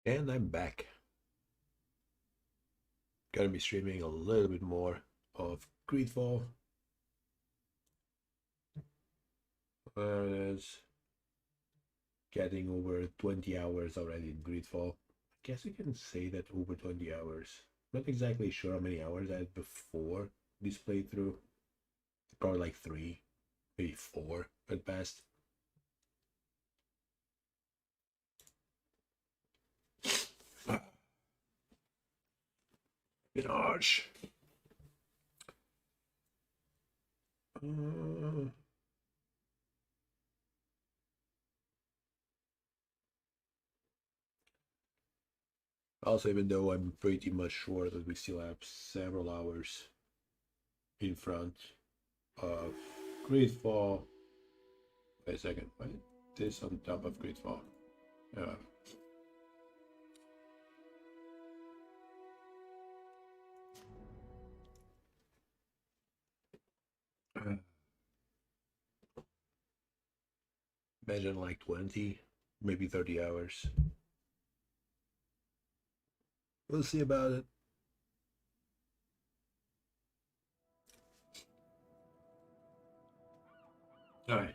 And I'm back. Gonna be streaming a little bit more of Greedfall. It's getting over 20 hours already in Greedfall. I guess we can say that over 20 hours. Not exactly sure how many hours I had before this playthrough. Probably like 3, maybe 4 at best. Gosh. Also, even though I'm pretty much sure that we still have several hours in front of Greedfall. Wait a second, what? This on top of Greedfall. Imagine like 20, maybe 30 hours. We'll see about it. Alright.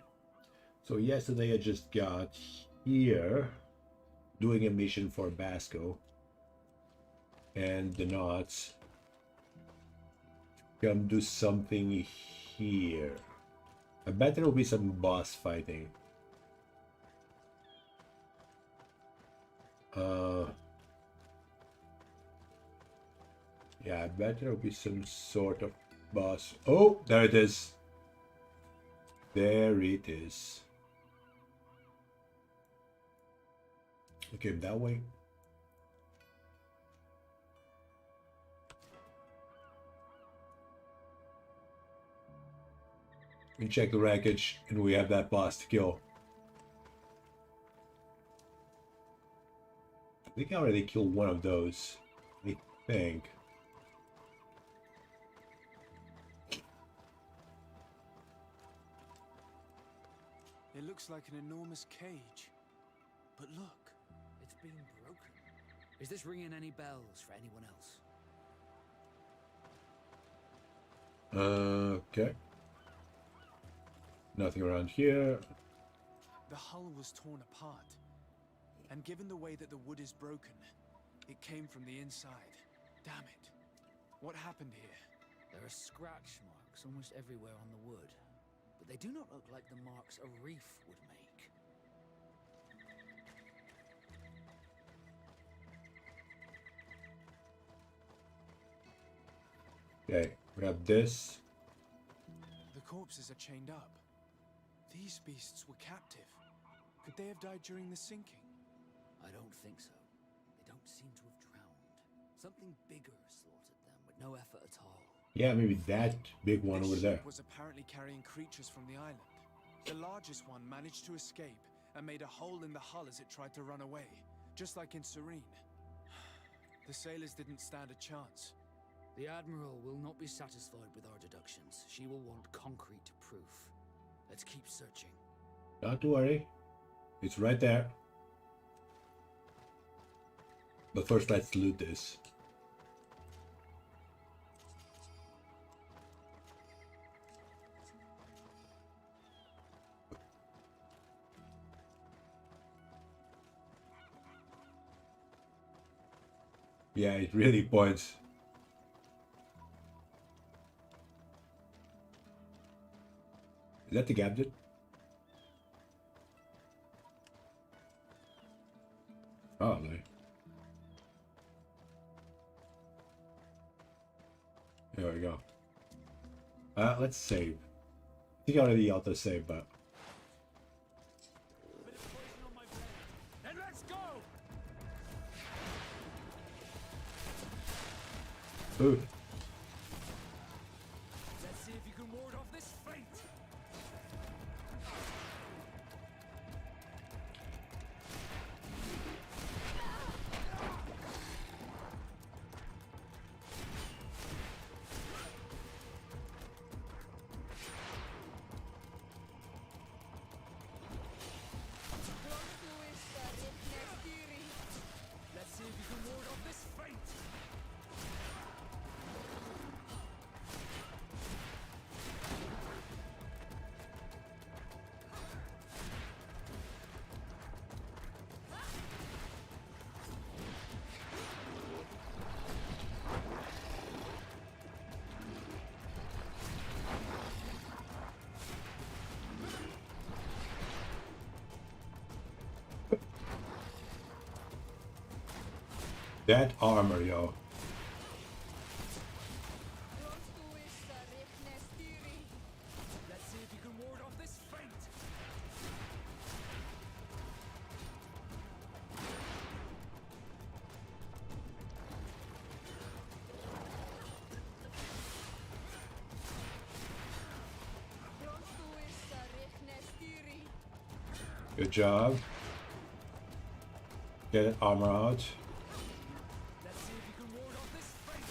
So yesterday I just got here doing a mission for Basco and the Knots. Come do something here. I bet there will be some boss fighting. Yeah, I bet there will be some sort of boss. Oh, there it is. There it is. Okay, that way. We check the wreckage and we have that boss to kill. I think I already killed one of those. I think. It looks like an enormous cage. But look, it's been broken. Is this ringing any bells for anyone else? Okay. Nothing around here. The hull was torn apart. And given the way that the wood is broken, it came from the inside. Damn it. What happened here? There are scratch marks almost everywhere on the wood. But they do not look like the marks a reef would make. Okay, we have this. The corpses are chained up. These beasts were captive. Could they have died during the sinking? I don't think so. They don't seem to have drowned. Something bigger slaughtered them with no effort at all. Yeah, maybe that big one This over there. ship was apparently carrying creatures from the island. The largest one managed to escape and made a hole in the hull as it tried to run away, just like in Serene. The sailors didn't stand a chance. The Admiral will not be satisfied with our deductions. She will want concrete proof. Let's keep searching. Not to worry. It's right there. But first, let's loot this. Yeah, it really points. Is that the gadget? Oh, no. There we go. Let's save. I think I already auto-saved, but... Then let's go! Ooh. Let's see if you can ward off this fate! Let's That armor, yo. Let's see if you can ward off this feint. Good job. Get that armor out. Let's see if you can ward off this feint.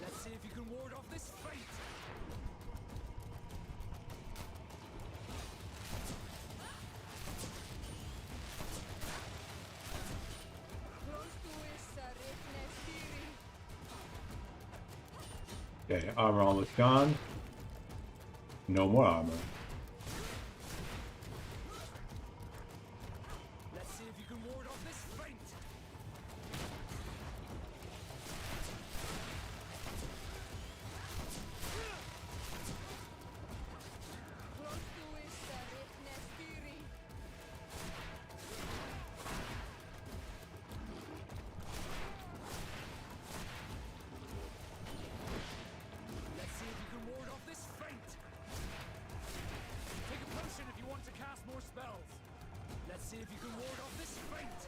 Let's see if you can ward off this feint. Okay, armor almost gone. No more armor. Let's see if you can ward off this feint. Let's see if you can ward off this feint. Take a potion if you want to cast more spells. Let's see if you can ward off this feint.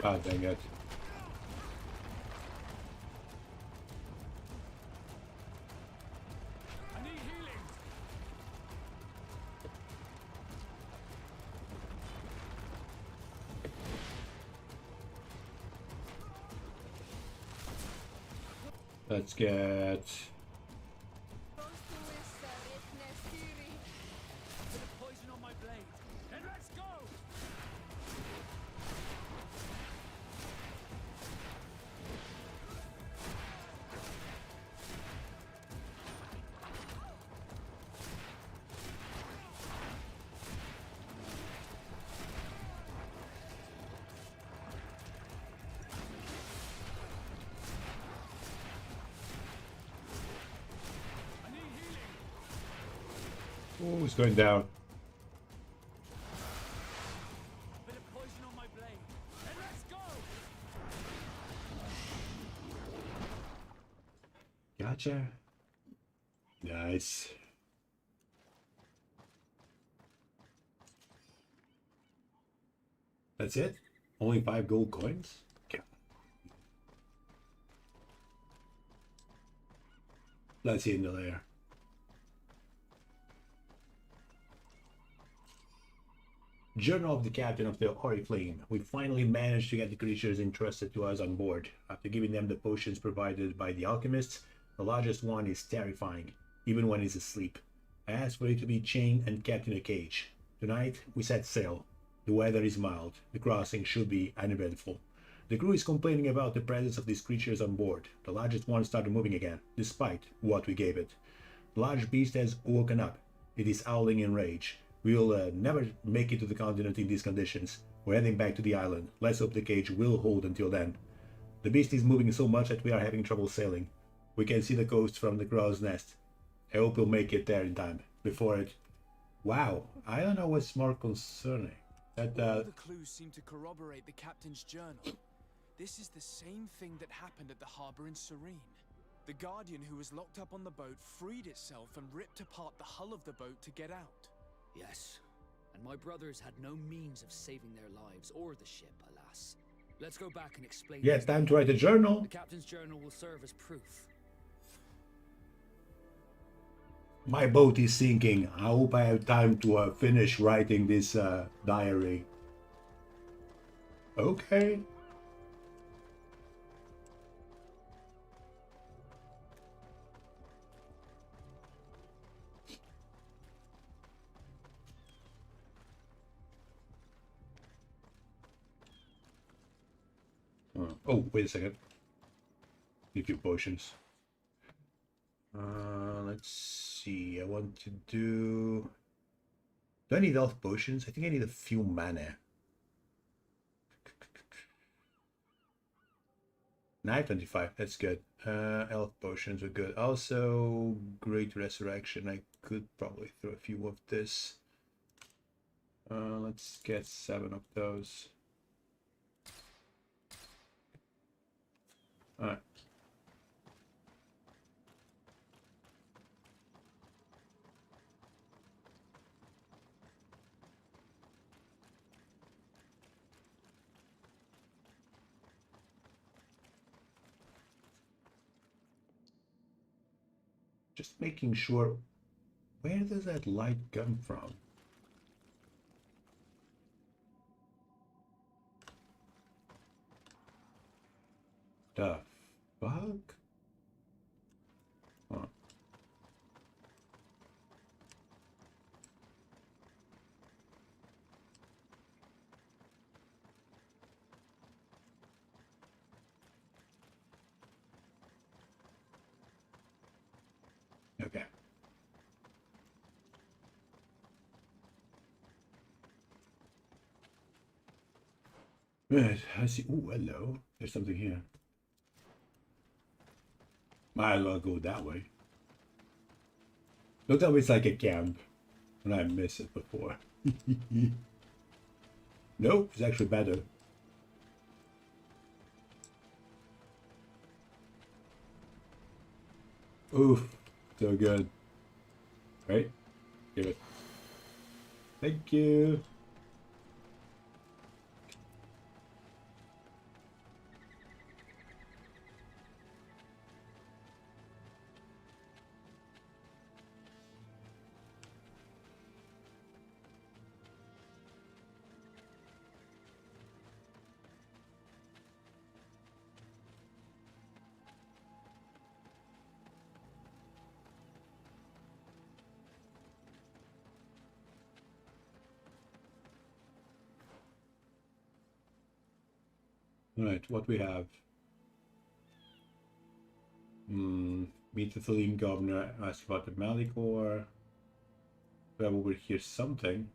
God dang it. I need healing. Let's get... Bit of poison on my blade. And let's go! I need healing. Oh, it's going down. Bit of poison on my blade. And let's go! Gotcha. Nice. That's it? Only 5 gold coins? Okay. Let's see in the layer. Journal of the Captain of the Oriflame. We finally managed to get the creatures entrusted to us on board. After giving them the potions provided by the alchemists, the largest one is terrifying, even when he's asleep. I asked for it to be chained and kept in a cage. Tonight, we set sail. The weather is mild. The crossing should be uneventful. The crew is complaining about the presence of these creatures on board. The largest one started moving again, despite what we gave it. The large beast has woken up. It is howling in rage. We will never make it to the continent in these conditions. We're heading back to the island. Let's hope the cage will hold until then. The beast is moving so much that we are having trouble sailing. We can see the coast from the crow's nest. I hope we'll make it there in time. Before it... Wow, I don't know what's more concerning. That, All the clues seem to corroborate the captain's journal. This is the same thing that happened at the harbor in Serene. The Guardian who was locked up on the boat freed itself and ripped apart the hull of the boat to get out. Yes, and my brothers had no means of saving their lives or the ship, alas. Let's go back and explain. yeah, it's time to write a journal. The captain's journal will serve as proof. My boat is sinking. I hope I have time to finish writing this diary. Okay. Oh, wait a second. Need a few potions. Let's see. I want to do. Do I need health potions? I think I need a few mana. 925. That's good. Health potions are good. Also, Great Resurrection. I could probably throw a few of this. Let's get 7 of those. Alright. Just making sure, where does that light come from? The fuck? Huh. Okay. Right, I see. Oh, hello. There's something here. Might as well go that way. Looked always like a camp, and I missed it before. Nope, it's actually better. Oof, so good. Right? Give it. Thank you. Alright, what we have? Meet the Thalim governor, ask about the Malicor. We have over here something.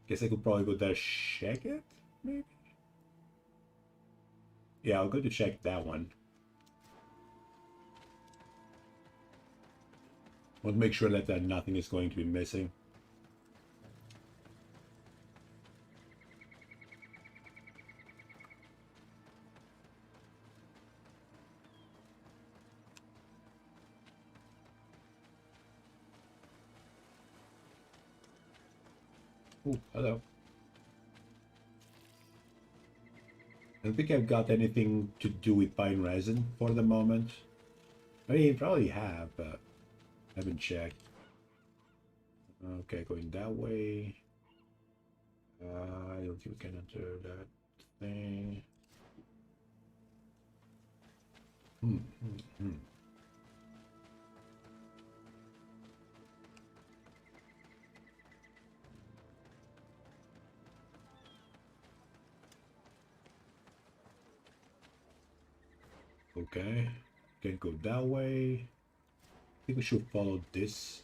Guess I could probably go there, check it, maybe? Yeah, I'll go to check that one. Want to make sure that nothing is going to be missing. Oh, hello. I don't think I've got anything to do with pine resin for the moment. I mean, probably have, but I haven't checked. Okay, going that way. I don't think we can enter that thing. Okay, can't go that way. I think we should follow this.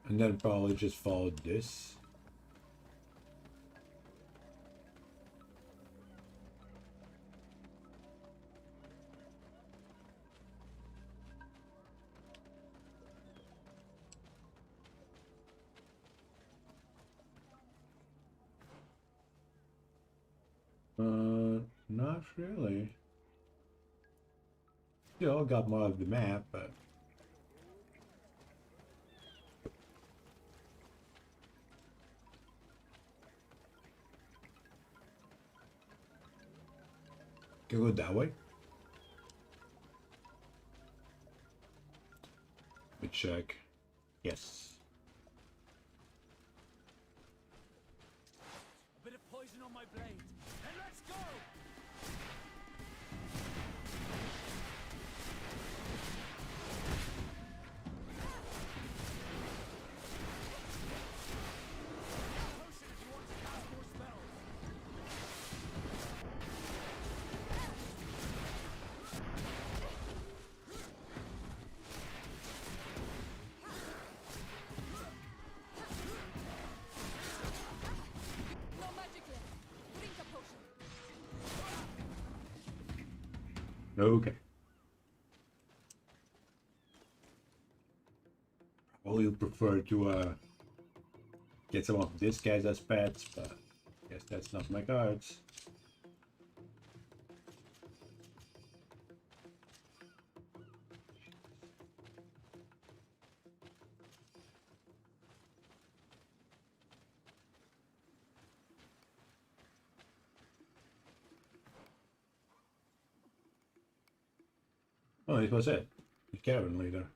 And then probably just follow this. Not really. Still got more of the map, but can go that way. Let me check. Yes. A bit of poison on my blade, and let's go! Potion if you want to cast more spells. Okay. Probably prefer to get some of these guys as pets, but I guess that's not my cards. Oh, it was it. The caravan leader.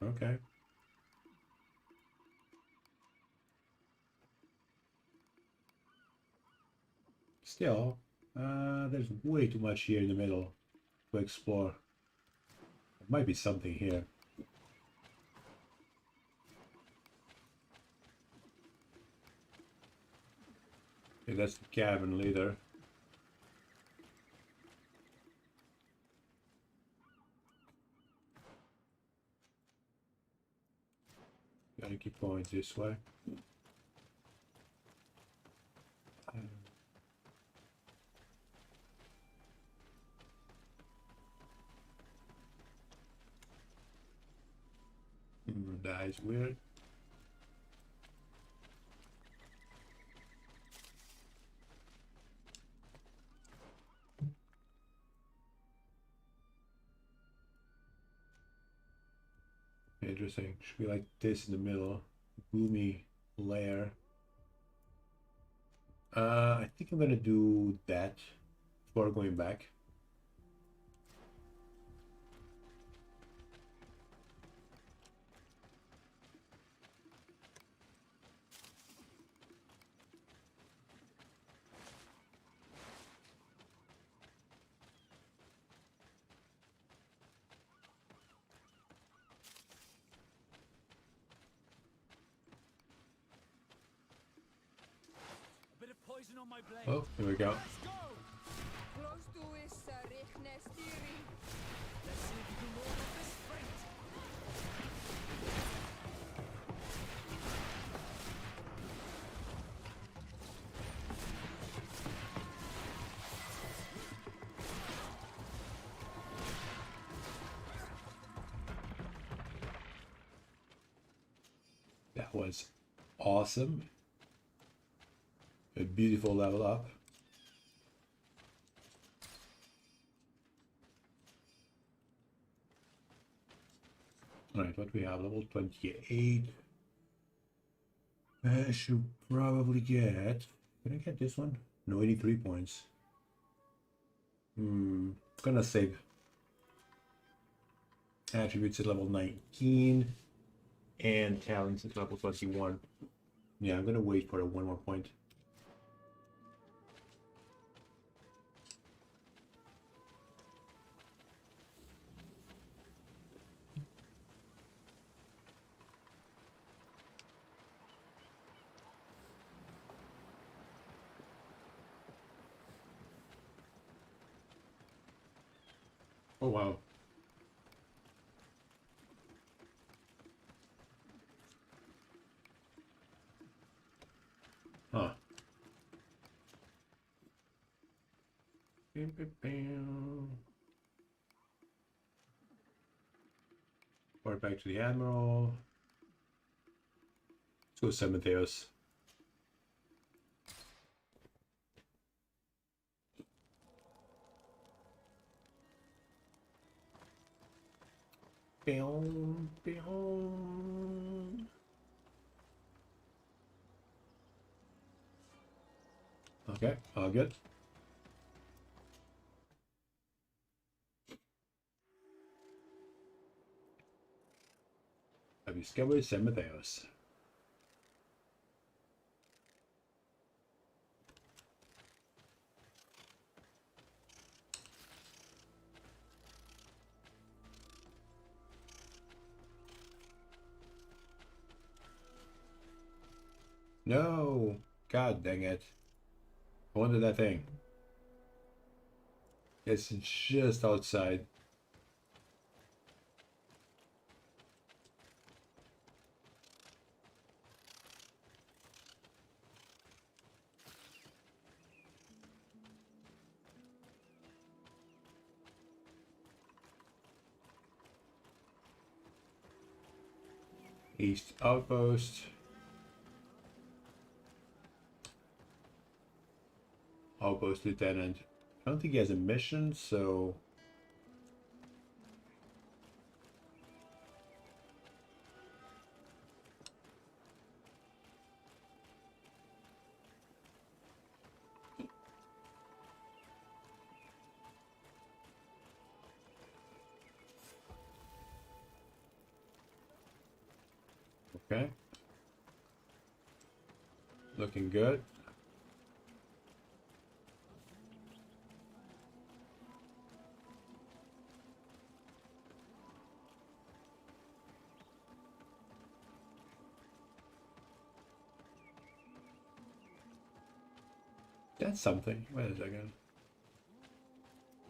Okay. Still, there's way too much here in the middle to explore. There might be something here. Okay, that's the caravan leader. Gotta keep going this way. That is weird. Interesting. Should be like this in the middle. Gloomy lair. I think I'm gonna do that before going back. A bit of poison on my blade. Oh, here we go. Let's go! Close to is Richtnestiri. Let's see if you can roll with this sprint. That was awesome. A beautiful level up. Alright, what we have? Level 28. I should probably get... Can I get this one? No, 83 points. Gonna save attributes at level 19 and talents at level 21. Yeah, I'm gonna wait for one more point. Oh wow. Huh. Bam, bam, bam. Report back to the Admiral. Let's go San Mateos. Bam, bam. Okay, all good. I've discovered San Mateos. No! God dang it. I wanted that thing. It's just outside. East Outpost. Outpost Lieutenant. I don't think he has a mission, so... Okay. Looking good. That's something. Wait a second.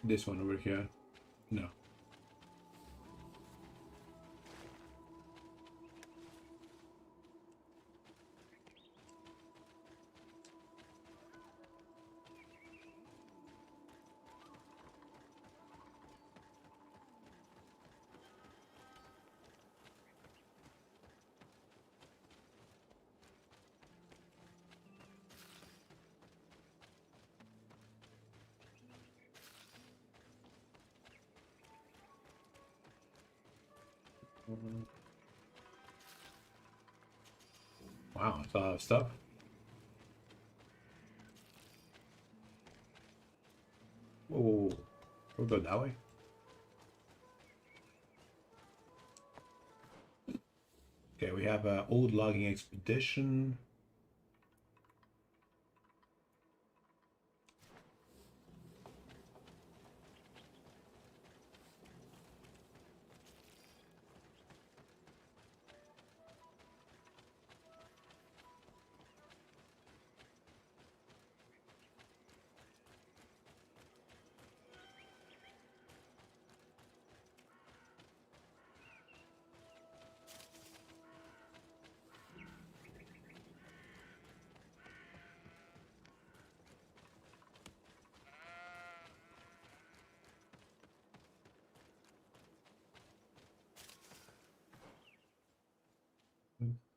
This one over here. No. Wow, that's a lot of stuff. Whoa, we'll go that way. Okay, we have an old logging expedition.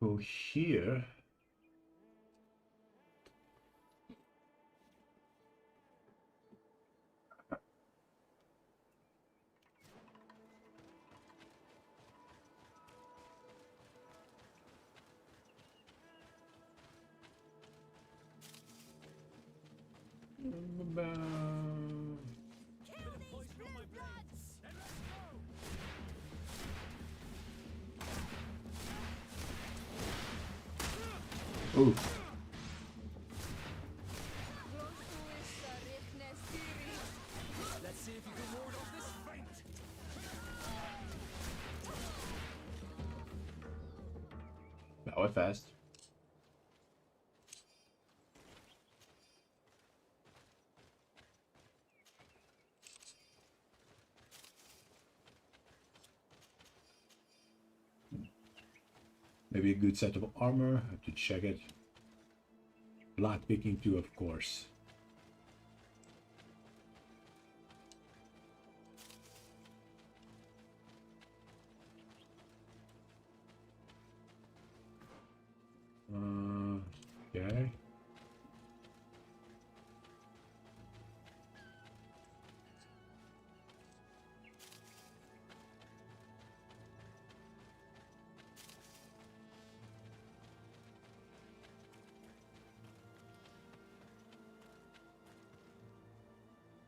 Go here. Ooh. Let's see if you can ward off this feint. That was fast. Maybe a good set of armor. I have to check it. Lock picking too, of course. Okay.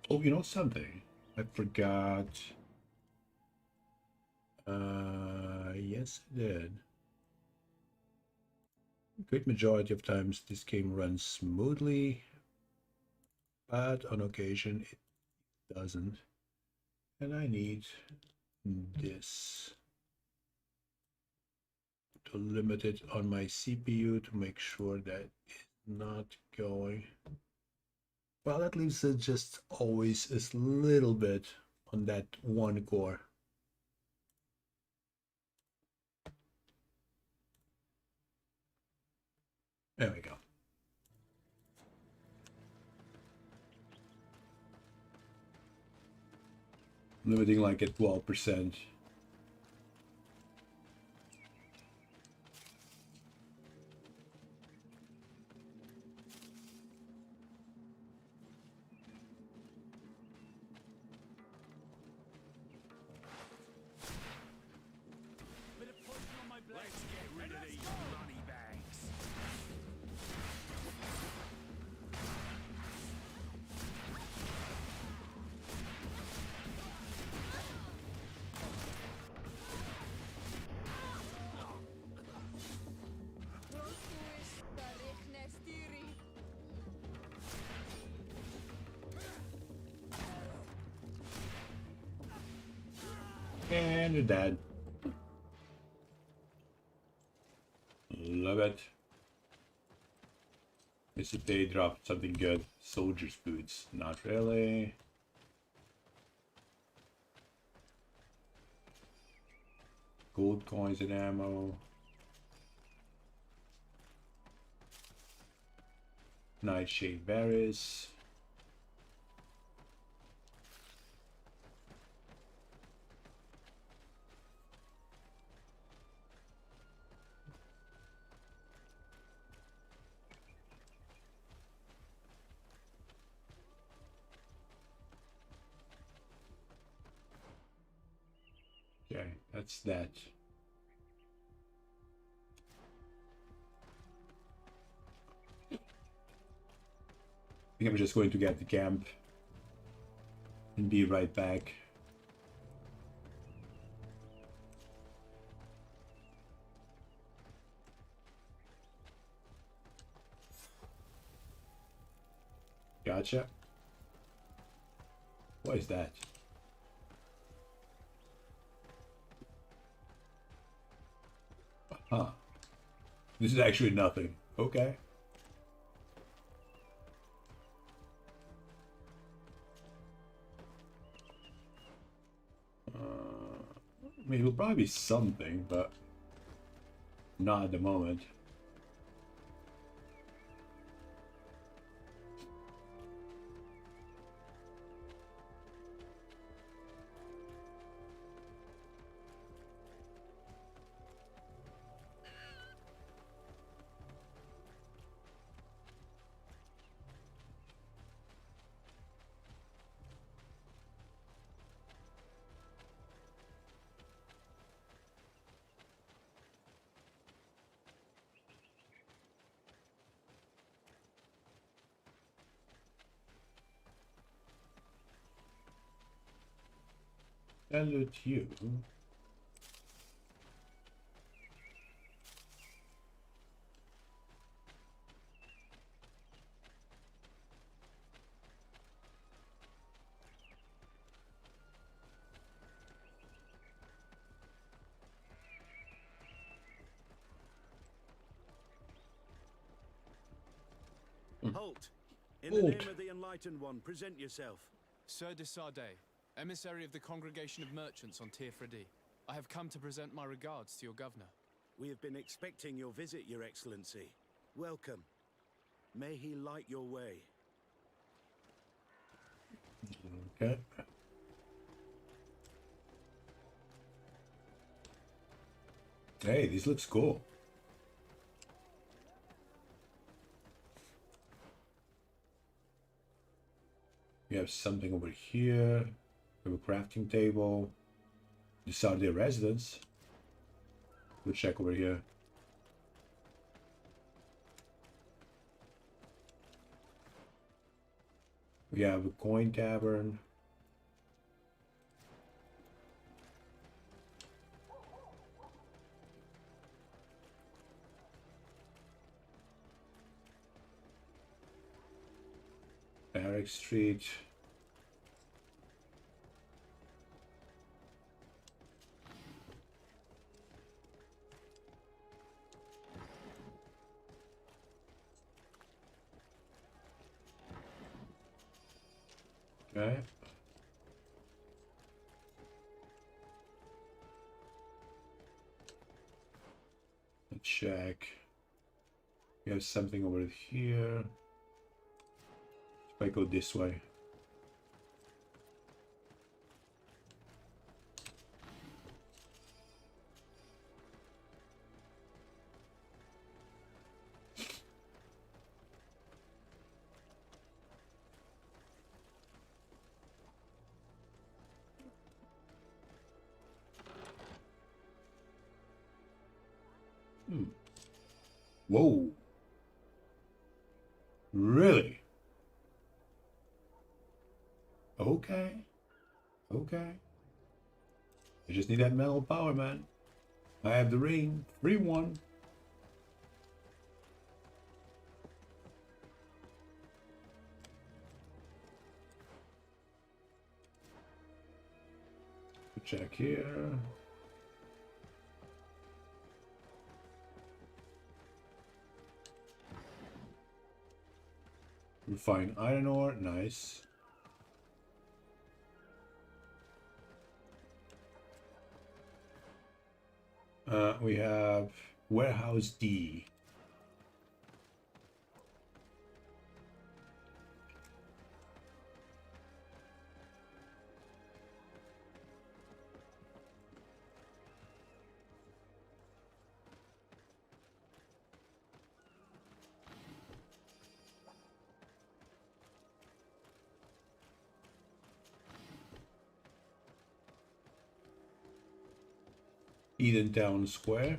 Oh, you know something? I forgot. Yes, I did. Great majority of times this game runs smoothly, but on occasion it doesn't. And I need this to limit it on my CPU to make sure that it's not going. Well, that leaves it just always a little bit on that one core. There we go. Limiting like at 12%. And you're dead. Love it. Guess if they dropped something good. Soldier's boots. Not really. Gold coins and ammo. Nightshade berries. Okay, that's that. I think I'm just going to get the camp and be right back. Gotcha. What is that? Huh. This is actually nothing. Okay. I mean, it'll probably be something, but not at the moment. Salute you. Halt! In the Halt. name of the Enlightened One, present yourself. Sir de Sardet, emissary of the Congregation of Merchants on Tirfredi. I have come to present my regards to your governor. We have been expecting your visit, Your Excellency. Welcome. May he light your way. Okay. Hey, this looks cool. We have something over here. We have a crafting table. These are their residents. We'll check over here. We have a coin tavern. Barrack Street. Okay. Let's check. We have something over here. If I go this way. Whoa. Really? Okay. Okay. I just need that metal power, man. I have the ring. Free one. Check here. Refine iron ore, nice. We have warehouse D. Eden Town Square.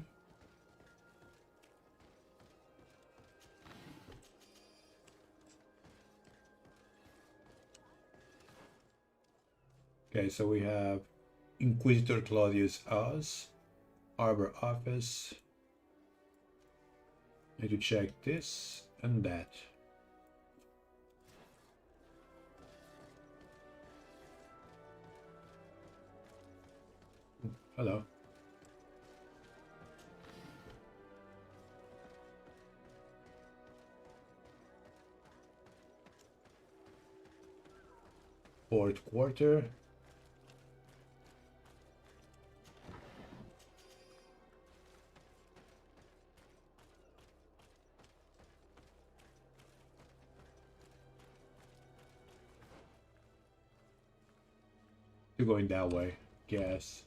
Okay, so we have Inquisitor Claudius Oz, Arbor Office. Need to check this and that. Hello. Fourth quarter. You're going that way, guess.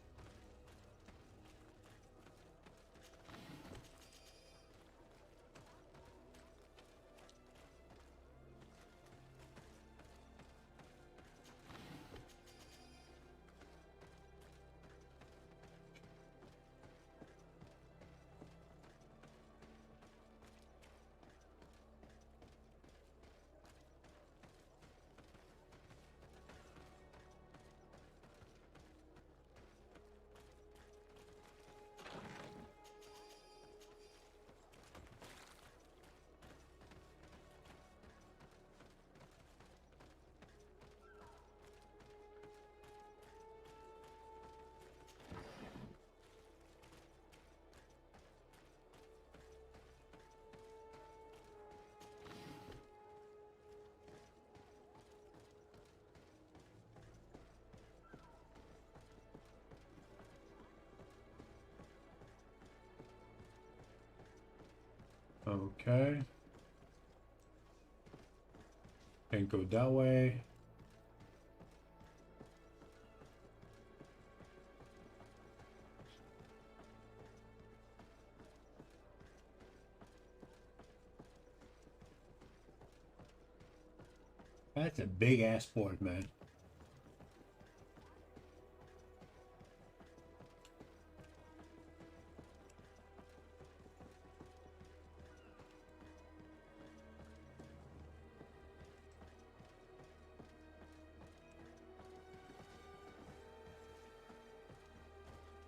Okay. Can't go that way. That's a big ass board, man.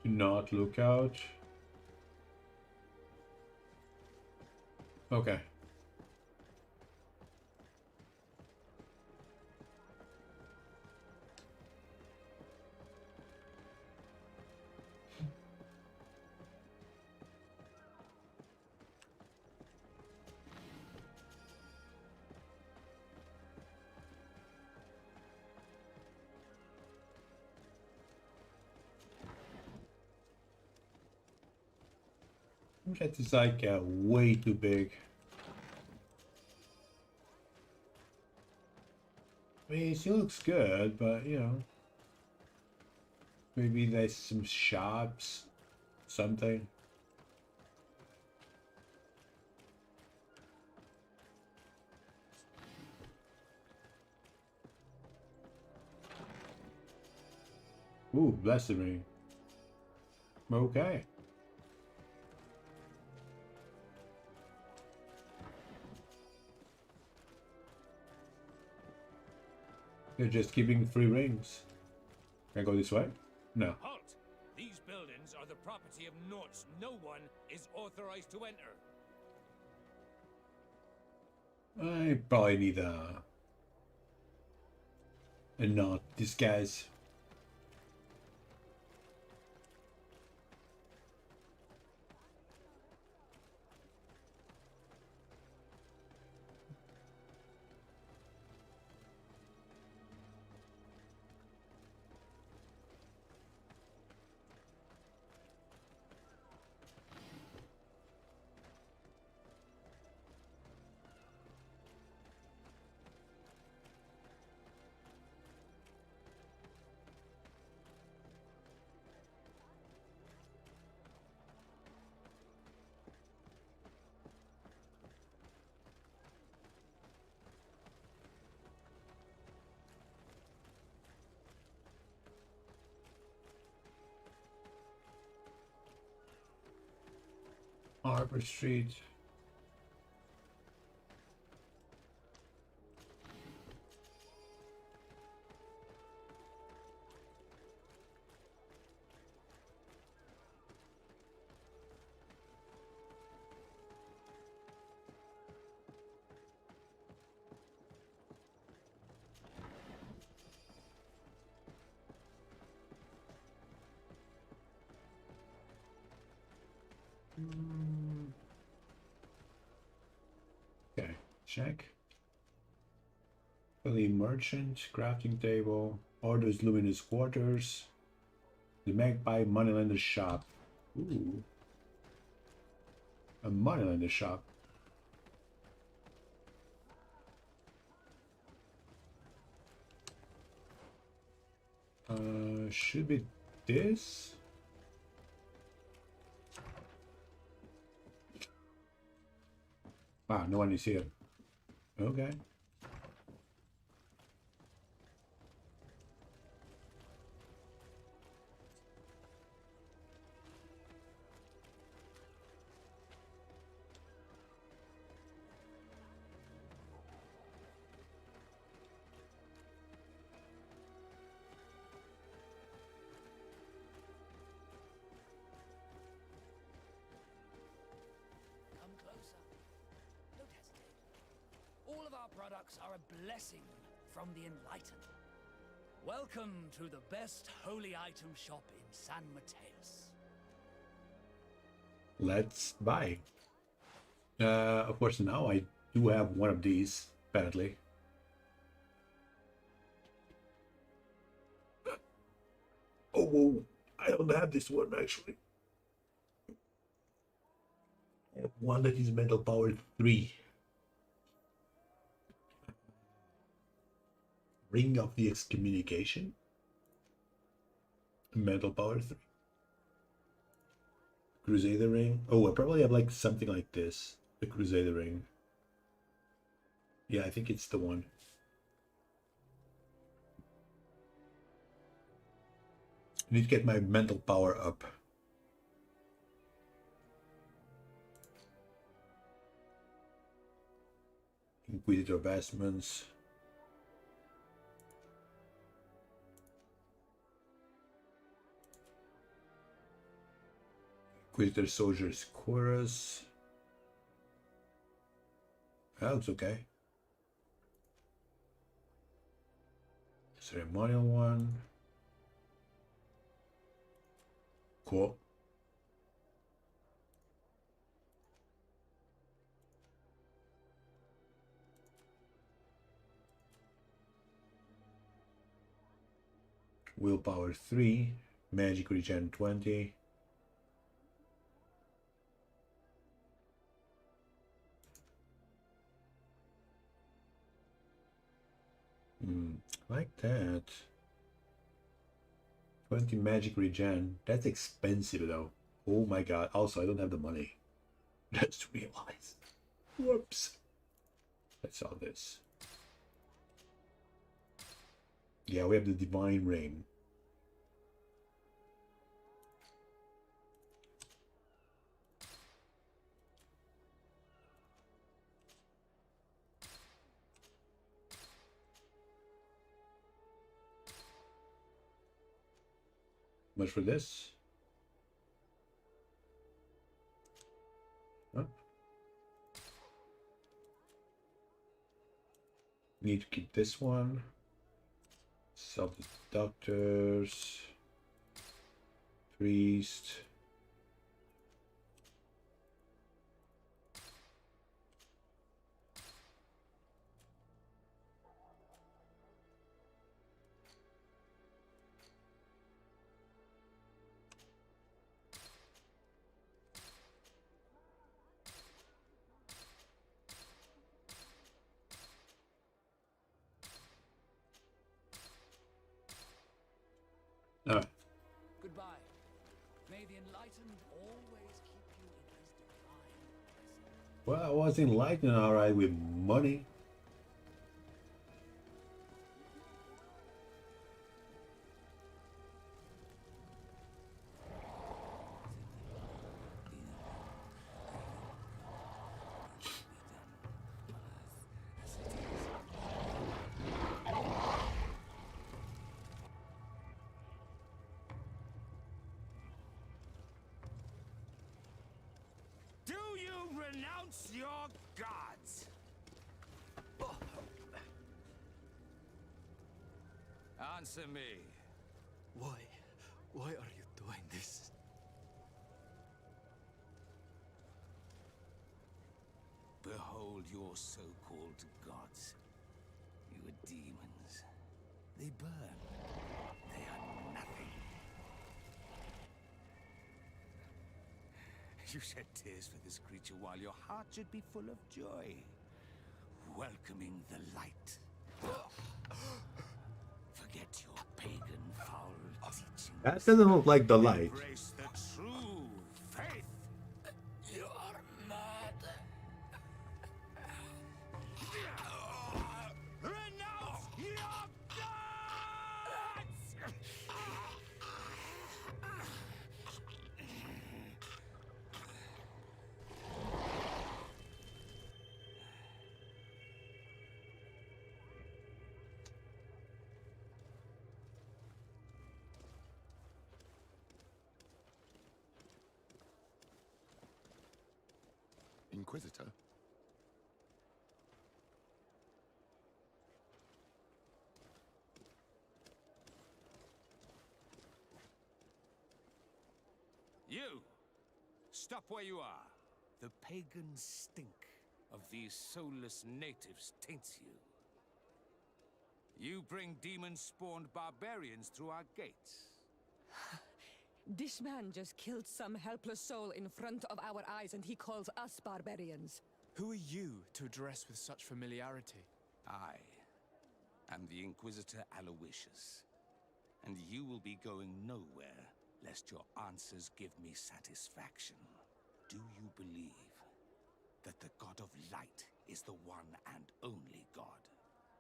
Do not look out. Okay. That is like way too big. I mean, she looks good, but you know, maybe there's some shops, something. Ooh, blessed ring. Okay. They're just giving free rings. Can I go this way? No. Halt! These buildings are the property of Norts. No one is authorized to enter. I probably need a knot disguise. Arbor Street. Okay, check. The merchant, crafting table, orders luminous quarters, the magpie moneylender shop. Ooh. A moneylender shop. Should be this? Ah, no one is here. Okay. Come closer. Don't hesitate. All of our products are a blessing from the enlightened. Welcome to the best holy item shop in San Mateus. Let's buy. Of course, now I do have one of these, apparently. Oh, whoa. I don't have this one, actually. I have one that is mental power 3. Ring of the Excommunication. Mental power 3. Crusader ring. Oh, I probably have like something like this. The Crusader ring. Yeah, I think it's the one. I need to get my mental power up. Inquisitor vestments. Inquisitor soldiers chorus. That looks okay. Ceremonial one. Cool. Willpower 3. Magic regen 20. Like that. 20 magic regen. That's expensive though. Oh my god. Also, I don't have the money. Just realized. Whoops. Let's sell this. Yeah, we have the divine ring. Much for this? Huh? Need to keep this one. Sell the doctors. Priest. Ah, Goodbye. May the enlightened always keep you in his divine blessing. well, I was enlightened alright with money. renounce your gods. Answer me. Why? Why are you doing this? Behold your so-called gods. You are demons. They burn. They are nothing. You shed tears for this creature while your heart should be full of joy. Welcoming the light. Forget your pagan foul teachings. That doesn't look like the light. Embrace the true faith. You are mad. Renounce your gods! Inquisitor? You! Stop where you are. The pagan stink of these soulless natives taints you. You bring demon-spawned barbarians through our gates. This man just killed some helpless soul in front of our eyes, and he calls us barbarians. Who are you to address with such familiarity? I am the Inquisitor Aloysius, and you will be going nowhere lest your answers give me satisfaction. Do you believe that the God of Light is the one and only God?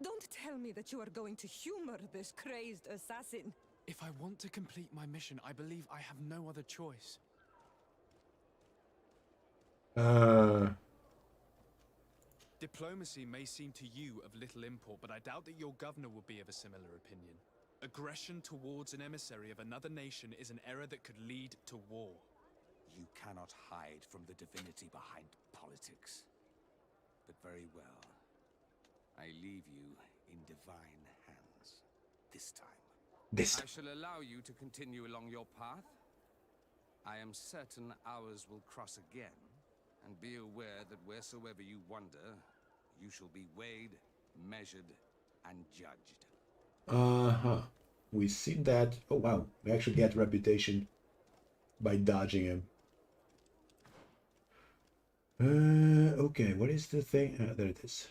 Don't tell me that you are going to humor this crazed assassin. If I want to complete my mission, I believe I have no other choice. Diplomacy may seem to you of little import, but I doubt that your governor will be of a similar opinion. Aggression towards an emissary of another nation is an error that could lead to war. You cannot hide from the divinity behind politics. But very well. I leave you in divine hands. This time. I shall allow you to continue along your path. I am certain ours will cross again. And be aware that wheresoever you wander, you shall be weighed, measured, and judged. Uh-huh. We've seen that. Oh, wow. We actually get reputation by dodging him. Okay. What is the thing? There it is.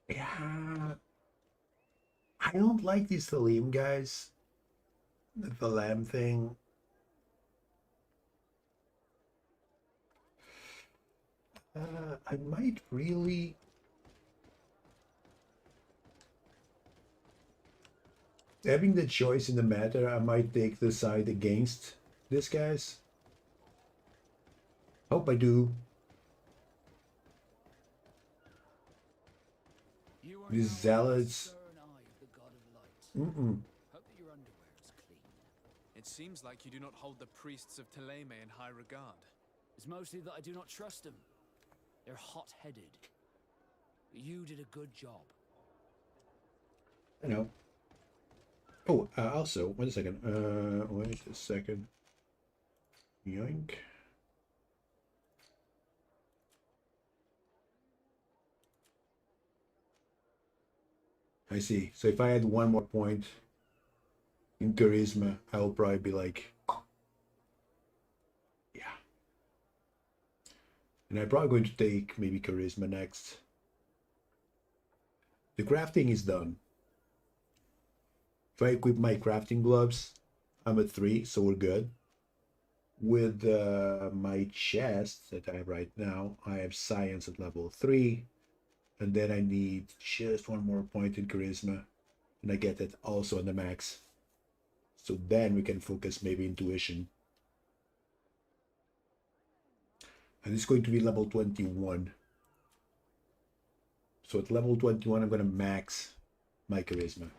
Yeah. I don't like these Thalim guys. The lamb thing. I might really... Having the choice in the matter, I might take the side against this guys. Hope I do. You are These now zealots. stern eye of the God of Light. Hope that your underwear is clean. It seems like you do not hold the priests of Thélème in high regard. It's mostly that I do not trust them. They're hot-headed. You did a good job. I know. Oh, also, wait a second. Wait a second. Yoink. I see. So if I had one more point in charisma, I'll probably be like, yeah. And I'm probably going to take maybe charisma next. The crafting is done. If I equip my crafting gloves, I'm at 3, so we're good. With my chest that I have right now, I have science at level 3. And then I need just one more point in charisma. And I get that also on the max. So then we can focus maybe intuition. And it's going to be level 21. So at level 21, I'm going to max my charisma.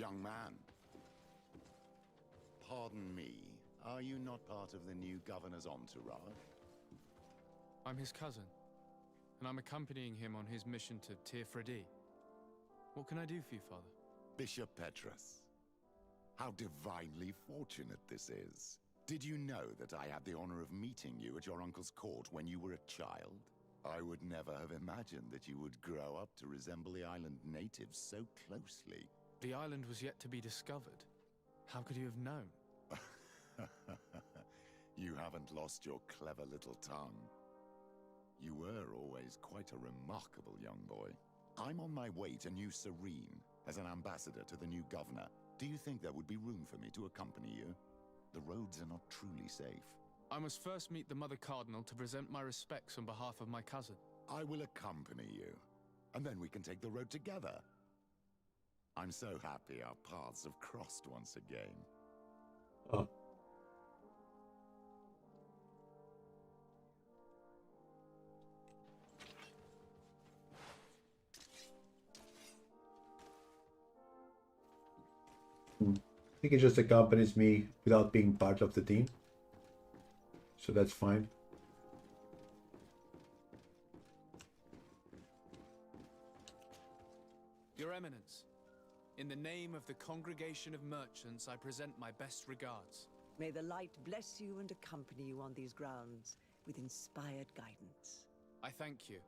young man. Pardon me, are you not part of the new governor's entourage? I'm his cousin, and I'm accompanying him on his mission to Tir-Fredi. What can I do for you, Father? Bishop Petrus. How divinely fortunate this is. Did you know that I had the honor of meeting you at your uncle's court when you were a child? I would never have imagined that you would grow up to resemble the island natives so closely. The island was yet to be discovered. How could you have known? You haven't lost your clever little tongue. You were always quite a remarkable young boy. I'm on my way to New Serene as an ambassador to the new governor. Do you think there would be room for me to accompany you? The roads are not truly safe. I must first meet the Mother Cardinal to present my respects on behalf of my cousin. I will accompany you, and then we can take the road together. I'm so happy our paths have crossed once again. Oh. I think it just accompanies me without being part of the team. So that's fine. Your Eminence, in the name of the Congregation of Merchants, I present my best regards. May the light bless you and accompany you on these grounds with inspired guidance. I thank you.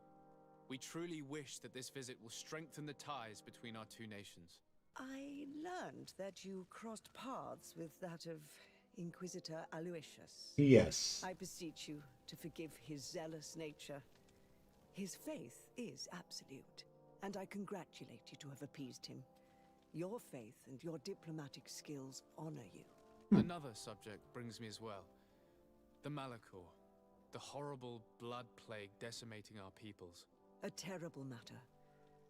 We truly wish that this visit will strengthen the ties between our two nations. I learned that you crossed paths with that of Inquisitor Aloysius. Yes. I beseech you to forgive his zealous nature. His faith is absolute, and I congratulate you to have appeased him. Your faith and your diplomatic skills honor you. Another subject brings me as well. The Malachor, the horrible blood plague decimating our peoples. A terrible matter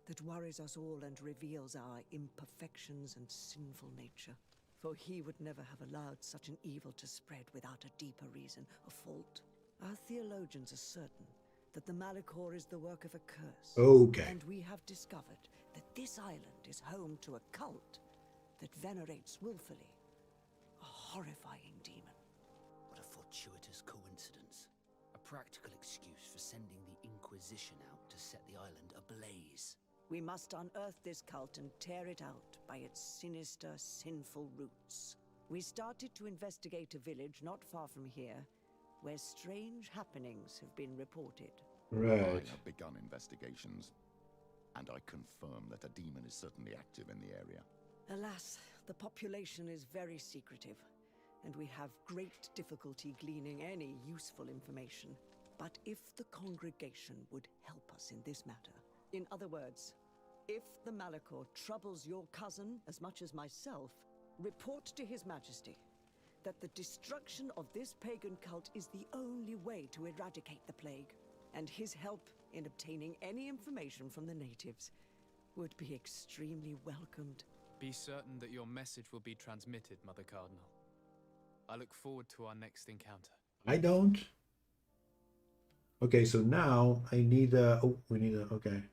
that worries us all and reveals our imperfections and sinful nature. For he would never have allowed such an evil to spread without a deeper reason, a fault. Our theologians are certain that the Malachor is the work of a curse. Okay. And we have discovered that this island is home to a cult that venerates willfully a horrifying demon. What a fortuitous coincidence. A practical excuse for sending the Inquisition out to set the island ablaze. We must unearth this cult and tear it out by its sinister, sinful roots. We started to investigate a village not far from here, where strange happenings have been reported. Right. I have begun investigations, and I confirm that a demon is certainly active in the area. Alas, the population is very secretive, and we have great difficulty gleaning any useful information. But if the congregation would help us in this matter, in other words, if the Malachor troubles your cousin as much as myself, report to His Majesty that the destruction of this pagan cult is the only way to eradicate the plague, and his help in obtaining any information from the natives would be extremely welcomed. Be certain that your message will be transmitted, Mother Cardinal. I look forward to our next encounter. I don't. Okay, so now I need a... Oh, we need a... Okay.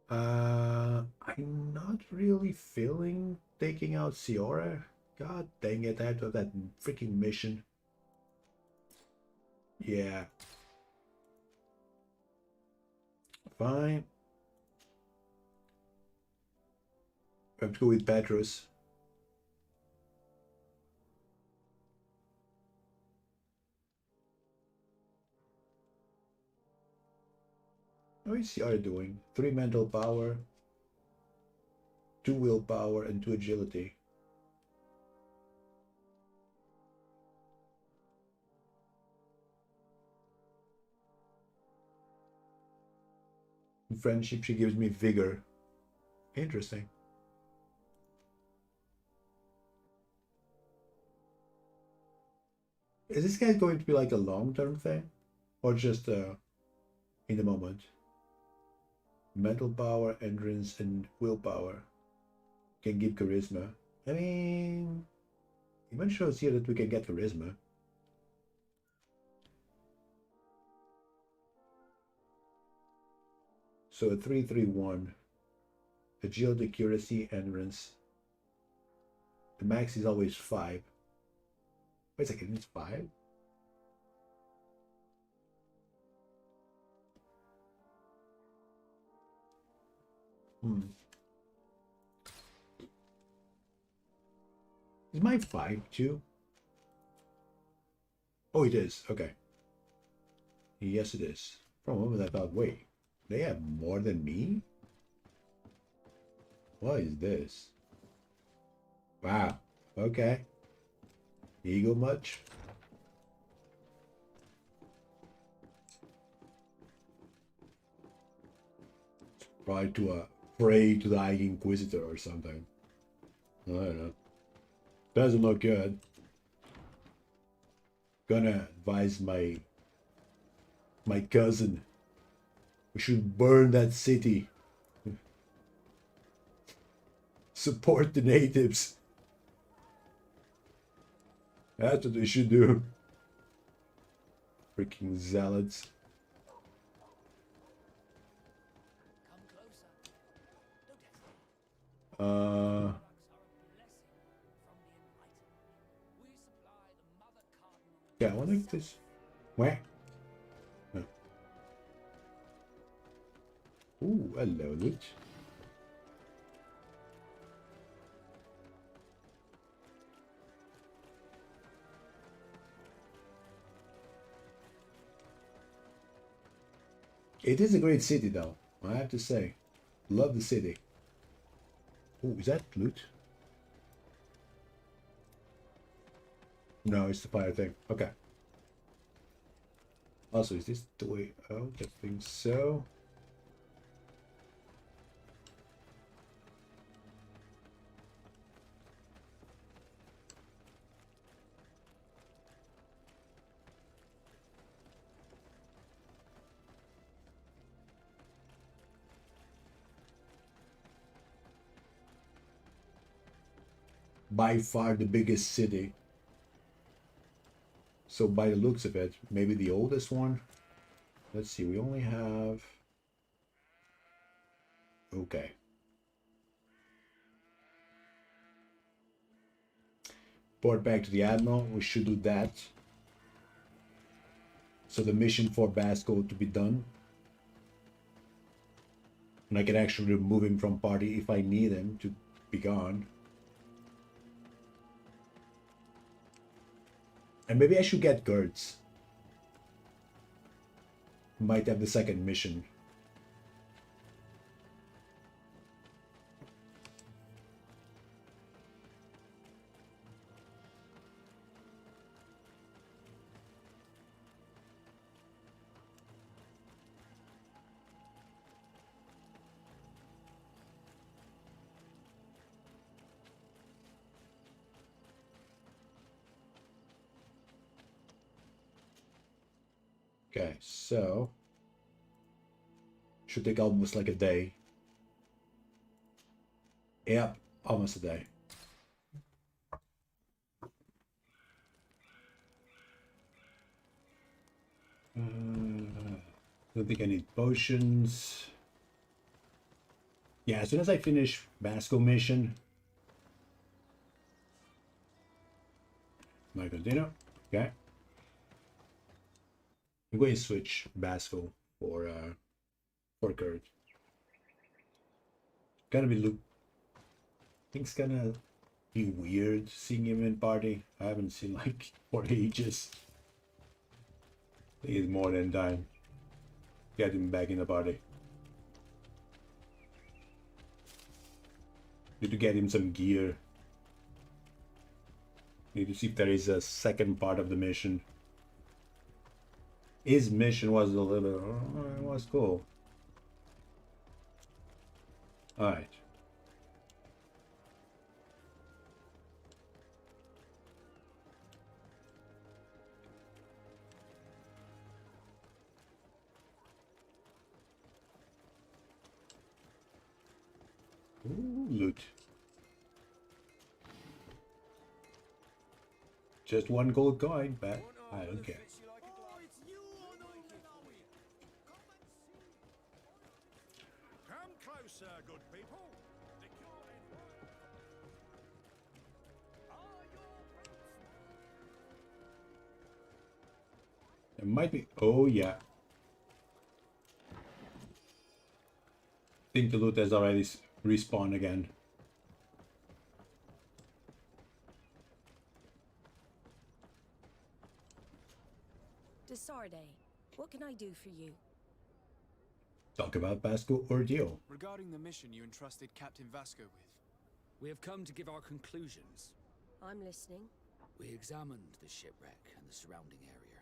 I'm not really feeling taking out Ciora. God dang it, I have to have that freaking mission. Yeah. Fine. I have to go with Petrus. How is Ciara doing? 3 mental power, 2 willpower, and 2 agility. In friendship, she gives me vigor. Interesting. Is this guy going to be like a long-term thing? Or just in the moment? Mental power, endurance, and willpower can give charisma. I mean, even shows here that we can get charisma. So a 3-3-1 agility, accuracy, endurance. The max is always 5. Wait a second, it's 5? Is mine 5 too? Oh, it is. Okay. Yes, it is. For a moment, I thought, wait, they have more than me? What is this? Wow. Okay. Ego much? Probably to pray to the High Inquisitor or something. I don't know. Doesn't look good. Gonna advise my cousin. We should burn that city. Support the natives. That's what we should do. Freaking zealots. Yeah, I wonder if this. Where? No. Ooh, hello, loot. It is a great city, though. I have to say, love the city. Ooh, is that loot? No, it's the fire thing. Okay. Also, is this the way out? I think so. By far the biggest city. So by the looks of it, maybe the oldest one. Let's see, we only have... Okay. Port back to the Admiral, we should do that. So the mission for Basco to be done. And I can actually remove him from party if I need him to be gone. And maybe I should get Gertz. Might have the second mission. Okay, so should take almost like a day. Yep, almost a day. Don't think I need potions. Yeah, as soon as I finish Basco mission, I continue. Okay. I'm going to switch Basco for Kurt. Gonna be look. I think it's gonna be weird seeing him in party. I haven't seen like for ages. I think it's more than time. Get him back in the party. Need to get him some gear. Need to see if there is a second part of the mission. His mission was a little, it was cool. All right. Ooh, loot. Just one gold coin, but I don't care. Come closer, good people. It might be. Oh, yeah. I think the loot has already respawned again. Desarde, what can I do for you? Talk about Basco ordeal. Regarding the mission you entrusted Captain Vasco with. We have come to give our conclusions. I'm listening. We examined the shipwreck and the surrounding area.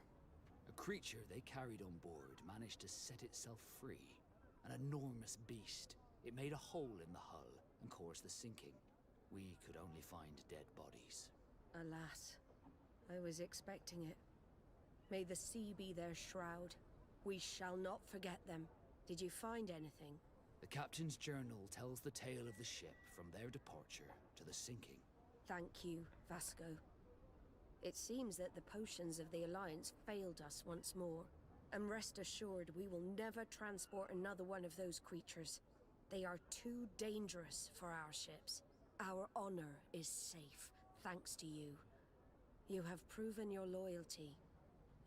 A creature they carried on board managed to set itself free. An enormous beast. It made a hole in the hull and caused the sinking. We could only find dead bodies. Alas, I was expecting it. May the sea be their shroud. We shall not forget them. Did you find anything? The captain's journal tells the tale of the ship from their departure to the sinking. Thank you, Vasco. It seems that the potions of the Alliance failed us once more. And rest assured, we will never transport another one of those creatures. They are too dangerous for our ships. Our honor is safe, thanks to you. You have proven your loyalty,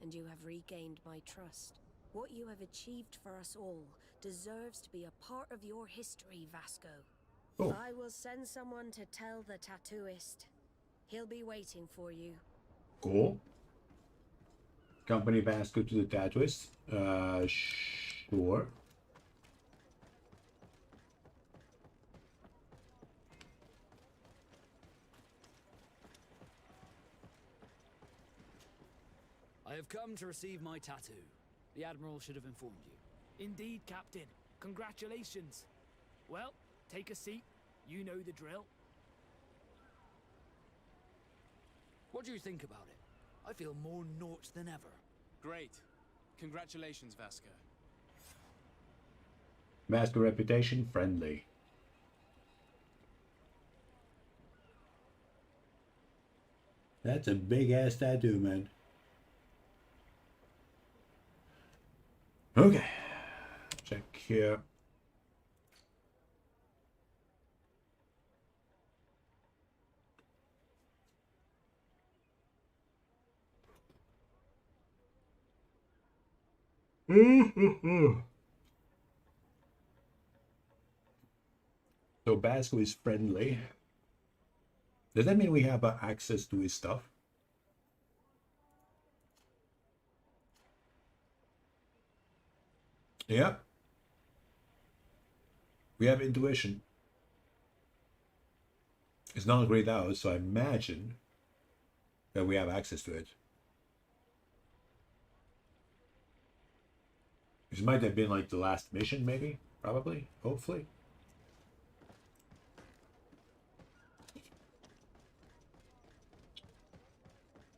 and you have regained my trust. What you have achieved for us all deserves to be a part of your history, Vasco. Oh. I will send someone to tell the tattooist. He'll be waiting for you. Cool. Company Vasco to the tattooist. Sure. I have come to receive my tattoo. The Admiral should have informed you. Indeed, Captain. Congratulations. Well, take a seat. You know the drill. What do you think about it? I feel more Nort than ever. Great. Congratulations, Vasco. Vasco reputation friendly. That's a big ass tattoo, man. Okay. Check here. So Basco is friendly. Does that mean we have access to his stuff? Yeah. We have intuition. It's not a great house, so I imagine that we have access to it. This might have been like the last mission, maybe? Probably? Hopefully?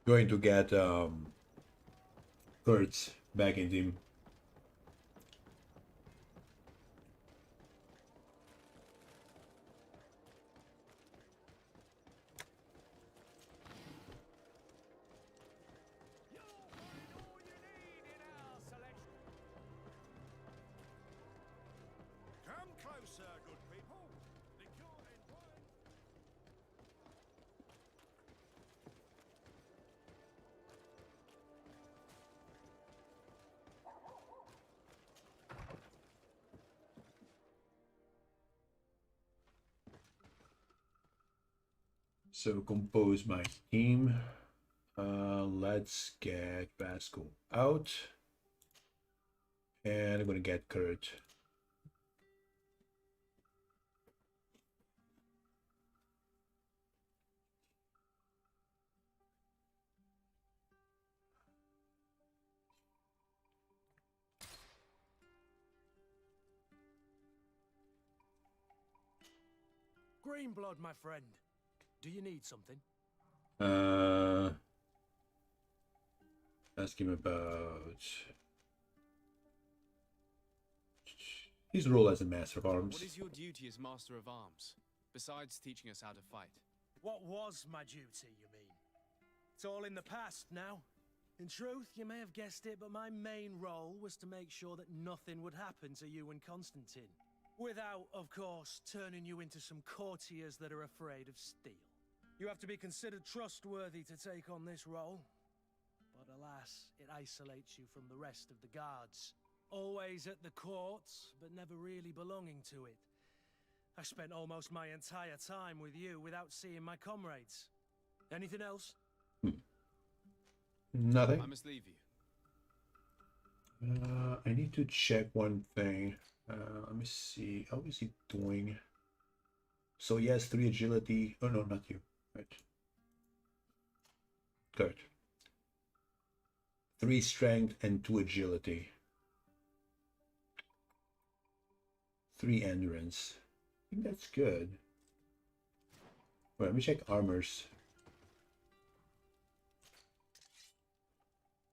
Going to get Kurtz back in team. Come closer, good people. Liqueur and wine. So compose my team. Let's get Vasco out. And I'm gonna get Kurt. Greenblood, my friend. Do you need something? Ask him about his role as a master of arms. What is your duty as Master of Arms, besides teaching us how to fight? What was my duty, you mean? It's all in the past now. In truth, you may have guessed it, but my main role was to make sure that nothing would happen to you and Constantine. Without, of course, turning you into some courtiers that are afraid of steel. You have to be considered trustworthy to take on this role. But but alas, it isolates you from the rest of the guards. Always at the court, but never really belonging to it. I spent almost my entire time with you without seeing my comrades. Anything else? Nothing. I must leave you. I need to check one thing. Let me see. How is he doing? So he has 3 agility. Oh no, not you. Right. Good. 3 strength and 2 agility. 3 endurance. I think that's good. Wait, let me check armors.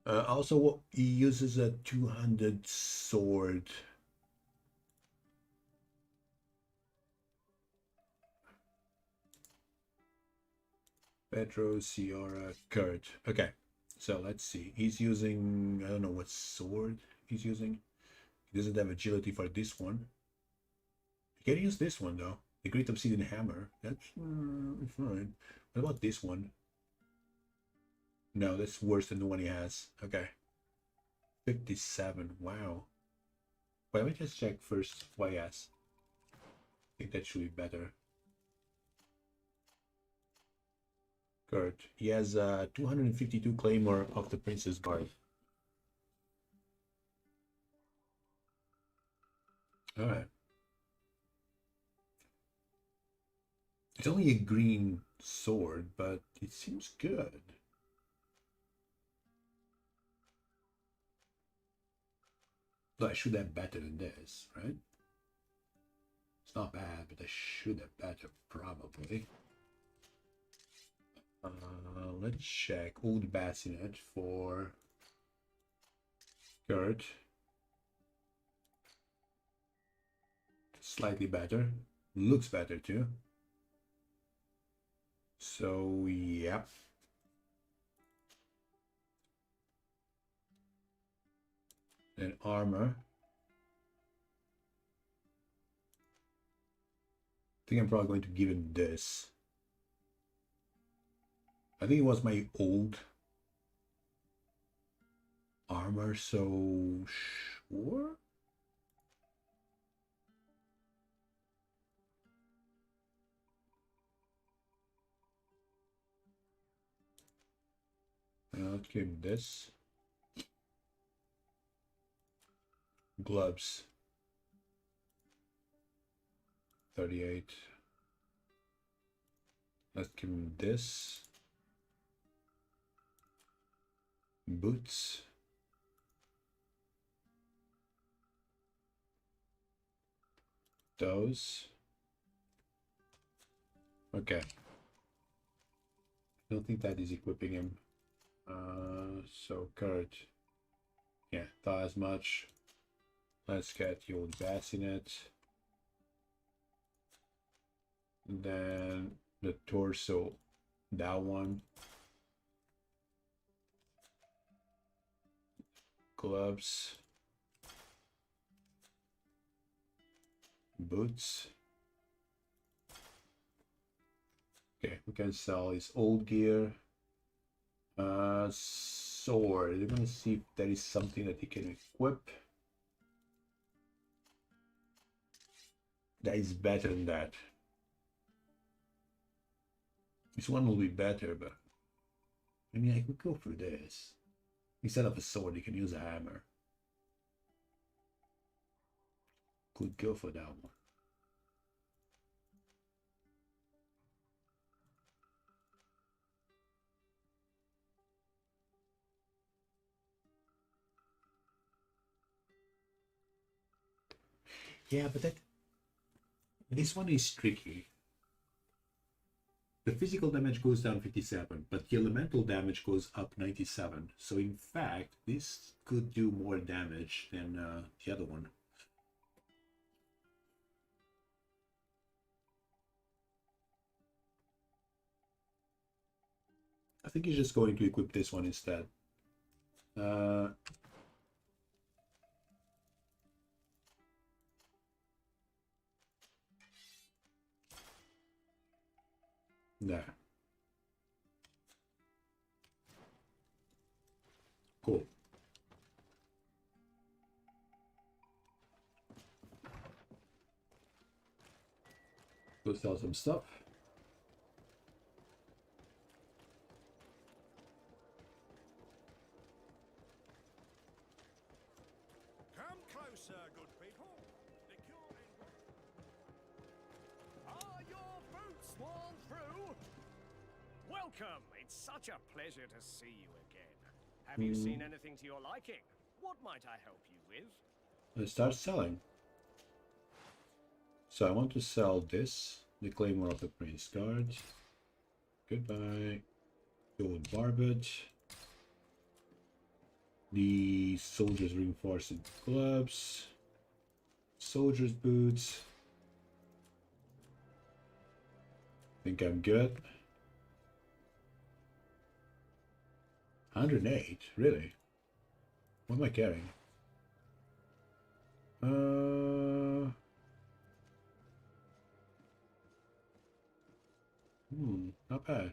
Also, he uses a 200 sword. Petro, Ciara, Kurt. Okay, so let's see. He's using, I don't know what sword he's using. He doesn't have agility for this one. He can use this one though. The Great Obsidian Hammer. That's fine. What about this one? No, that's worse than the one he has. Okay. 57. Wow. Wait, let me just check first what he has. I think that should be better. Kurt. He has 252 Claymore of the Princess Guard. Alright. It's only a green sword, but it seems good. But I should have better than this, right? It's not bad, but I should have better, probably. Let's check Old Bassinet for Kurt. Slightly better. Looks better too. So, yep. Then armor. I think I'm probably going to give him this. I think it was my old armor, so sure. I'll give him this. Gloves. 38. Let's give him this. Boots. Those. Okay. I don't think that is equipping him. So Kurt. Yeah, not as much. Let's get the old bassinet. Then the torso, that one. Gloves. Boots. Okay, we can sell his old gear. Sword. We're gonna see if there is something that he can equip that is better than that. This one will be better, but I mean, I could go for this. Instead of a sword, you can use a hammer. Could go for that one. Yeah, but this one is tricky. The physical damage goes down 57, but the elemental damage goes up 97. So in fact, this could do more damage than the other one. I think he's just going to equip this one instead. There. Cool. Go sell some stuff. Come closer, good people. Are your boots worn through? Welcome. It's such a pleasure to see you again. Have you seen anything to your liking? What might I help you with? Let's start selling. So I want to sell this, the Claymore of the Prince Guard. Goodbye. Gold Barbet. The Soldier's Reinforced Gloves. Soldier's Boots. Think I'm good. 108? Really? What am I carrying? Not bad.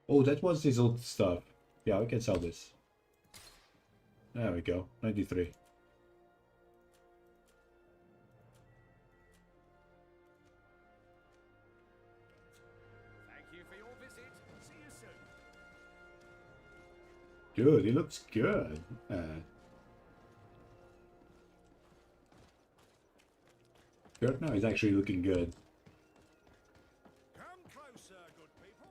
Oh, that was his old stuff. Yeah, we can sell this. There we go. 93. Thank you for your visit. See you soon. Dude, he looks good. Kurt now is actually looking good. Come closer, good people.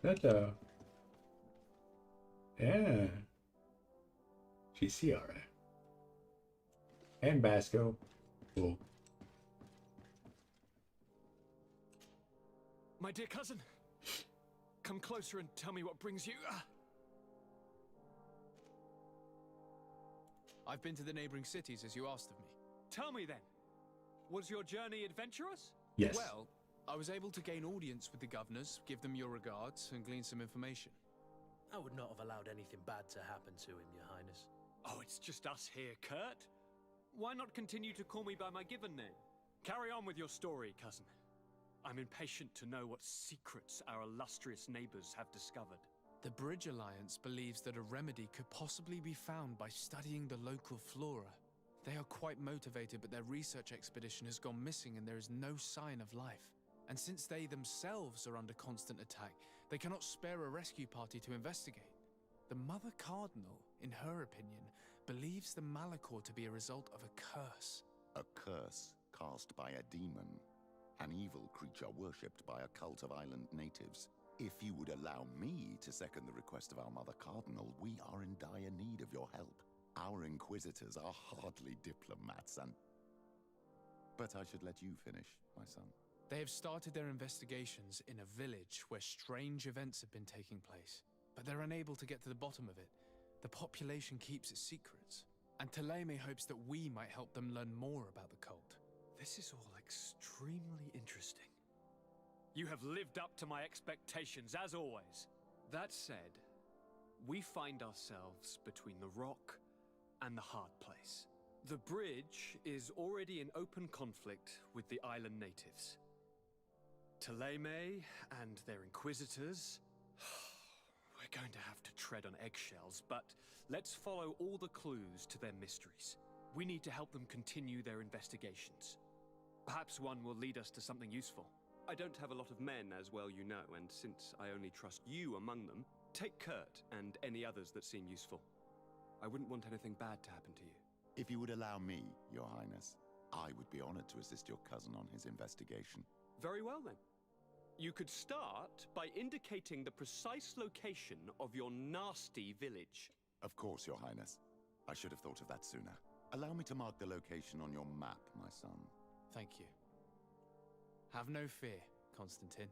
That yeah. She's Ciara. And Basco. Cool. My dear cousin, come closer and tell me what brings you. I've been to the neighboring cities as you asked of me. Tell me then, was your journey adventurous? Yes. Well, I was able to gain audience with the governors, give them your regards, and glean some information. I would not have allowed anything bad to happen to him, Your Highness. Oh, it's just us here, Kurt. Why not continue to call me by my given name? Carry on with your story, cousin. I'm impatient to know what secrets our illustrious neighbors have discovered. The Bridge Alliance believes that a remedy could possibly be found by studying the local flora. They are quite motivated, but their research expedition has gone missing and there is no sign of life. And since they themselves are under constant attack, they cannot spare a rescue party to investigate. The Mother Cardinal, in her opinion, believes the Malachor to be a result of a curse. A curse cast by a demon. An evil creature worshipped by a cult of island natives. If you would allow me to second the request of our Mother Cardinal, we are in dire need of your help. Our inquisitors are hardly diplomats and... But I should let you finish, my son. They have started their investigations in a village where strange events have been taking place, but they're unable to get to the bottom of it. The population keeps its secrets, and Thélème hopes that we might help them learn more about the cult. This is all extremely interesting. You have lived up to my expectations, as always. That said, we find ourselves between the rock and the hard place. The bridge is already in open conflict with the island natives. Thélème and their inquisitors... We're going to have to tread on eggshells, but let's follow all the clues to their mysteries. We need to help them continue their investigations. Perhaps one will lead us to something useful. I don't have a lot of men, as well you know, and since I only trust you among them, take Kurt and any others that seem useful. I wouldn't want anything bad to happen to you. If you would allow me, Your Highness, I would be honored to assist your cousin on his investigation. Very well, then. You could start by indicating the precise location of your nasty village. Of course, Your Highness. I should have thought of that sooner. Allow me to mark the location on your map, my son. Thank you. Have no fear, Constantine.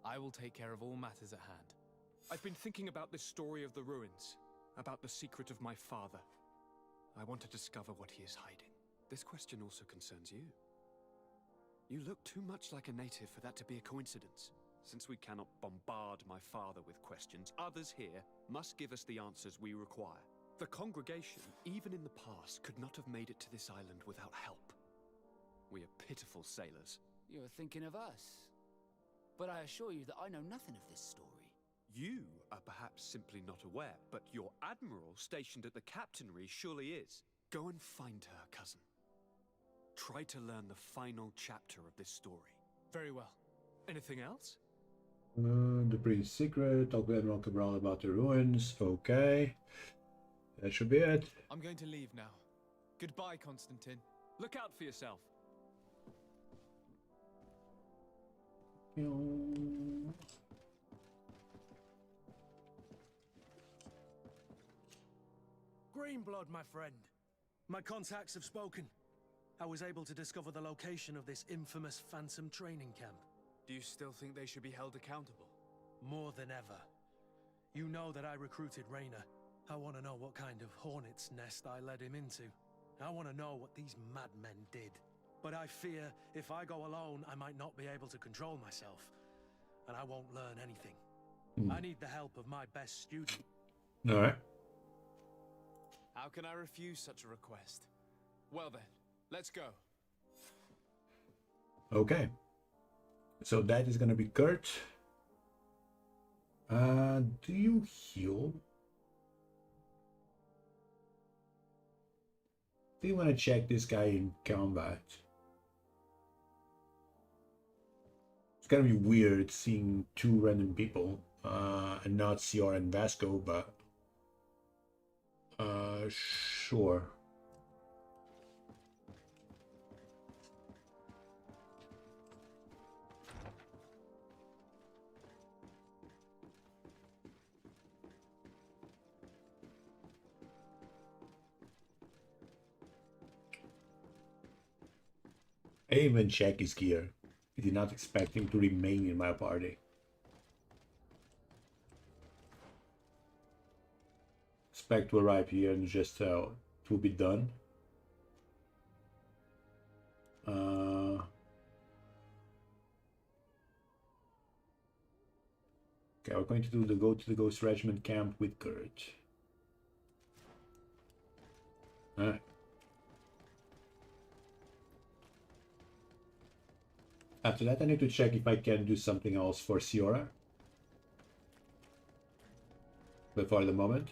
I will take care of all matters at hand. I've been thinking about this story of the ruins, about the secret of my father. I want to discover what he is hiding. This question also concerns you. You look too much like a native for that to be a coincidence. Since we cannot bombard my father with questions, others here must give us the answers we require. The congregation, even in the past, could not have made it to this island without help. We are pitiful sailors. You're thinking of us. But I assure you that I know nothing of this story. You are perhaps simply not aware, but your admiral stationed at the captainry surely is. Go and find her, cousin. Try to learn the final chapter of this story. Very well. Anything else? The Prince's secret. Talk with Admiral Cabral about the ruins. Okay. That should be it. I'm going to leave now. Goodbye, Constantine. Look out for yourself. Greenblood, my friend. My contacts have spoken. I was able to discover the location of this infamous Phantom training camp. Do you still think they should be held accountable? More than ever. You know that I recruited Rayner. I want to know what kind of hornet's nest I led him into. I want to know what these madmen did. But I fear if I go alone, I might not be able to control myself. And I won't learn anything. I need the help of my best student. Alright. How can I refuse such a request? Well then, let's go. Okay. So that is gonna be Kurt. Do you heal? Do you want to check this guy in combat? It's gonna be weird seeing two random people, and not Cior and Vasco, but sure. I even check his gear. I did not expect him to remain in my party. Expect to arrive here and just it will be done. Okay, we're going to do go to the Ghost Regiment camp with Kurt. Alright. After that, I need to check if I can do something else for Ciora. But for the moment,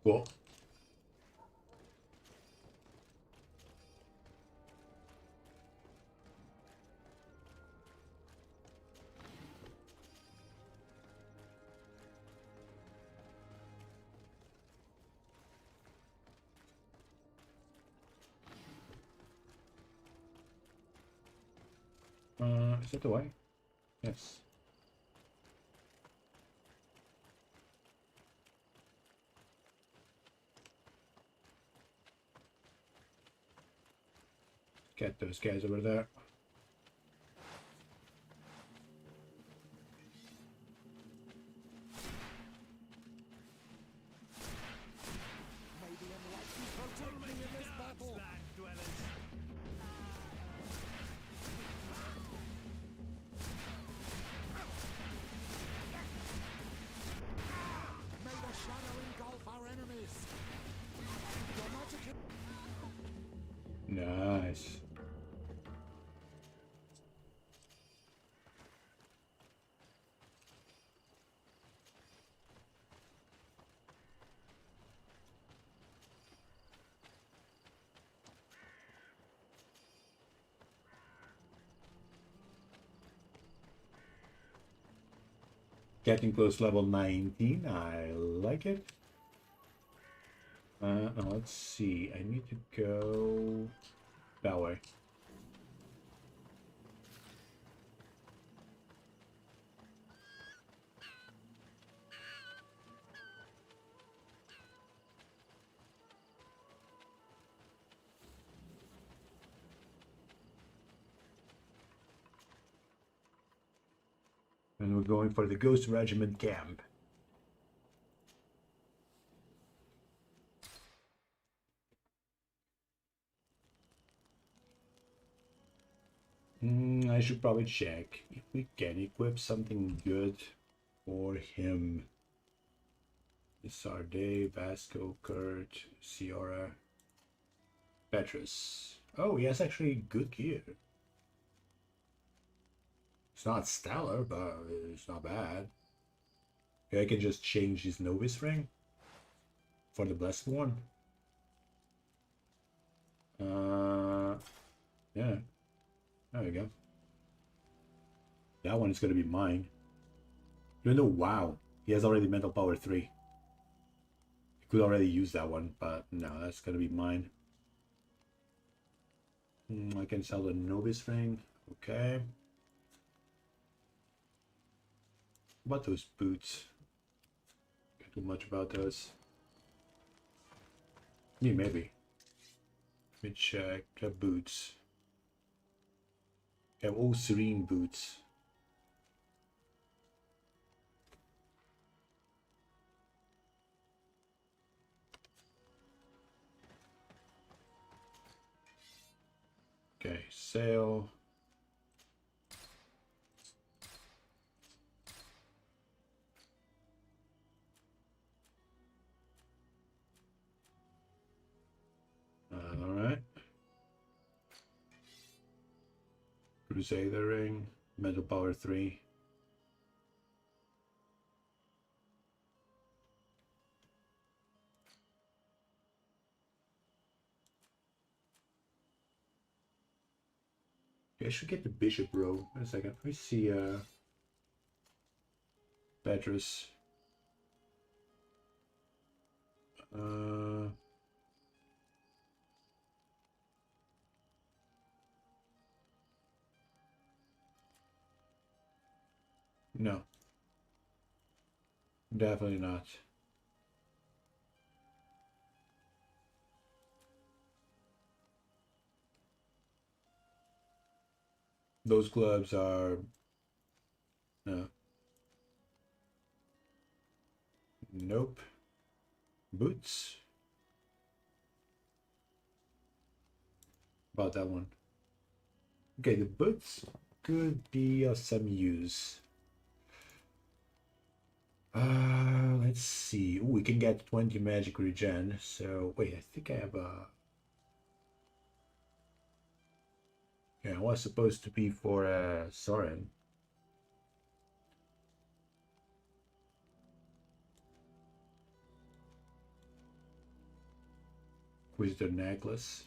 cool. Is that the way? Yes. Get those guys over there. Nice. Getting close to level 19. I like it. Let's see. I need to go that way. And we're going for the Ghost Regiment camp. I should probably check if we can equip something good for him. Sarday, Vasco, Kurt, Ciora, Petrus. Oh, he has actually good gear. It's not stellar, but it's not bad. I can just change his novice ring for the blessed one. Yeah. There we go. That one is gonna be mine. Even though, wow, he has already mental power 3. He could already use that one, but no, that's gonna be mine. I can sell the novice ring. Okay. What about those boots? Can't do much about those. Yeah, maybe. Let me check the boots. They have all serene boots. Okay, sale. All right. Crusader ring, mental power 3. Okay, I should get the bishop row. Wait a second. Let me see Petrus. No. Definitely not. Those gloves are... No. Nope. Boots? About that one. Okay, the boots could be of some use. Let's see. Ooh, we can get 20 magic regen. So, wait, I think I have a... Yeah, it was supposed to be for Soren. Wisdom necklace.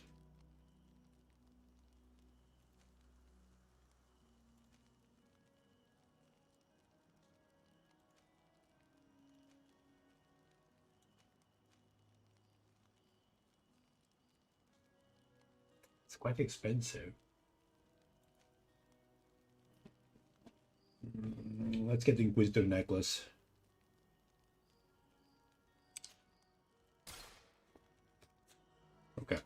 It's quite expensive. Let's get the Inquisitor necklace. Okay.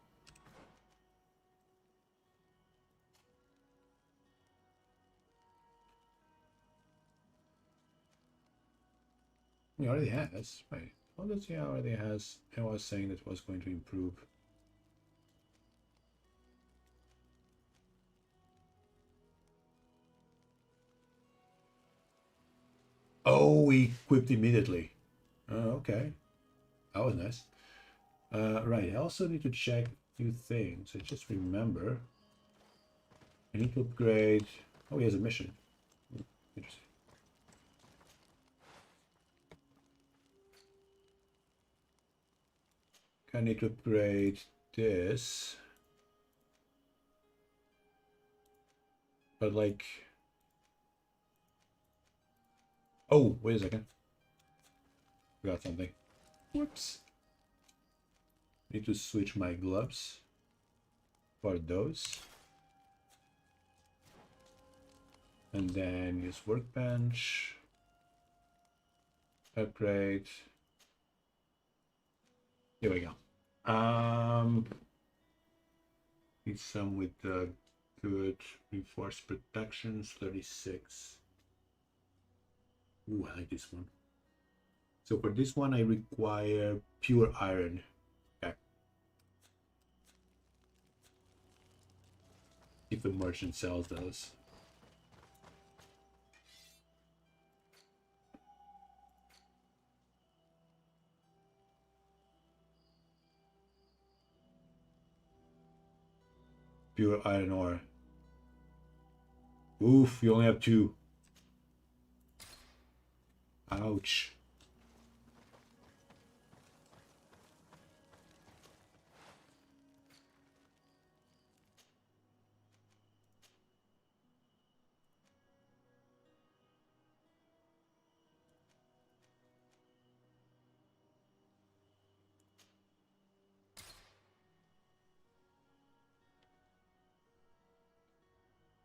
He already has. Wait, what does he already has? I was saying that was going to improve. Oh, he equipped immediately. Oh, okay. That was nice. Right, I also need to check a few things. I just remember. I need to upgrade... Oh, he has a mission. Interesting. I need to upgrade this. But like... Oh, wait a second. Forgot something. Whoops. Need to switch my gloves for those. And then use workbench. Upgrade. Here we go. Need some with the good reinforced protections, 36. Ooh, I like this one. So for this one, I require pure iron. Okay. If the merchant sells those. Pure iron ore. Oof, you only have 2. Ouch.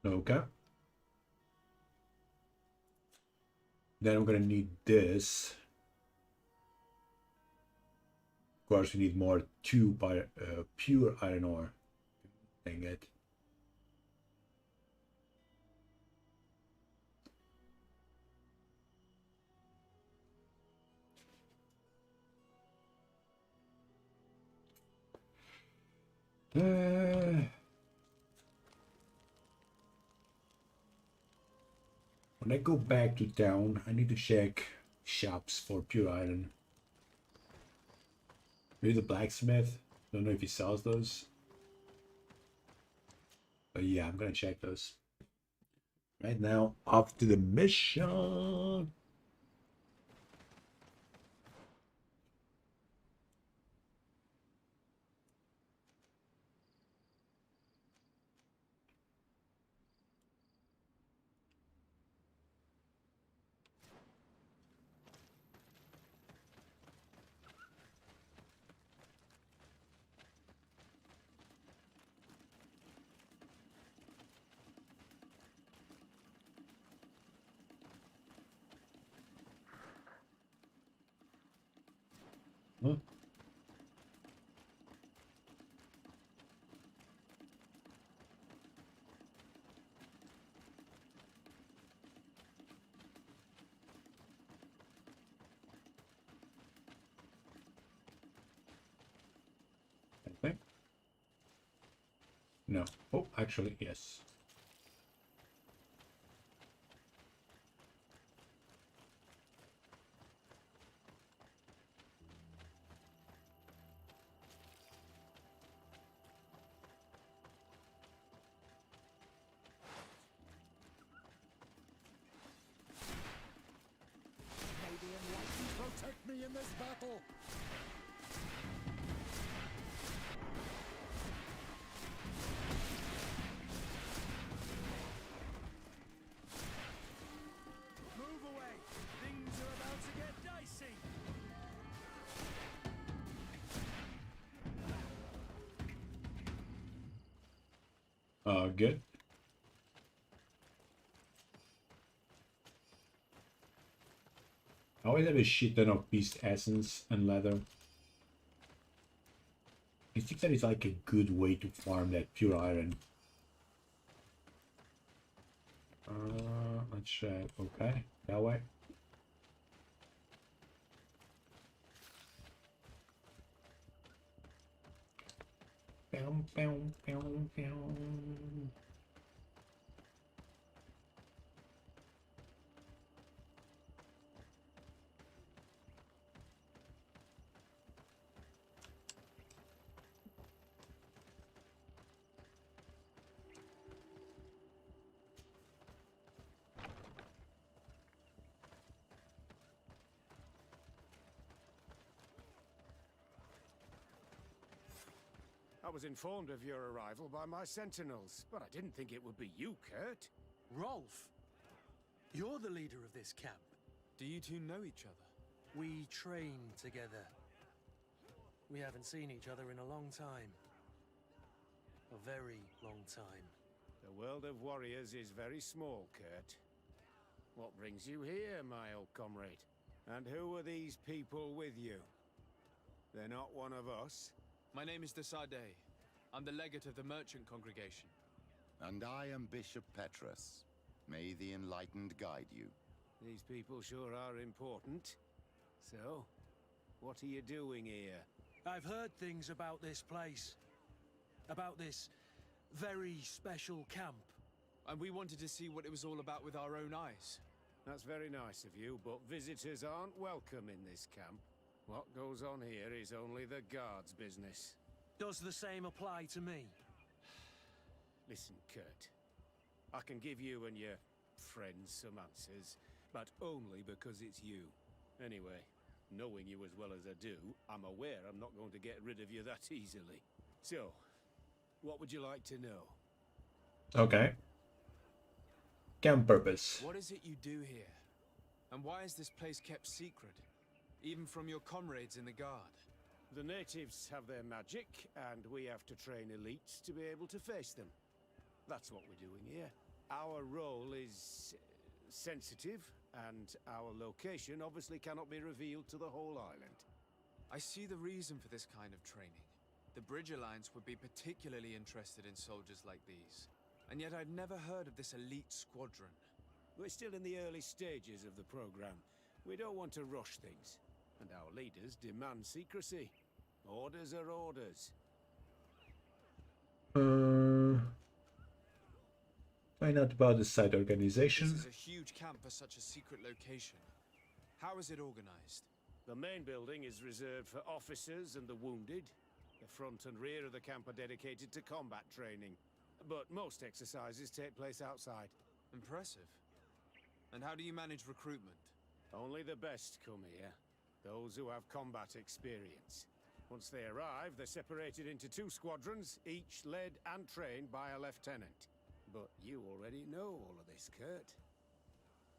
Okay. Then I'm gonna need this. Of course, we need more pure iron ore. Dang it. When I go back to town, I need to check shops for pure iron. Maybe the blacksmith. Don't know if he sells those. But yeah, I'm gonna check those. Right now, off to the mission. Huh? Okay. No. Oh, actually, yes. Protect me in this battle! Move away! Things are about to get dicey! Good. I always have a shit ton of beast essence and leather. I think that is like a good way to farm that pure iron. Let's check. Okay, that way. Bow, bow, bow, bow. I was informed of your arrival by my sentinels, but I didn't think it would be you, Kurt. Rolf! You're the leader of this camp. Do you two know each other? We train together. We haven't seen each other in a long time. A very long time. The world of warriors is very small, Kurt. What brings you here, my old comrade? And who are these people with you? They're not one of us? My name is de Sade. I'm the legate of the merchant congregation. And I am Bishop Petrus. May the Enlightened guide you. These people sure are important. So, what are you doing here? I've heard things about this place. About this very special camp. And we wanted to see what it was all about with our own eyes. That's very nice of you, but visitors aren't welcome in this camp. What goes on here is only the guards' business. Does the same apply to me? Listen, Kurt. I can give you and your friends some answers, but only because it's you. Anyway, knowing you as well as I do, I'm aware I'm not going to get rid of you that easily. So, what would you like to know? Okay. Camp purpose. What is it you do here? And why is this place kept secret? Even from your comrades in the guard? The natives have their magic, and we have to train elites to be able to face them. That's what we're doing here. Our role is sensitive, and our location obviously cannot be revealed to the whole island. I see the reason for this kind of training. The Bridge Alliance would be particularly interested in soldiers like these. And yet I'd never heard of this elite squadron. We're still in the early stages of the program. We don't want to rush things. And our leaders demand secrecy. Orders are orders. Find out about the site organization. This is a huge camp for such a secret location. How is it organized? The main building is reserved for officers and the wounded. The front and rear of the camp are dedicated to combat training. But most exercises take place outside. Impressive. And how do you manage recruitment? Only the best come here. Those who have combat experience. Once they arrive, they're separated into 2 squadrons, each led and trained by a lieutenant. But you already know all of this, Kurt.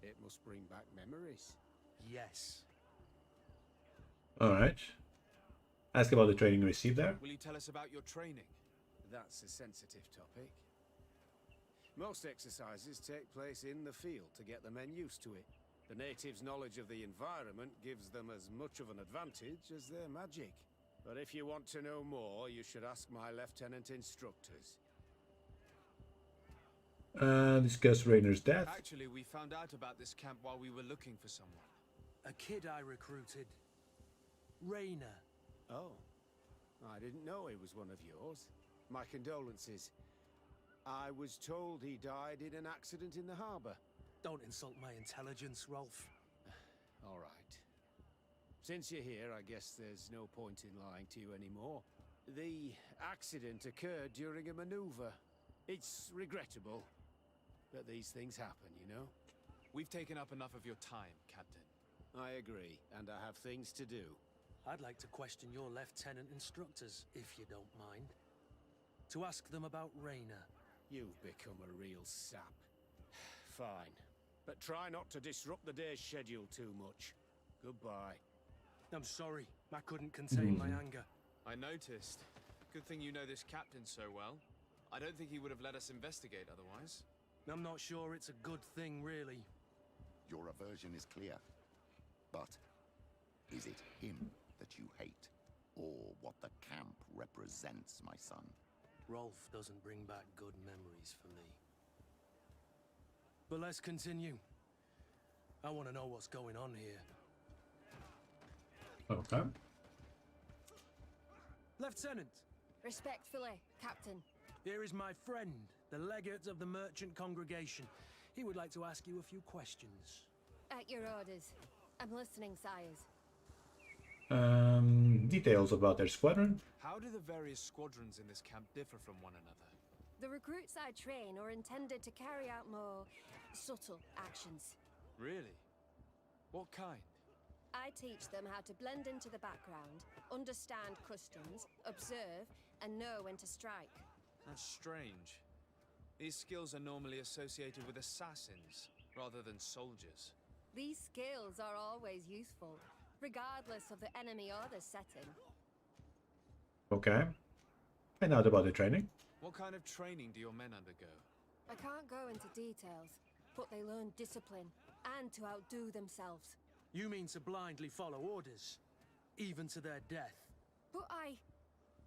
It must bring back memories. Yes. Alright. Ask about the training received there. Will you tell us about your training? That's a sensitive topic. Most exercises take place in the field to get the men used to it. The natives' knowledge of the environment gives them as much of an advantage as their magic. But if you want to know more, you should ask my lieutenant instructors. Discuss Rainer's death. Actually, we found out about this camp while we were looking for someone. A kid I recruited. Rainer. Oh. I didn't know he was one of yours. My condolences. I was told he died in an accident in the harbor. Don't insult my intelligence, Rolf. All right. Since you're here, I guess there's no point in lying to you anymore. The accident occurred during a maneuver. It's regrettable, but these things happen, you know? We've taken up enough of your time, Captain. I agree, and I have things to do. I'd like to question your lieutenant instructors, if you don't mind. To ask them about Rainer. You've become a real sap. Fine. But try not to disrupt the day's schedule too much. Goodbye. I'm sorry. I couldn't contain my anger. I noticed. Good thing you know this captain so well. I don't think he would have let us investigate otherwise. I'm not sure it's a good thing, really. Your aversion is clear. But is it him that you hate? Or what the camp represents, my son? Rolf doesn't bring back good memories for me. But let's continue. I want to know what's going on here. Okay. Lieutenant! Respectfully, Captain. Here is my friend, the legate of the merchant congregation. He would like to ask you a few questions. At your orders. I'm listening, sires. Details about their squadron. How do the various squadrons in this camp differ from one another? The recruits I train are intended to carry out more subtle actions. Really? What kind? I teach them how to blend into the background, understand customs, observe, and know when to strike. That's strange. These skills are normally associated with assassins, rather than soldiers. These skills are always useful, regardless of the enemy or the setting. Okay. And now about the training. What kind of training do your men undergo? I can't go into details, but they learn discipline and to outdo themselves. You mean to blindly follow orders, even to their death? But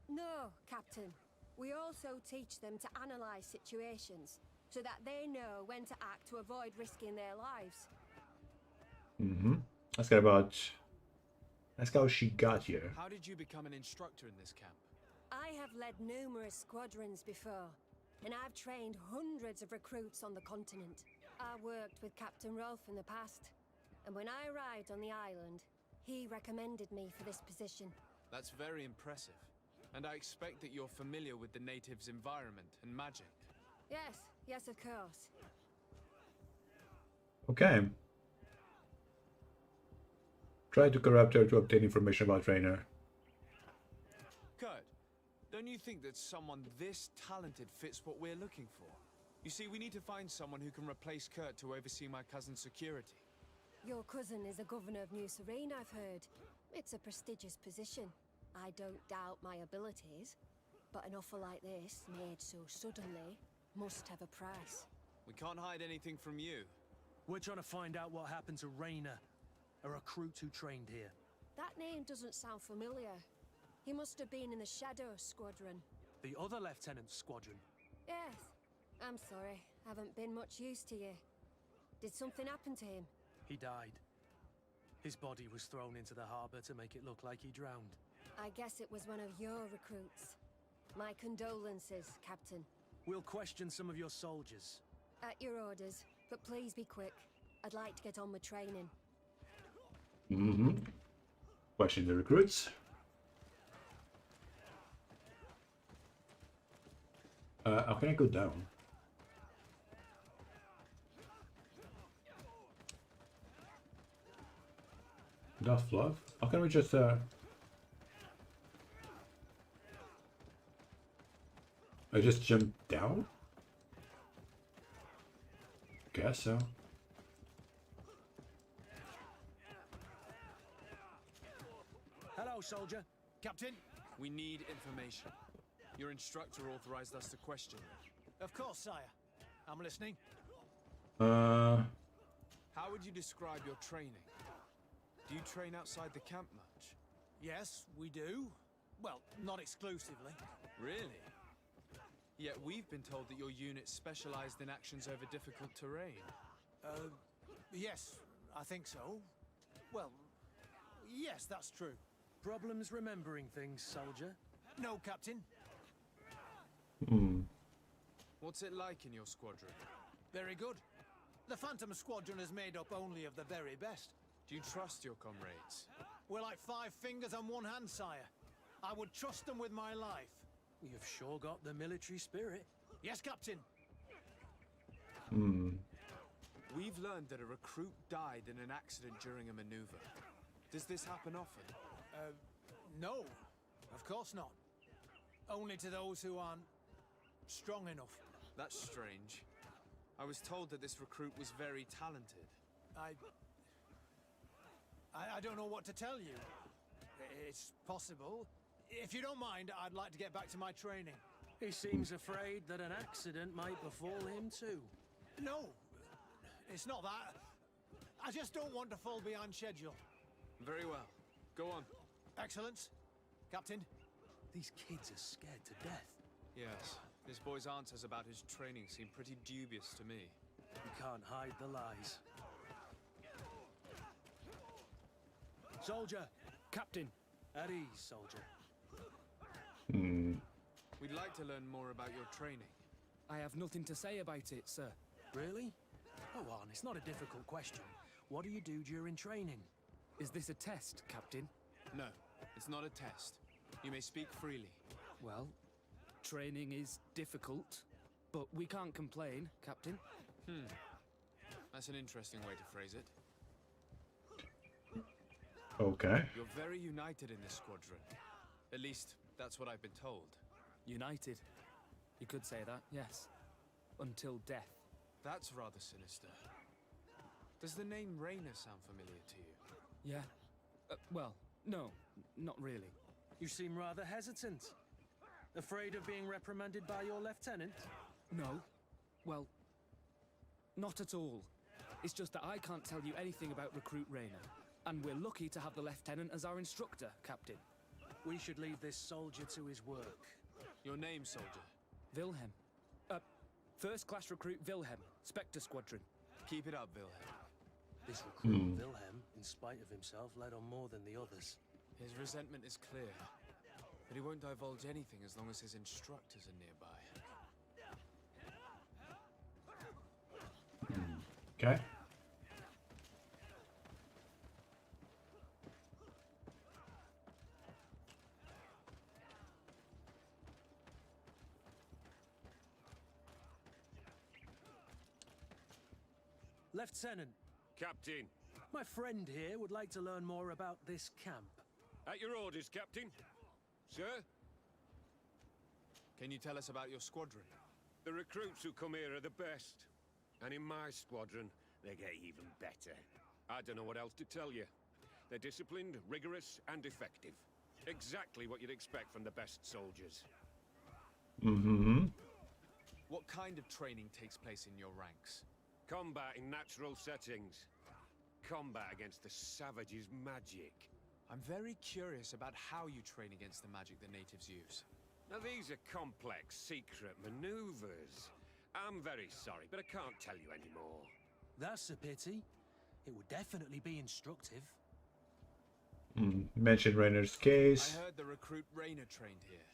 No, Captain. We also teach them to analyze situations, so that they know when to act to avoid risking their lives. Let's go how she got here. How did you become an instructor in this camp? I have led numerous squadrons before, and I've trained hundreds of recruits on the continent. I worked with Captain Rolfe in the past, and when I arrived on the island, he recommended me for this position. That's very impressive. And I expect that you're familiar with the natives' environment and magic. Yes, of course. Okay. Try to corrupt her to obtain information about Rainer. Kurt, don't you think that someone this talented fits what we're looking for? You see, we need to find someone who can replace Kurt to oversee my cousin's security. Your cousin is the governor of New Serene, I've heard. It's a prestigious position. I don't doubt my abilities, but an offer like this, made so suddenly, must have a price. We can't hide anything from you. We're trying to find out what happened to Rainer, a recruit who trained here. That name doesn't sound familiar. He must have been in the Shadow Squadron. The other lieutenant's squadron? Yes. I'm sorry. Haven't been much use to you. Did something happen to him? He died. His body was thrown into the harbor to make it look like he drowned. I guess it was one of your recruits. My condolences, Captain. We'll question some of your soldiers. At your orders, but please be quick. I'd like to get on with training. Question the recruits. How can I go down? Enough fluff? How can we just I just jump down? Guess so. Hello, soldier. Captain? We need information. Your instructor authorized us to question you. Of course, sire. I'm listening. How would you describe your training? Do you train outside the camp much? Yes, we do. Well, not exclusively. Really? Yet we've been told that your unit specialized in actions over difficult terrain. Yes, I think so. Well, yes, that's true. Problems remembering things, soldier? No, Captain. What's it like in your squadron? Very good. The Phantom Squadron is made up only of the very best. Do you trust your comrades? We're like 5 fingers on one hand, sire. I would trust them with my life. You've sure got the military spirit. Yes, Captain. We've learned that a recruit died in an accident during a maneuver. Does this happen often? No. Of course not. Only to those who aren't strong enough. That's strange. I was told that this recruit was very talented. I don't know what to tell you. It's possible. If you don't mind, I'd like to get back to my training. He seems afraid that an accident might befall him too. No, it's not that. I just don't want to fall behind schedule. Very well. Go on. Excellence. Captain, these kids are scared to death. Yes. This boy's answers about his training seem pretty dubious to me. You can't hide the lies. Soldier! Captain! At ease, soldier. We'd like to learn more about your training. I have nothing to say about it, sir. Really? Go on, it's not a difficult question. What do you do during training? Is this a test, Captain? No, it's not a test. You may speak freely. Well, training is difficult, but we can't complain, Captain. That's an interesting way to phrase it. Okay. You're very united in this squadron. At least, that's what I've been told. United. You could say that, yes. Until death. That's rather sinister. Does the name Raina sound familiar to you? Yeah. Well, no, not really. You seem rather hesitant. Afraid of being reprimanded by your lieutenant? No. Well, not at all. It's just that I can't tell you anything about Recruit Raina. And we're lucky to have the lieutenant as our instructor, Captain. We should leave this soldier to his work. Your name, soldier? Wilhelm. First class recruit Wilhelm, Spectre Squadron. Keep it up, Wilhelm. This recruit Wilhelm, in spite of himself, led on more than the others. His resentment is clear, but he won't divulge anything as long as his instructors are nearby. Okay. Lieutenant. Captain. My friend here would like to learn more about this camp. At your orders, Captain. Sir? Can you tell us about your squadron? The recruits who come here are the best. And in my squadron, they get even better. I don't know what else to tell you. They're disciplined, rigorous, and effective. Exactly what you'd expect from the best soldiers. Mm-hmm. What kind of training takes place in your ranks? Combat in natural settings. Combat against the savages' magic. I'm very curious about how you train against the magic the natives use. Now these are complex, secret maneuvers. I'm very sorry, but I can't tell you anymore. That's a pity. It would definitely be instructive. Mention Rainer's case. I heard the recruit Rainer trained here.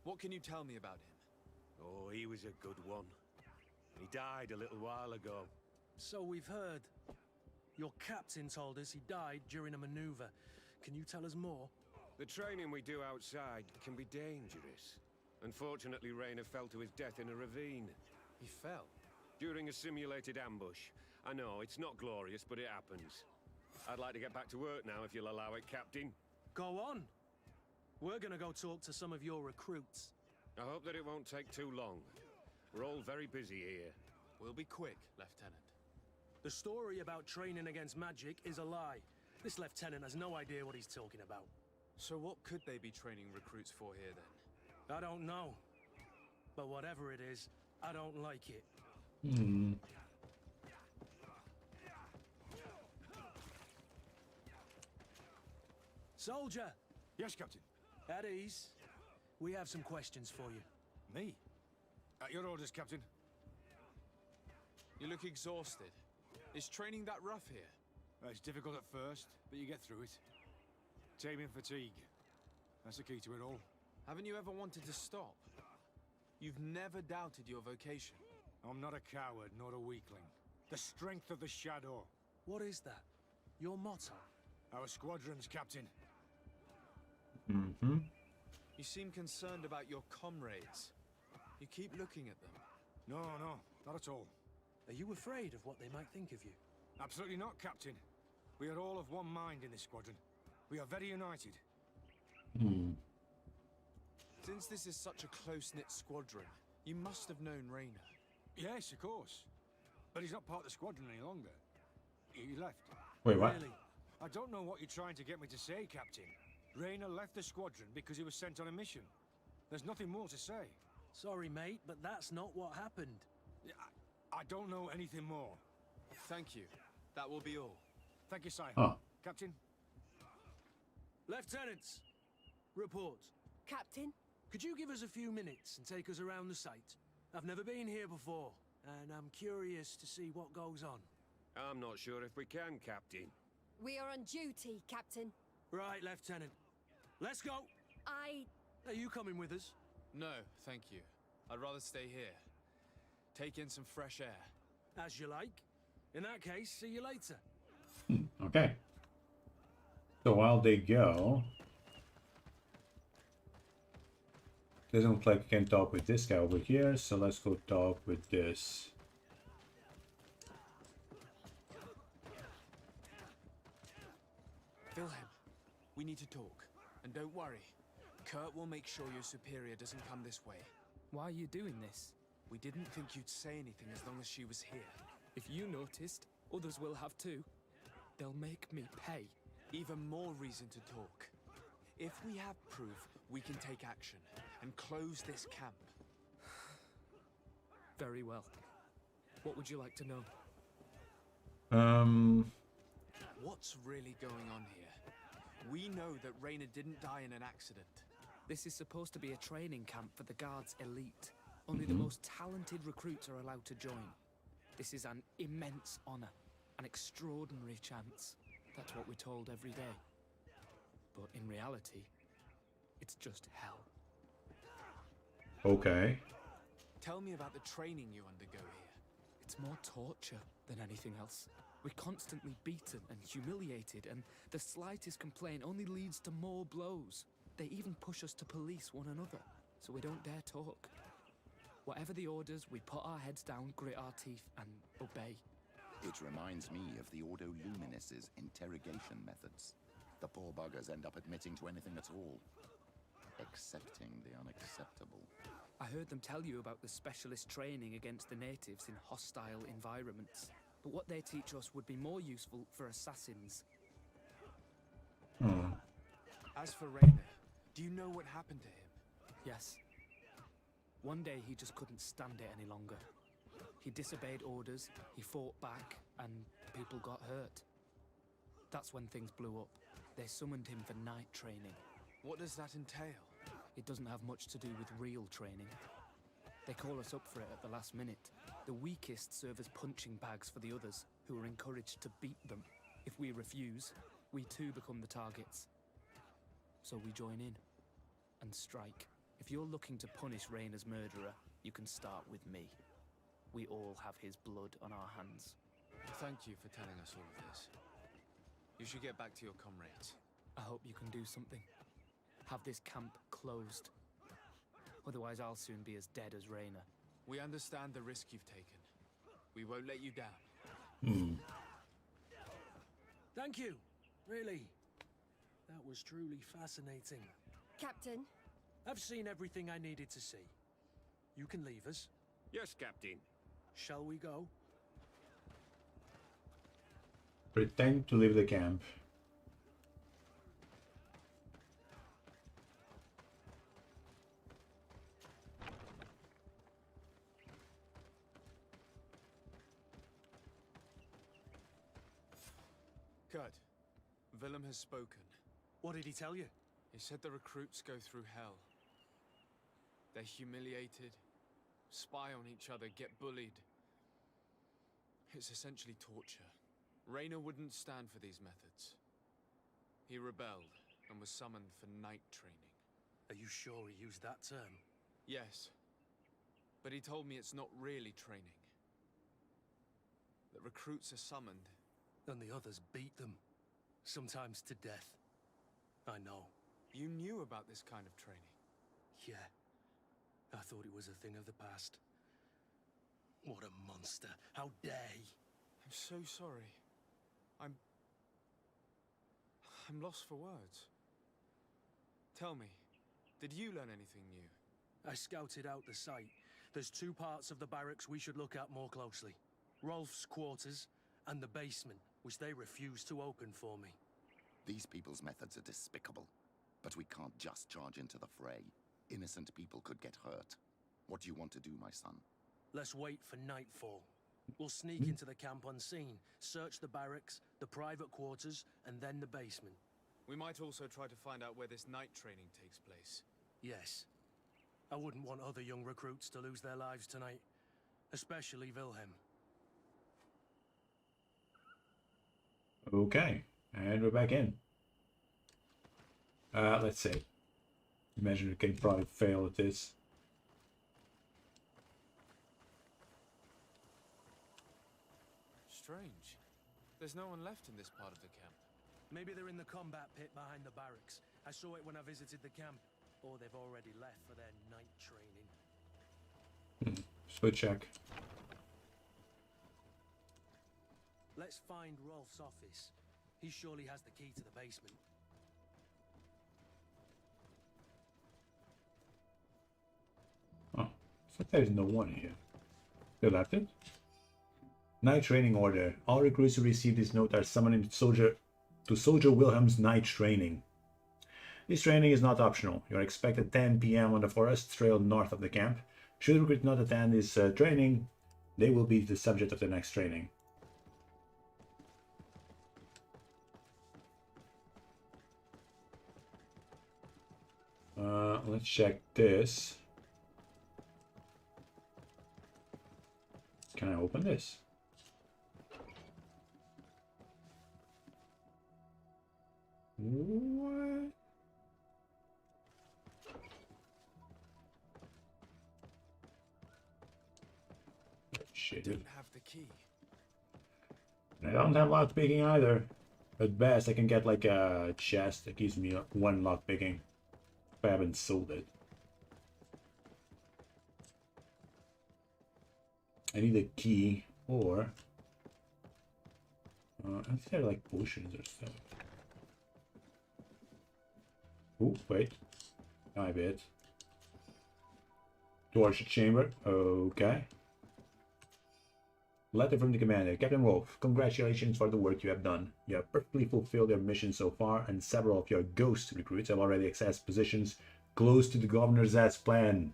What can you tell me about him? Oh, he was a good one. He died a little while ago. So we've heard. Your captain told us he died during a maneuver. Can you tell us more? The training we do outside can be dangerous. Unfortunately, Rainer fell to his death in a ravine. He fell? During a simulated ambush. I know, it's not glorious, but it happens. I'd like to get back to work now, if you'll allow it, Captain. Go on. We're gonna go talk to some of your recruits. I hope that it won't take too long. We're all very busy here. We'll be quick, Lieutenant. The story about training against magic is a lie. This lieutenant has no idea what he's talking about. So what could they be training recruits for here, then? I don't know. But whatever it is, I don't like it. Soldier! Yes, Captain. At ease. We have some questions for you. Me? At your orders, Captain. You look exhausted. Is training that rough here? It's difficult at first, but you get through it. Taming fatigue. That's the key to it all. Haven't you ever wanted to stop? You've never doubted your vocation. I'm not a coward, nor a weakling. The strength of the Shadow. What is that? Your motto? Our squadron's, Captain. You seem concerned about your comrades. You keep looking at them. No, not at all. Are you afraid of what they might think of you? Absolutely not, Captain. We are all of one mind in this squadron. We are very united. Since this is such a close-knit squadron, you must have known Rainer. Yes, of course. But he's not part of the squadron any longer. He left. Wait, what? Really? I don't know what you're trying to get me to say, Captain. Rainer left the squadron because he was sent on a mission. There's nothing more to say. Sorry, mate, but that's not what happened. I don't know anything more. Thank you. That will be all. Thank you, sire. Oh. Captain? Lieutenants, report. Captain? Could you give us a few minutes and take us around the site? I've never been here before, and I'm curious to see what goes on. I'm not sure if we can, Captain. We are on duty, Captain. Right, Lieutenant. Let's go! Are you coming with us? No, thank you. I'd rather stay here. Take in some fresh air. As you like. In that case, see you later. Okay. So while they go, doesn't look like we can talk with this guy over here, so let's go talk with this. Wilhelm, we need to talk. And don't worry, Kurt will make sure your superior doesn't come this way. Why are you doing this? We didn't think you'd say anything as long as she was here. If you noticed, Others will have too. They'll make me pay. Even more reason to talk. If we have proof, we can take action and close this camp. Very well. What would you like to know? What's really going on here? We know that Raina didn't die in an accident. This is supposed to be a training camp for the Guard's elite. Only the most talented recruits are allowed to join. This is an immense honor, an extraordinary chance. That's what we're told every day. But in reality, it's just hell. Okay. Tell me about the training you undergo here. It's more torture than anything else. We're constantly beaten and humiliated, and the slightest complaint only leads to more blows. They even push us to police one another, so we don't dare talk. Whatever the orders, we put our heads down, grit our teeth, and obey. It reminds me of the Ordo Luminis' interrogation methods. The poor buggers end up admitting to anything at all. Accepting the unacceptable. I heard them tell you about the specialist training against the natives in hostile environments. But what they teach us would be more useful for assassins. As for Rainer, do you know what happened to him? Yes. One day he just couldn't stand it any longer. He disobeyed orders, he fought back, and people got hurt. That's when things blew up. They summoned him for night training. What does that entail? It doesn't have much to do with real training. They call us up for it at the last minute. The weakest serve as punching bags for the others, who are encouraged to beat them. If we refuse, we too become the targets. So we join in and strike. If you're looking to punish Rainer's murderer, you can start with me. We all have his blood on our hands. Thank you for telling us all of this. You should get back to your comrades. I hope you can do something. Have this camp closed. Otherwise, I'll soon be as dead as Rainer. We understand the risk you've taken. We won't let you down. Thank you. Really. That was truly fascinating. Captain? I've seen everything I needed to see. You can leave us. Yes, Captain. Shall we go? Pretend to leave the camp. Good. Willem has spoken. What did he tell you? He said the recruits go through hell. They're humiliated, spy on each other, get bullied. It's essentially torture. Rainer wouldn't stand for these methods. He rebelled and was summoned for night training. Are you sure he used that term? Yes. But he told me it's not really training. The recruits are summoned. And the others beat them. Sometimes to death. I know. You knew about this kind of training? Yeah. I thought it was a thing of the past. What a monster. How dare he? I'm so sorry. I'm lost for words. Tell me, did you learn anything new? I scouted out the site. There's two parts of the barracks we should look at more closely. Rolf's quarters and the basement, which they refuse to open for me. These people's methods are despicable. But we can't just charge into the fray. Innocent people could get hurt. What do you want to do, my son? Let's wait for nightfall. We'll sneak into the camp unseen, search the barracks, the private quarters, and then the basement. We might also try to find out where this night training takes place. Yes. I wouldn't want other young recruits to lose their lives tonight. Especially Wilhelm. Okay, and we're back in. Let's see. Imagine we can probably fail at this. Strange. There's no one left in this part of the camp. Maybe they're in the combat pit behind the barracks. I saw it when I visited the camp. Or they've already left for their night training. Split check. Let's find Rolf's office. He surely has the key to the basement. Oh, it's like there's no one here. They left it? Night training order. All recruits who receive this note are summoned to Soldier Wilhelm's night training. This training is not optional. You are expected at 10 p.m. on the forest trail north of the camp. Should the recruit not attend this training, they will be the subject of the next training. Let's check this. Can I open this? What? Shit. Don't have the key. I don't have lockpicking either. At best, I can get like a chest that gives me one lockpicking. If I haven't sold it. I need a key or... I think they're like potions or stuff. Oh, wait. I bet. Torch chamber. Okay. Letter from the commander. Captain Wolf, congratulations for the work you have done. You have perfectly fulfilled your mission so far, and several of your ghost recruits have already accessed positions close to the governor's as planned.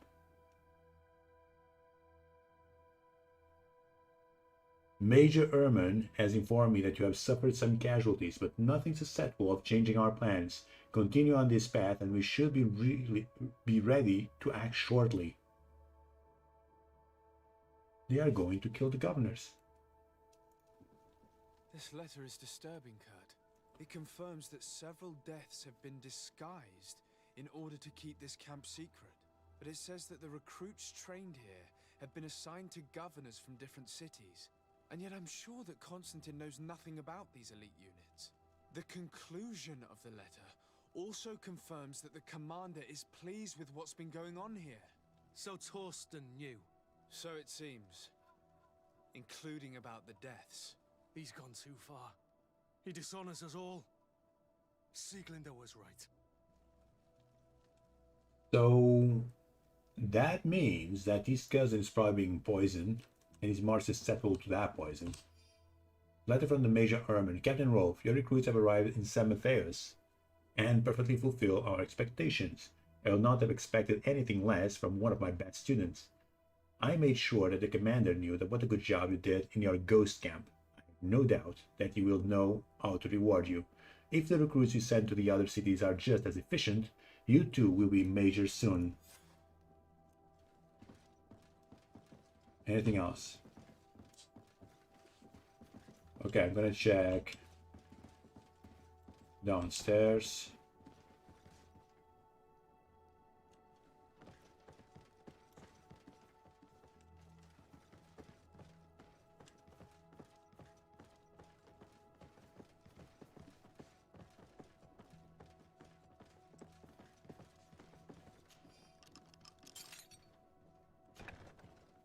Major Erman has informed me that you have suffered some casualties, but nothing susceptible of changing our plans. Continue on this path, and we should be ready to act shortly. They are going to kill the governors. This letter is disturbing, Kurt. It confirms that several deaths have been disguised in order to keep this camp secret. But it says that the recruits trained here have been assigned to governors from different cities. And yet I'm sure that Constantine knows nothing about these elite units. The conclusion of the letter also confirms that the commander is pleased with what's been going on here. So Torsten knew. So it seems. Including about the deaths. He's gone too far. He dishonors us all. Sieglinder was right. So that means that his cousin is probably being poisoned, and is more susceptible to that poison. Letter from the Major Erman. Captain Rolf, your recruits have arrived in San Matthias and perfectly fulfill our expectations. I would not have expected anything less from one of my best students. I made sure that the commander knew that what a good job you did in your ghost camp. I have no doubt that he will know how to reward you. If the recruits you send to the other cities are just as efficient, you too will be major soon. Anything else? Okay, I'm gonna check downstairs.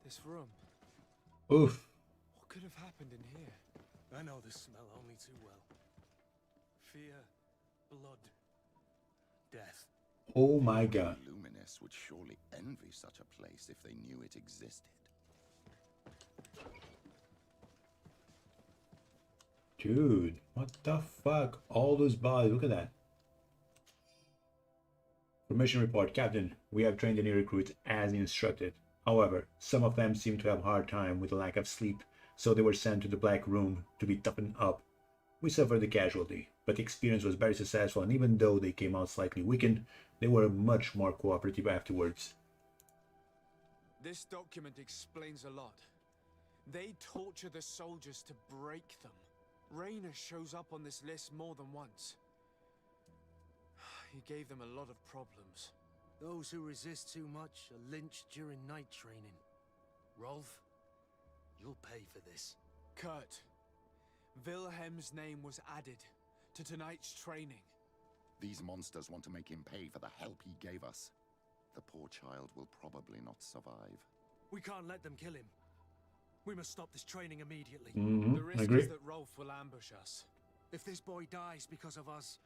This room. Oof. What could have happened in here? I know this smell only too well. Fear, blood, death. Oh my god. Luminous would surely envy such a place if they knew it existed. Dude, what the fuck? All those bodies, look at that. Formation report, Captain. We have trained the new recruits as instructed. However, some of them seem to have a hard time with the lack of sleep, so they were sent to the Black Room to be toughened up. We suffered a casualty, but the experience was very successful, and even though they came out slightly weakened, they were much more cooperative afterwards. This document explains a lot. They torture the soldiers to break them. Raynor shows up on this list more than once. He gave them a lot of problems. Those who resist too much are lynched during night training. Rolf, you'll pay for this. Kurt, Wilhelm's name was added to tonight's training. These monsters want to make him pay for the help he gave us. The poor child will probably not survive. We can't let them kill him. We must stop this training immediately. The risk is that Rolf will ambush us. If this boy dies because of us,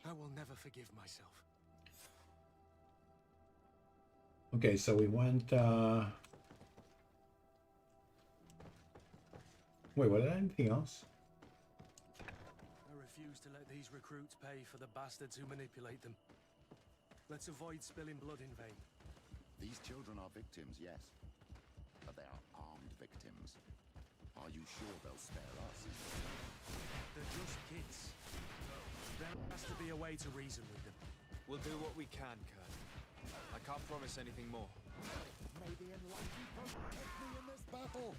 I will never forgive myself. Okay, so we went Wait, was there anything else? I refuse to let these recruits pay for the bastards who manipulate them. Let's avoid spilling blood in vain. These children are victims, yes. But they are armed victims. Are you sure they'll spare us? They're just kids. There has to be a way to reason with them. We'll do what we can, Colonel. I can't promise anything more. May the enlightened protect me in this battle!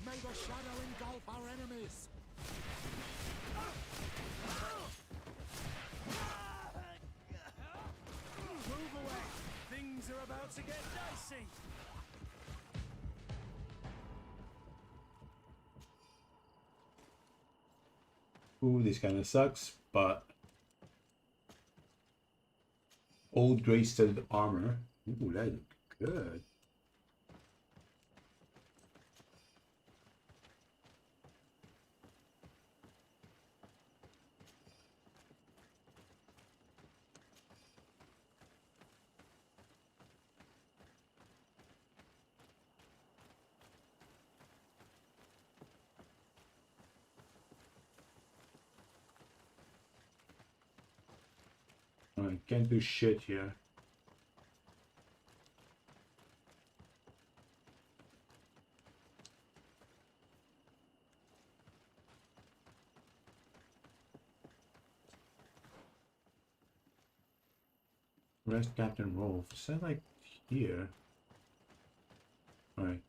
May the shadow engulf our enemies! Move away! Things are about to get dicey! Ooh, this kind of sucks, but old gray-studded armor. Ooh, that looks good. I can't do shit here. Rest Captain Rolf. Is that like here? Alright.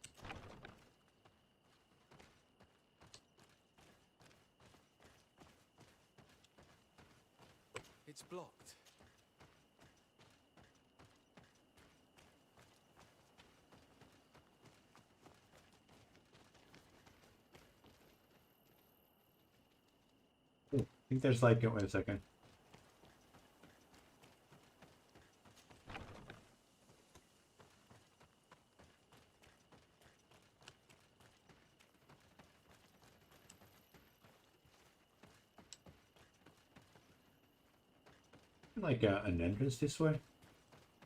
It's blocked. I think there's like, wait a second. Like an entrance this way?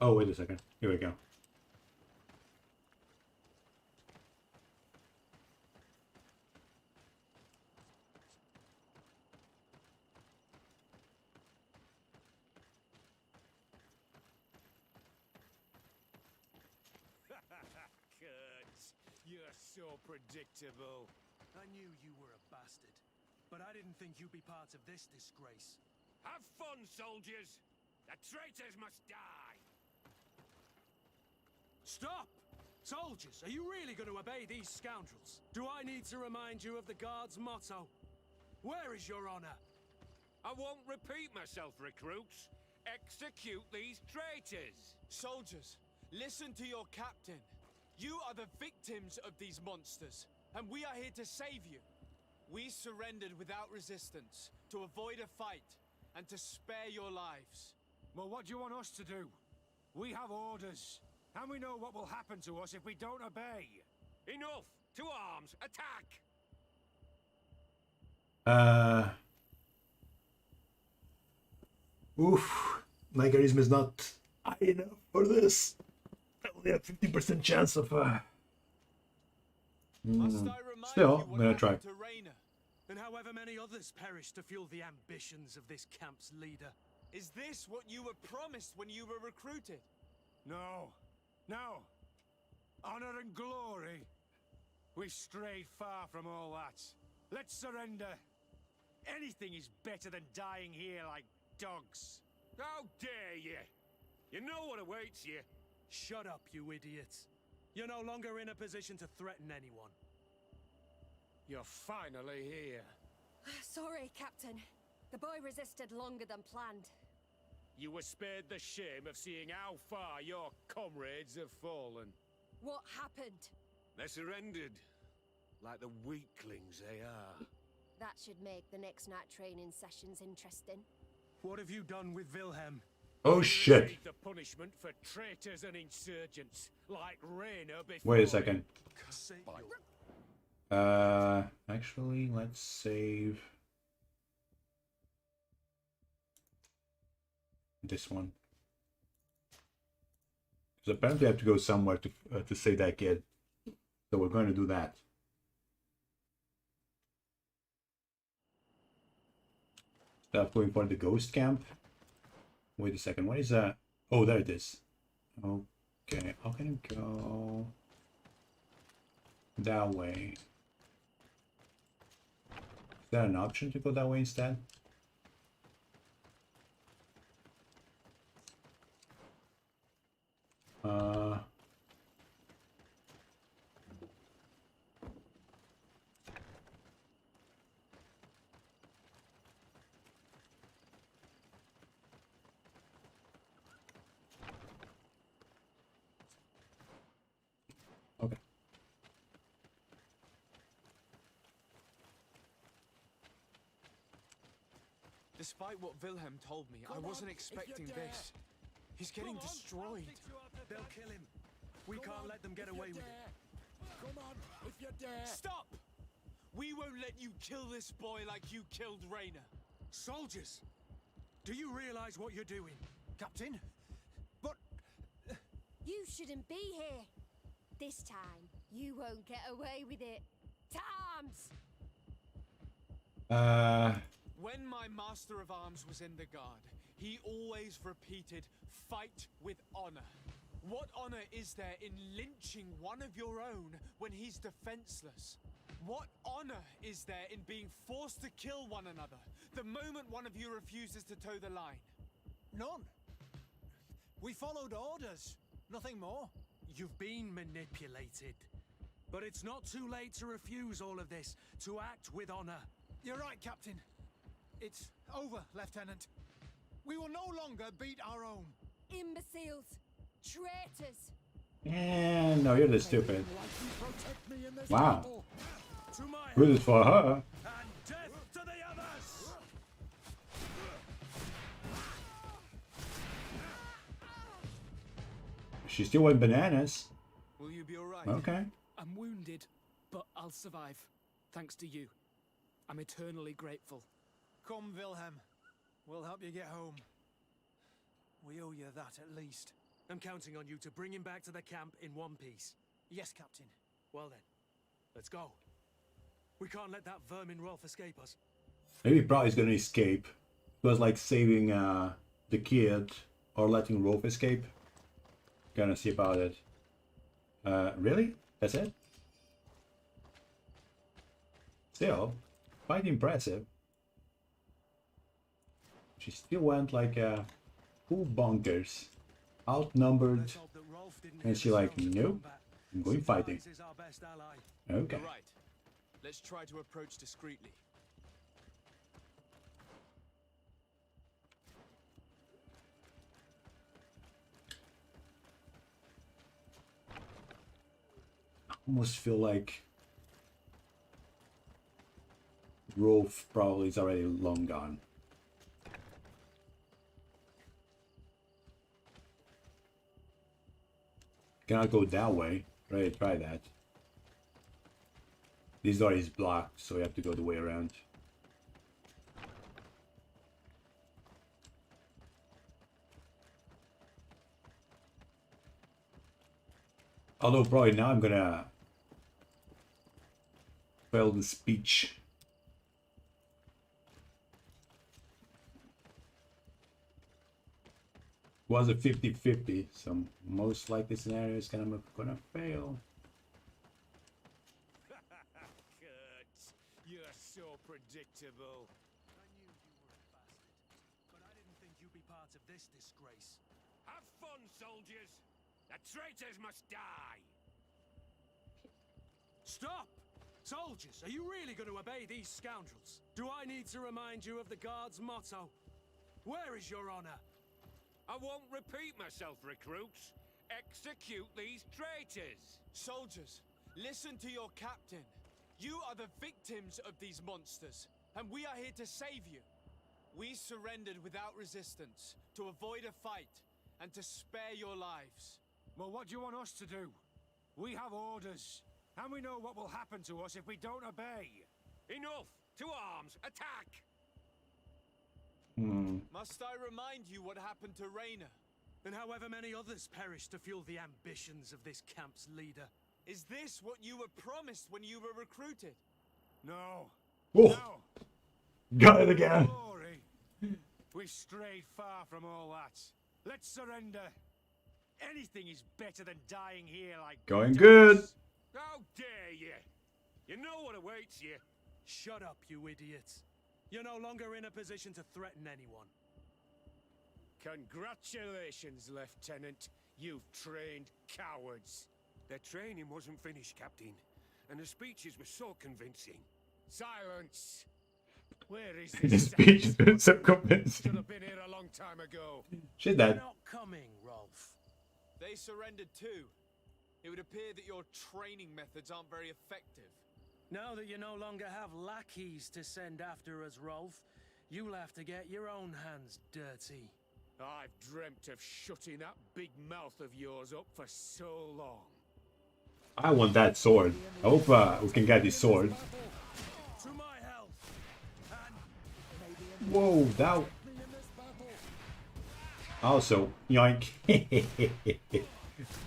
Oh, wait a second. Here we go. Kurtz, you're so predictable. I knew you were a bastard, but I didn't think you'd be part of this disgrace. Have fun, soldiers! The traitors must die! Stop! Soldiers, are you really going to obey these scoundrels? Do I need to remind you of the Guard's motto? Where is your honor? I won't repeat myself, recruits. Execute these traitors! Soldiers, listen to your captain. You are the victims of these monsters, and we are here to save you. We surrendered without resistance, to avoid a fight, and to spare your lives. Well, what do you want us to do? We have orders, and we know what will happen to us if we don't obey. Enough! To arms! Attack! Oof. My charisma is not high enough for this. I only have 50% chance of Still, I'm gonna try. And however many others perished to fuel the ambitions of this camp's leader. Is this what you were promised when you were recruited? No. No. Honor and glory. We've strayed far from all that. Let's surrender. Anything is better than dying here like dogs. How dare you! You know what awaits you. Shut up, you idiots. You're no longer in a position to threaten anyone. You're finally here. Sorry, Captain. The boy resisted longer than planned. You were spared the shame of seeing how far your comrades have fallen. What happened? They surrendered. Like the weaklings they are. That should make the next night training sessions interesting. What have you done with Wilhelm? Oh shit. The punishment for traitors and insurgents, like Rainer before. Wait a second. Actually, let's save this one. Because apparently I have to go somewhere to save that kid. So we're going to do that. Stop going for the ghost camp. Wait a second, what is that? Oh, there it is. Okay, how can I go that way? Is there an option to go that way instead? Okay. Despite what Wilhelm told me, I wasn't expecting this. He's getting destroyed. They'll kill him. We can't let them get away with it. Come on, if you dare. Stop! We won't let you kill this boy like you killed Rainer. Soldiers! Do you realize what you're doing? Captain? But... You shouldn't be here. This time, you won't get away with it. To arms! When my Master of Arms was in the Guard, he always repeated, fight with honor. What honor is there in lynching one of your own when he's defenseless? What honor is there in being forced to kill one another the moment one of you refuses to toe the line? None. We followed orders. Nothing more. You've been manipulated. But it's not too late to refuse all of this, to act with honor. You're right, Captain. It's over, Lieutenant. We will no longer beat our own. Imbeciles! Traitors! And no, you're just stupid. Wow. Good is for her. And death to the others! She still went bananas. Will you be alright? Okay. I'm wounded, but I'll survive. Thanks to you. I'm eternally grateful. Come, Wilhelm. We'll help you get home. We owe you that at least. I'm counting on you to bring him back to the camp in one piece. Yes, Captain. Well then, let's go. We can't let that vermin Rolf escape us. Maybe Brody's gonna escape. It was like saving the kid or letting Rolf escape. Gonna see about it. Really? That's it? Still, quite impressive. She still went like full bonkers. Outnumbered. And she like, nope, I'm going fighting. Okay. You're right. Let's try to approach discreetly. I almost feel like Rolf probably is already long gone. Cannot go that way. Right, try that. This door is blocked, so we have to go the way around. Although probably now I'm gonna fail the speech. Was a 50-50, so most likely scenario is gonna fail. Kurt, you're so predictable. I knew you were a bastard, but I didn't think you'd be part of this disgrace. Have fun, soldiers! The traitors must die! Stop! Soldiers, are you really going to obey these scoundrels? Do I need to remind you of the Guard's motto? Where is your honor? I won't repeat myself, recruits. Execute these traitors! Soldiers, listen to your captain. You are the victims of these monsters, and we are here to save you. We surrendered without resistance, to avoid a fight, and to spare your lives. Well, what do you want us to do? We have orders, and we know what will happen to us if we don't obey. Enough! To arms! Attack! Must I remind you what happened to Rainer? And however many others perished to fuel the ambitions of this camp's leader. Is this what you were promised when you were recruited? No. Oh, No. got it again. Glory. We've strayed far from all that. Let's surrender. Anything is better than dying here like Going dogs. good. How dare you? You know what awaits you. Shut up, you idiots. You're no longer in a position to threaten anyone. Congratulations, Lieutenant. You've trained cowards. Their training wasn't finished, Captain, and the speeches were so convincing. Silence! Where is The this? speech has been so Should convincing. have been here a long time ago. She's They're dead. not coming, Rolf. They surrendered too. It would appear that your training methods aren't very effective. Now that you no longer have lackeys to send after us, Rolf, you'll have to get your own hands dirty. I've dreamt of shutting that big mouth of yours up for so long. I want that sword. I hope we can get this sword. To my health. Whoa, that. Also, yoink.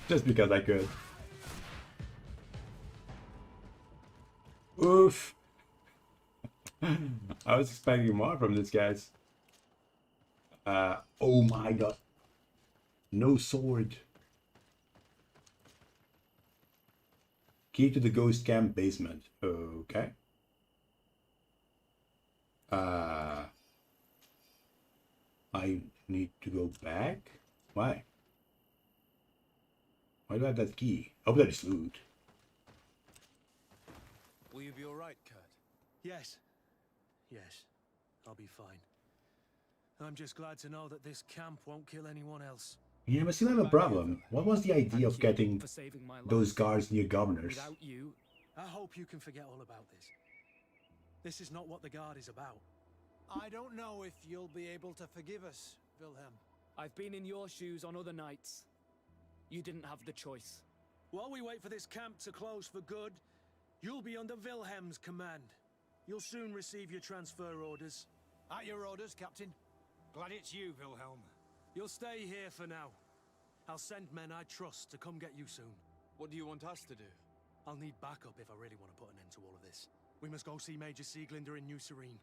Just because I could. Oof. I was expecting more from this, guys. Oh my god. No sword. Key to the ghost camp basement. Okay. I need to go back? Why? Why do I have that key? Oh, that is loot. Will you be alright, Kurt? Yes. Yes. I'll be fine. I'm just glad to know that this camp won't kill anyone else. Yeah, but still have a problem. What was the idea of getting for saving my life. those guards near governors? Without you, I hope you can forget all about this. This is not what the Guard is about. I don't know if you'll be able to forgive us, Wilhelm. I've been in your shoes on other nights. You didn't have the choice. While we wait for this camp to close for good, you'll be under Wilhelm's command. You'll soon receive your transfer orders. At your orders, Captain. Glad it's you, Wilhelm. You'll stay here for now. I'll send men I trust to come get you soon. What do you want us to do? I'll need backup if I really want to put an end to all of this. We must go see Major Sieglinder in New Serene.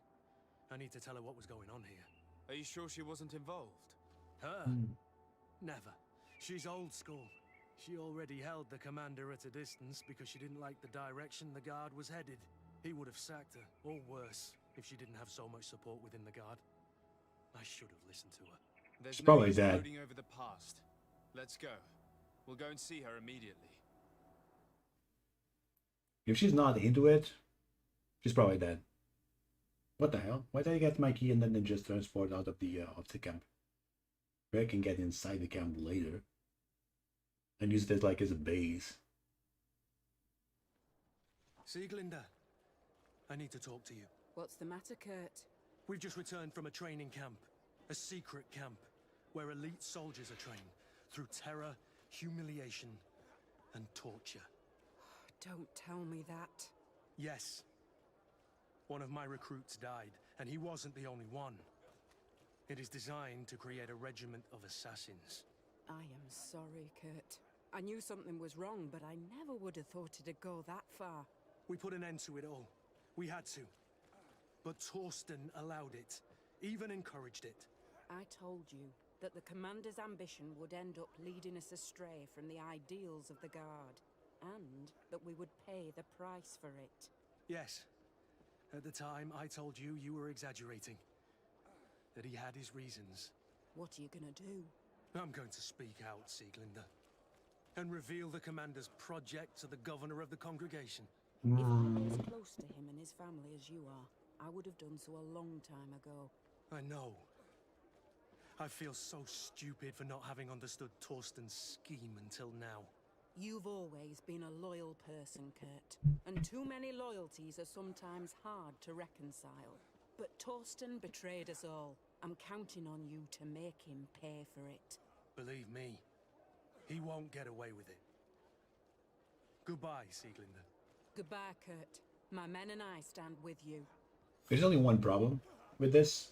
I need to tell her what was going on here. Are you sure she wasn't involved? Her? Never. She's old school. She already held the commander at a distance because she didn't like the direction the Guard was headed. He would have sacked her, or worse, if she didn't have so much support within the Guard. I should have listened to her. There's She's no probably use dead. brooding over the past. Let's go. We'll go and see her immediately. If she's not into it, she's probably dead. What the hell? Why did I get my key and then just transport out of the camp? Where I can get inside the camp later and use this like as a base. Sieglinder, I need to talk to you. What's the matter, Kurt? We've just returned from a training camp. A secret camp, where elite soldiers are trained through terror, humiliation, and torture. Don't tell me that. Yes. One of my recruits died, and he wasn't the only one. It is designed to create a regiment of assassins. I am sorry, Kurt. I knew something was wrong, but I never would have thought it'd go that far. We put an end to it all. We had to. But Torsten allowed it, even encouraged it. I told you that the commander's ambition would end up leading us astray from the ideals of the Guard, and that we would pay the price for it. Yes. At the time, I told you you were exaggerating. That he had his reasons. What are you gonna do? I'm going to speak out, Sieglinder. And reveal the commander's project to the governor of the congregation. If I'm as close to him and his family as you are, I would have done so a long time ago. I know. I feel so stupid for not having understood Torsten's scheme until now. You've always been a loyal person, Kurt. And too many loyalties are sometimes hard to reconcile. But Torsten betrayed us all. I'm counting on you to make him pay for it. Believe me, he won't get away with it. Goodbye, Sieglinder. Goodbye, Kurt. My men and I stand with you. There's only one problem with this.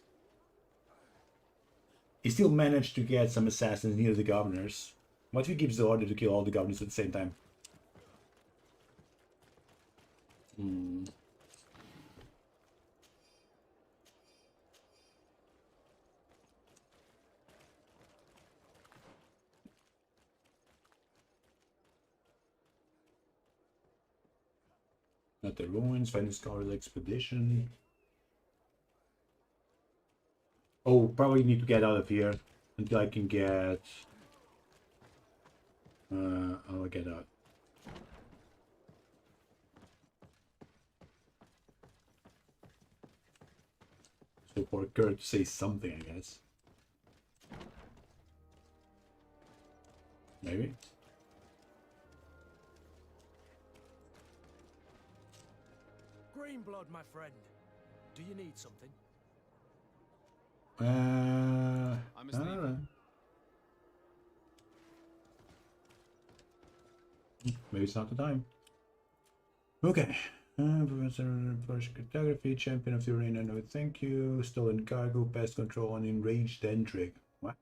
He still managed to get some assassins near the governors. What if he gives the order to kill all the governors at the same time? Hmm. At the ruins, finding Scar's expedition. Oh, probably need to get out of here until I can get. I'll get out. So for Kurt to say something, I guess. Maybe. Greenblood, my friend. Do you need something? I must leave don't know. Maybe it's not the time. Okay. Professor Polish Cryptography, Champion of the Arena, no thank you. Stolen cargo, pest control, and enraged Dendrick. What?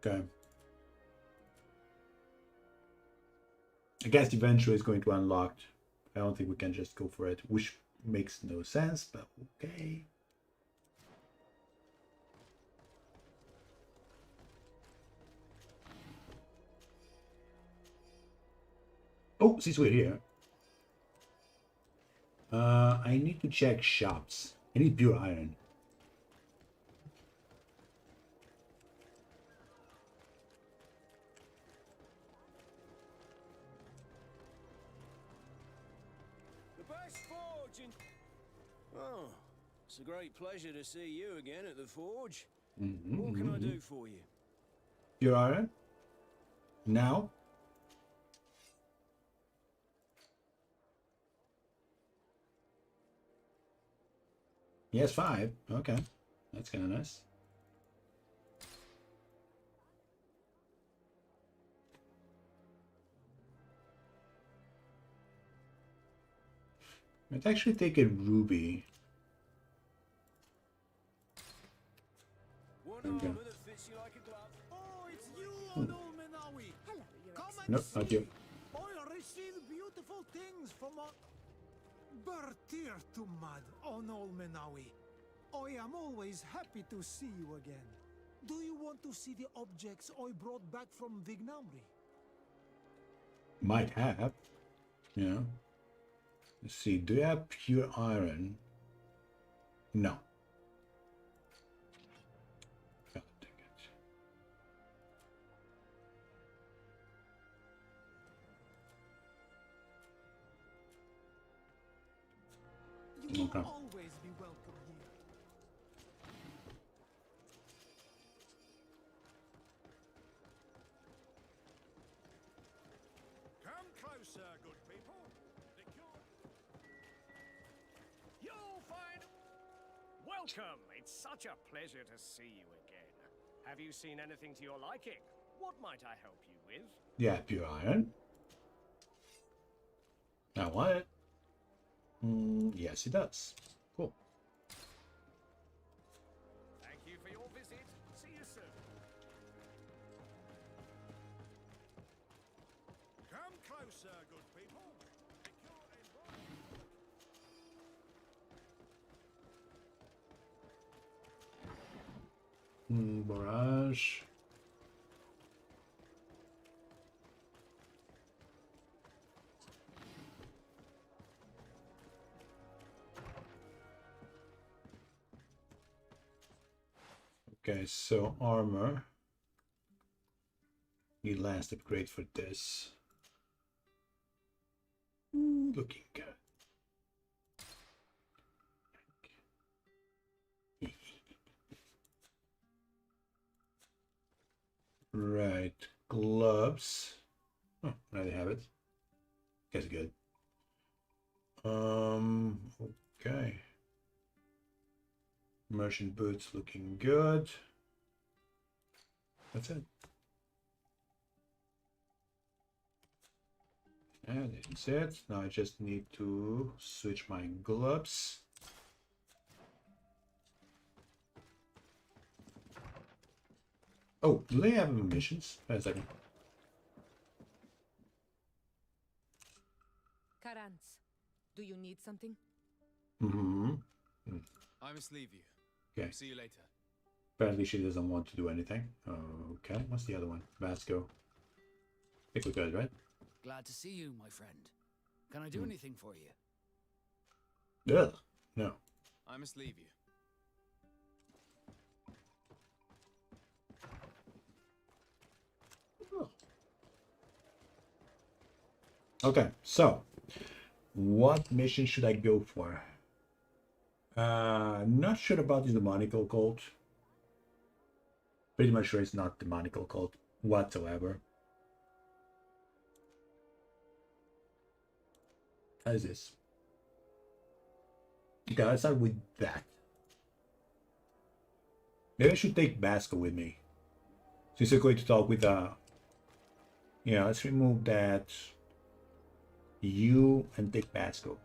Okay. I guess the Venture is going to unlock. I don't think we can just go for it, which makes no sense, but okay. Oh, since we're here, I need to check shops. I need pure iron. The best forge in... Oh, it's a great pleasure to see you again at the forge. What can I do for you? Pure iron? Now? Yes, 5. Okay. That's kind of nice. Let's actually take a ruby. Okay. Oh, it's you, old Menawi. Hello, Your Nope, not you. I received beautiful things from Bertir to Mad on old Menawi. I am always happy to see you again. Do you want to see the objects I brought back from Vignamri? Might have. Yeah. Let's see. Do you have pure iron? No. God dang it. You Okay. will always be welcome here. Come closer, good people. You'll find... Welcome! It's such a pleasure to see you again. Have you seen anything to your liking? What might I help you with? Yeah, pure iron. I want it. Yes, it does. Cool. Thank you for your visit. See you soon. Come closer, good people. Barrage. Okay, so armor. Need last upgrade for this. Looking good. Right, gloves. Oh, now they have it. Guess good. Okay. Merchant boots looking good. That's it. And that's it. Now I just need to switch my gloves. Oh, do they have emissions? Wait a second. need something? Mm-hmm. I must leave you. Okay. See you later. Apparently she doesn't want to do anything. Okay, what's the other one? Vasco. I think we're good, right? Glad to see you, my friend. Can I do anything for you? Ugh. No. I must leave you. Okay, so what mission should I go for? Not sure about the demonical cult. Pretty much sure it's not demonical cult whatsoever. How is this? Okay, let's start with that. Maybe I should take Basco with me. Since we're going to talk with yeah, let's remove that. You and take Basco.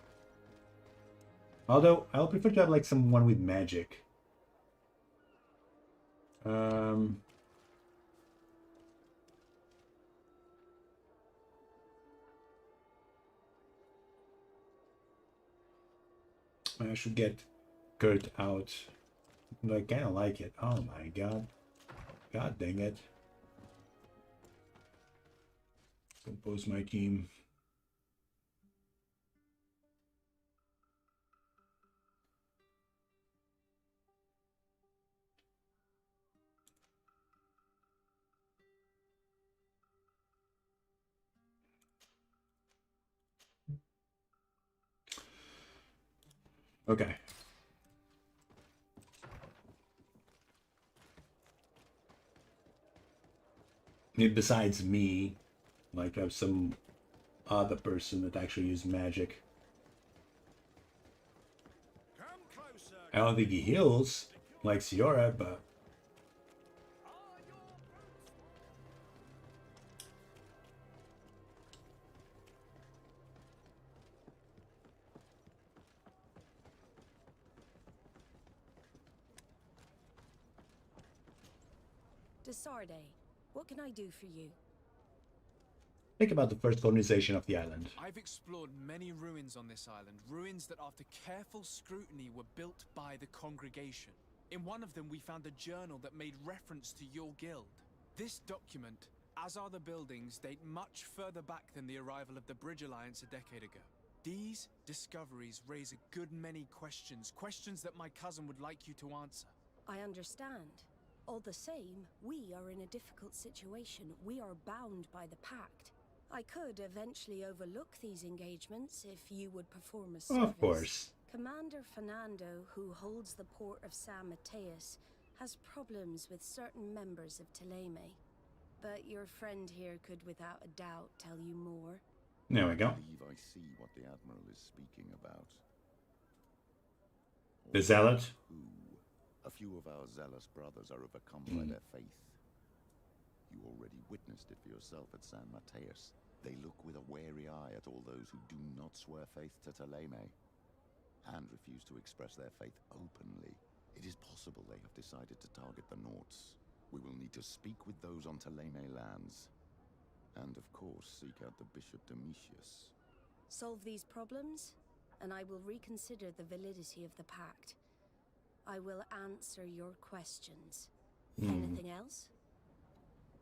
Although I'll prefer to have like someone with magic. I should get Kurt out. I kind of like it. Oh my god. God dang it. Compose my team. Okay. Besides me, like have some other person that actually uses magic. I don't think he heals like Ciora, but Desarde, what can I do for you? think about the first colonization of the island. I've explored many ruins on this island, ruins that after careful scrutiny were built by the congregation. In one of them we found a journal that made reference to your guild. This document, as are the buildings, date much further back than the arrival of the Bridge Alliance a decade ago. These discoveries raise a good many questions, questions that my cousin would like you to answer. I understand. All the same, we are in a difficult situation. We are bound by the pact. I could eventually overlook these engagements if you would perform a service. Of course. Commander Fernando, who holds the port of San Mateus, has problems with certain members of Teleme. But your friend here could without a doubt tell you more. There we go. I believe I see what the Admiral is speaking about. The Zealot? A few of our zealous brothers are overcome by their faith. You already witnessed it for yourself at San Mateus. They look with a wary eye at all those who do not swear faith to Teleme and refuse to express their faith openly. It is possible they have decided to target the Nauts. We will need to speak with those on Teleme lands. And of course, seek out the Bishop Domitius. Solve these problems, and I will reconsider the validity of the pact. I will answer your questions. Anything else?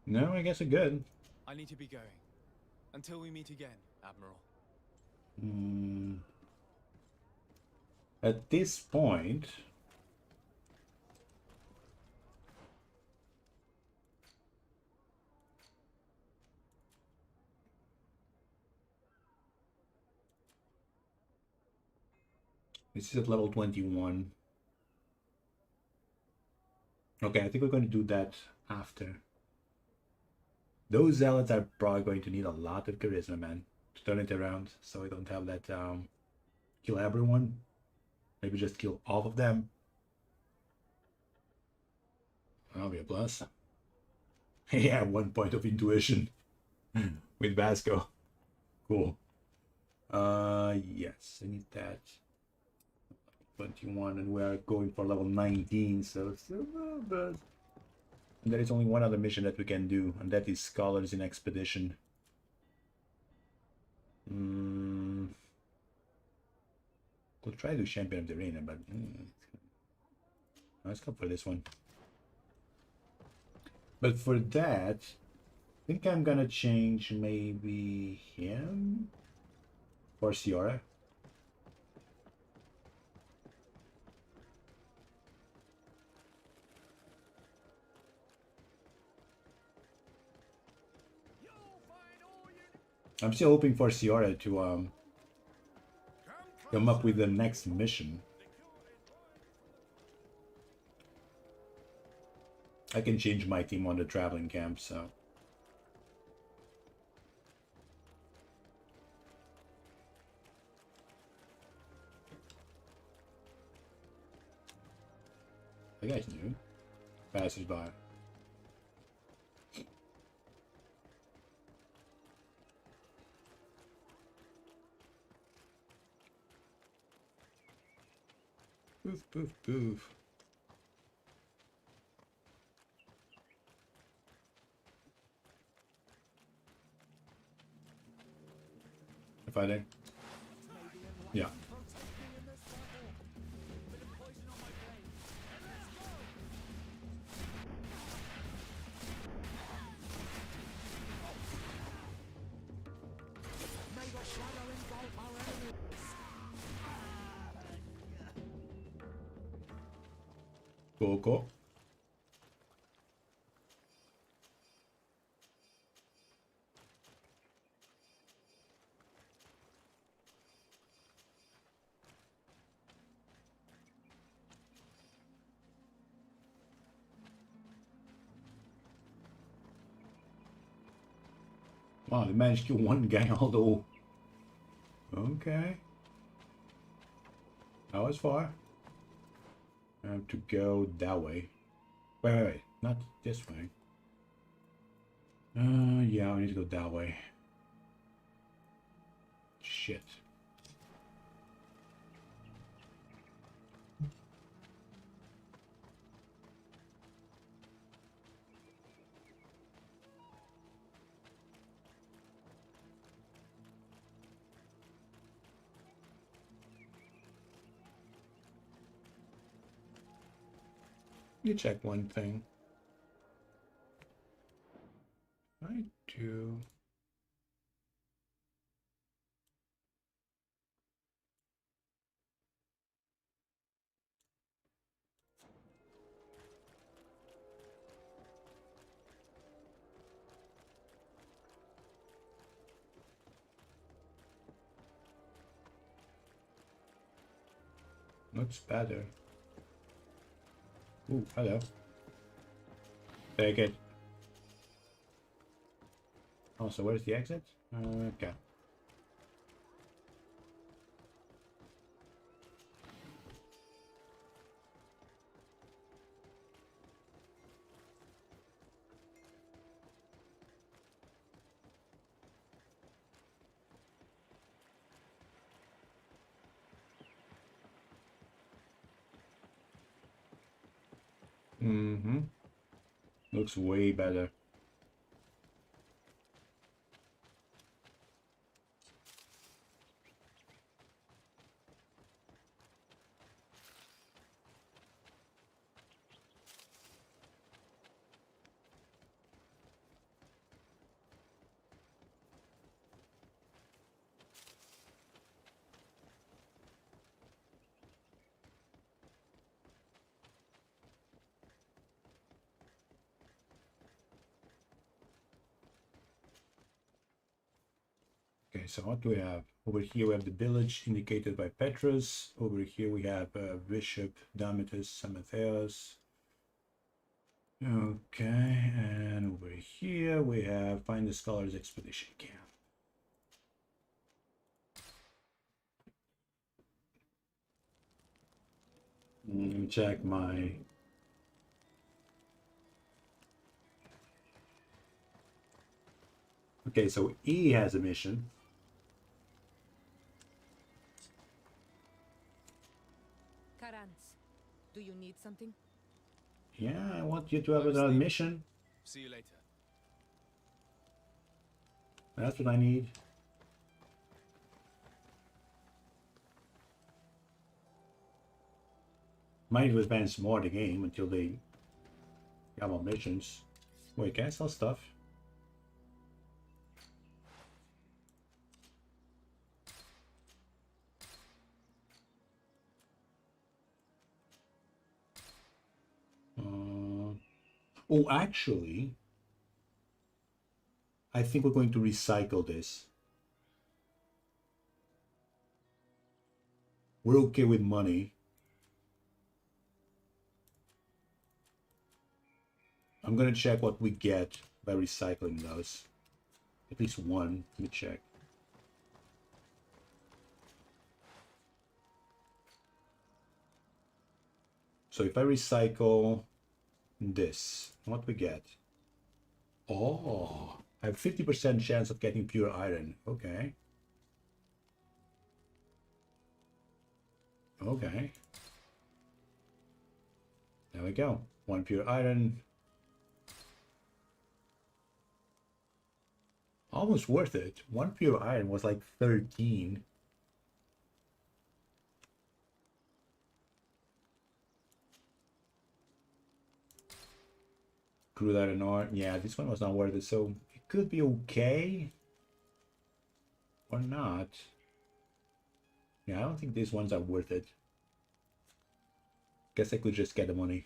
No, I guess we're good. I need to be going. Until we meet again, Admiral. At this point, this is at level 21. Okay, I think we're going to do that after. Those zealots are probably going to need a lot of charisma, man, to turn it around, so I don't have that kill everyone. Maybe just kill all of them. That'll be a plus. Yeah, 1 point of intuition with Vasco. Cool. Yes, I need that. 21, and we're going for level 19, so it's still not bad. And there is only one other mission that we can do, and that is Scholars in Expedition. Could try to champion of the arena, but let's go for this one. But for that, I think I'm gonna change maybe him for Ciora. I'm still hoping for Ciora to come up with the next mission. I can change my team on the traveling camp, so. The guy's new. Passes by. Poof, poof, poof. Fighting? Yeah. Cool, cool. Wow, they managed to kill one guy, although... Okay. That was far. I have to go that way. Wait. Not this way. Yeah, I need to go that way. Shit. You check one thing. I do. Looks better. Ooh, hello. Take it. Oh, so where's the exit? Okay. Mm-hmm. Looks way better. Okay, so what do we have? Over here we have the village indicated by Petrus. Over here we have Bishop Damatus Samathios. Okay, and over here we have Find the Scholars Expedition Camp. Let me check my... Okay, so E has a mission. Karans, do you need something? Yeah, I want you to have another mission. See you later. That's what I need. Might advance more the game until they got more missions. Wait, can I sell stuff? Oh, actually, I think we're going to recycle this. We're okay with money. I'm gonna check what we get by recycling those. At least one. Let me check. So if I recycle this, what we get? Oh, I have 50% chance of getting pure iron. Okay. Okay. There we go. One pure iron. Almost worth it. One pure iron was like 13. Crude iron ore. Yeah, this one was not worth it. So it could be okay. Or not. Yeah, I don't think these ones are worth it. Guess I could just get the money.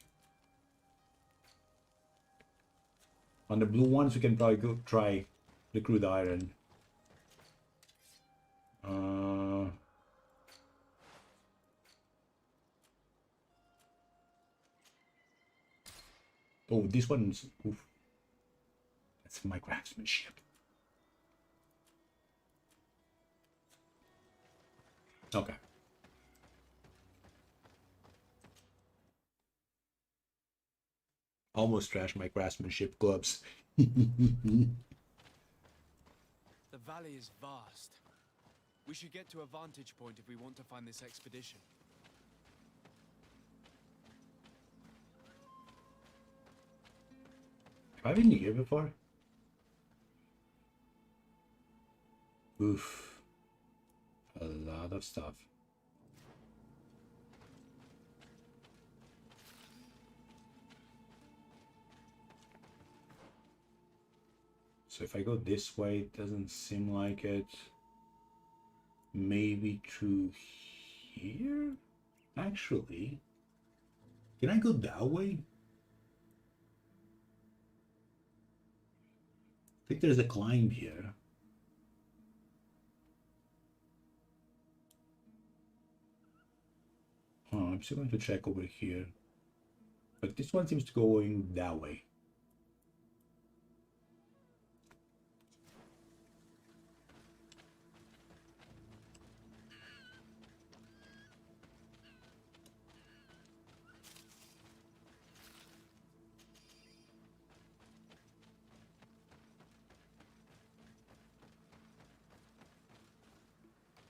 On the blue ones, we can probably go try the crude iron. Oh, this one's... Oof. That's my craftsmanship. Okay. Almost trashed my craftsmanship gloves. The valley is vast. We should get to a vantage point if we want to find this expedition. Have I been here before? Oof. A lot of stuff. So if I go this way, it doesn't seem like it. Maybe through here? Actually, can I go that way? I think there's a climb here. Oh, I'm still going to check over here. But this one seems to go going that way.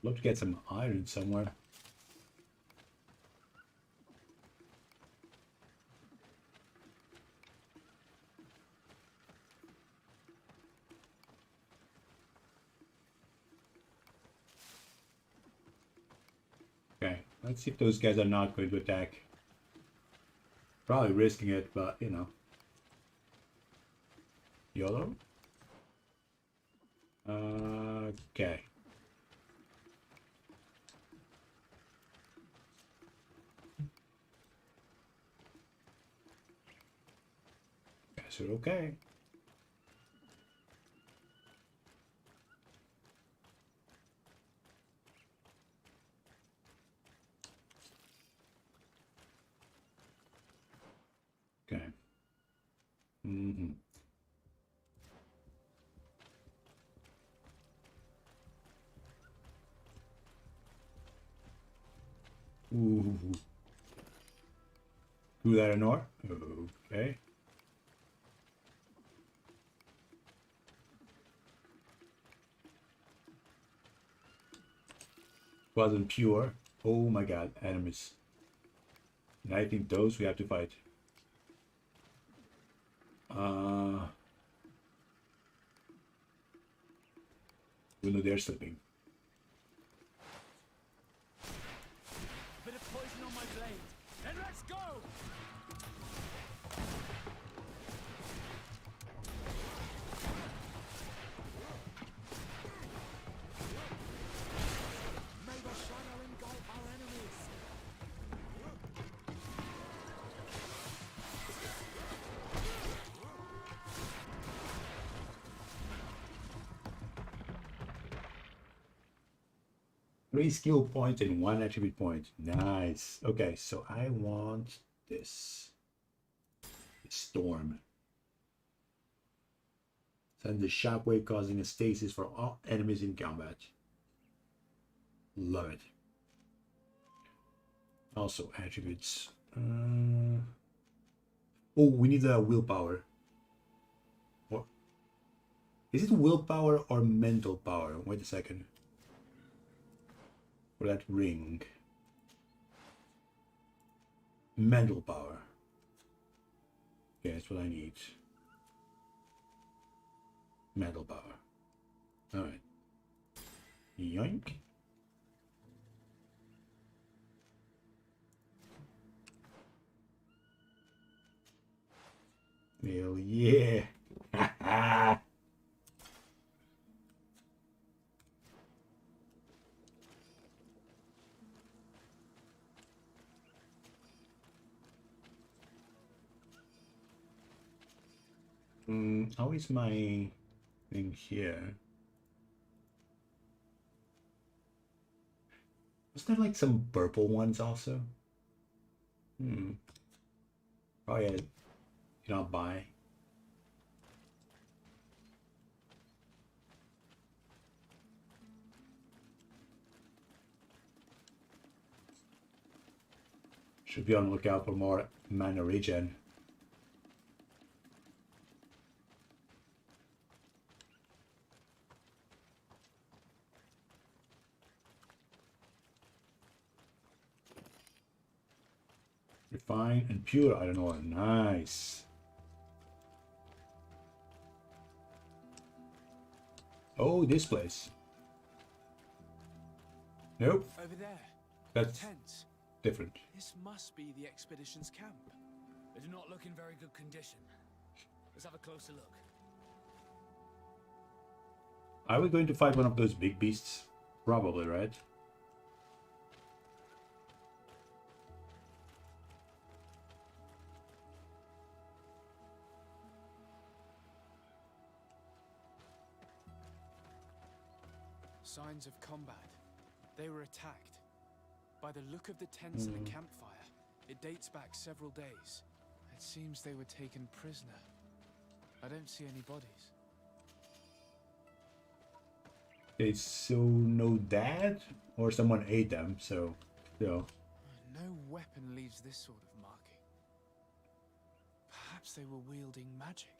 Love to get some iron somewhere. Okay, let's see if those guys are not going to attack. Probably risking it, but you know. YOLO? Okay. Guess we're okay. Okay. Mm-hmm. Ooh. Do that an ore? Okay. Wasn't pure. Oh my god, enemies. And I think those we have to fight. We know they're sleeping. Bit of poison on my blade. Then let's 3 skill points and 1 attribute point. Nice. Okay, so I want this. Storm. Send the shockwave causing a stasis for all enemies in combat. Love it. Also attributes. Oh, we need a willpower. Or is it willpower or mental power? Wait a second. For that ring. Mental power. Okay, that's what I need. Mental power. Alright. Yoink. Hell yeah. How is my thing here? Was there like some purple ones also? Oh yeah, cannot buy. Should be on the lookout for more mana regen. Refine and pure iron ore. Nice. Oh, this place. Nope. Over there. That's Tents. different. This must be the expedition's camp. They do not look in very good condition. Let's have a closer look. Are we going to fight one of those big beasts? Probably, right? Signs of combat. They were attacked. By the look of the tents and the campfire, it dates back several days. It seems they were taken prisoner. I don't see any bodies. Okay, so no dad? Or someone ate them, so... No weapon leaves this sort of marking. Perhaps they were wielding magic.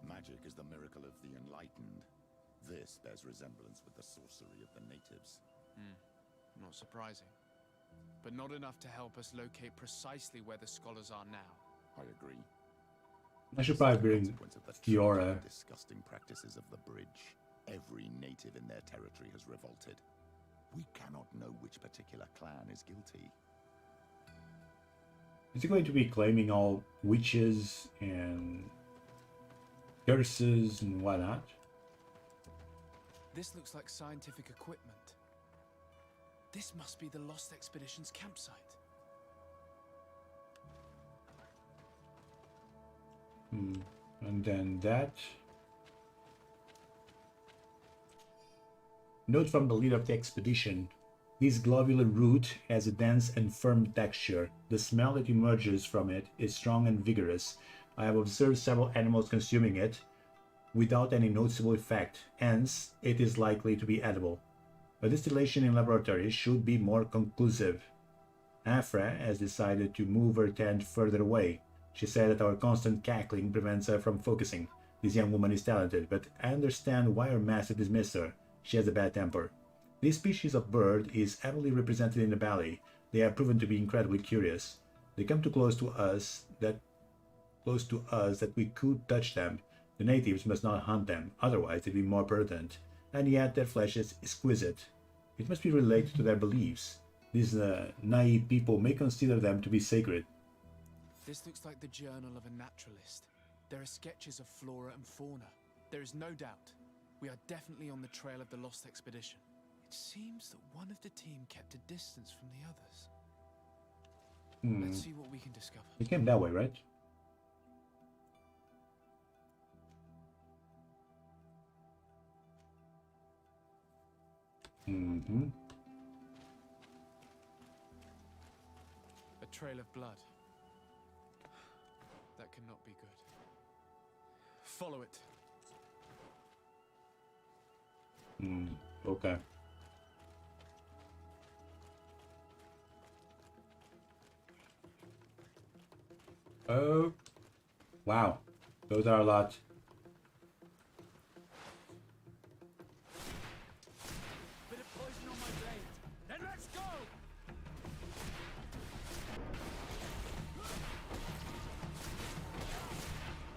Magic is the miracle of the enlightened. This bears resemblance with the sorcery of the natives. Not surprising. But not enough to help us locate precisely where the scholars are now. I agree. I should probably bring Consequence of the Fiora. disgusting practices of the bridge. Every native in their territory has revolted. We cannot know which particular clan is guilty. Is he going to be claiming all witches and curses and whatnot? This looks like scientific equipment. This must be the Lost Expedition's campsite. And then that. Note from the leader of the expedition. This globular root has a dense and firm texture. The smell that emerges from it is strong and vigorous. I have observed several animals consuming it without any noticeable effect, hence it is likely to be edible. A distillation in laboratory should be more conclusive. Afra has decided to move her tent further away. She said that our constant cackling prevents her from focusing. This young woman is talented, but I understand why her master dismissed her. She has a bad temper. This species of bird is heavily represented in the valley. They have proven to be incredibly curious. They come too close to us that we could touch them. The natives must not hunt them, otherwise they'd be more potent. And yet their flesh is exquisite. It must be related to their beliefs. These naive people may consider them to be sacred. This looks like the journal of a naturalist. There are sketches of flora and fauna. There is no doubt. We are definitely on the trail of the Lost Expedition. It seems that one of the team kept a distance from the others. Let's see what we can discover. It came that way, right? trail of blood. That cannot be good. Follow it. Okay. Oh, wow. Those are a lot. Bit of poison on my blade. Then let's go!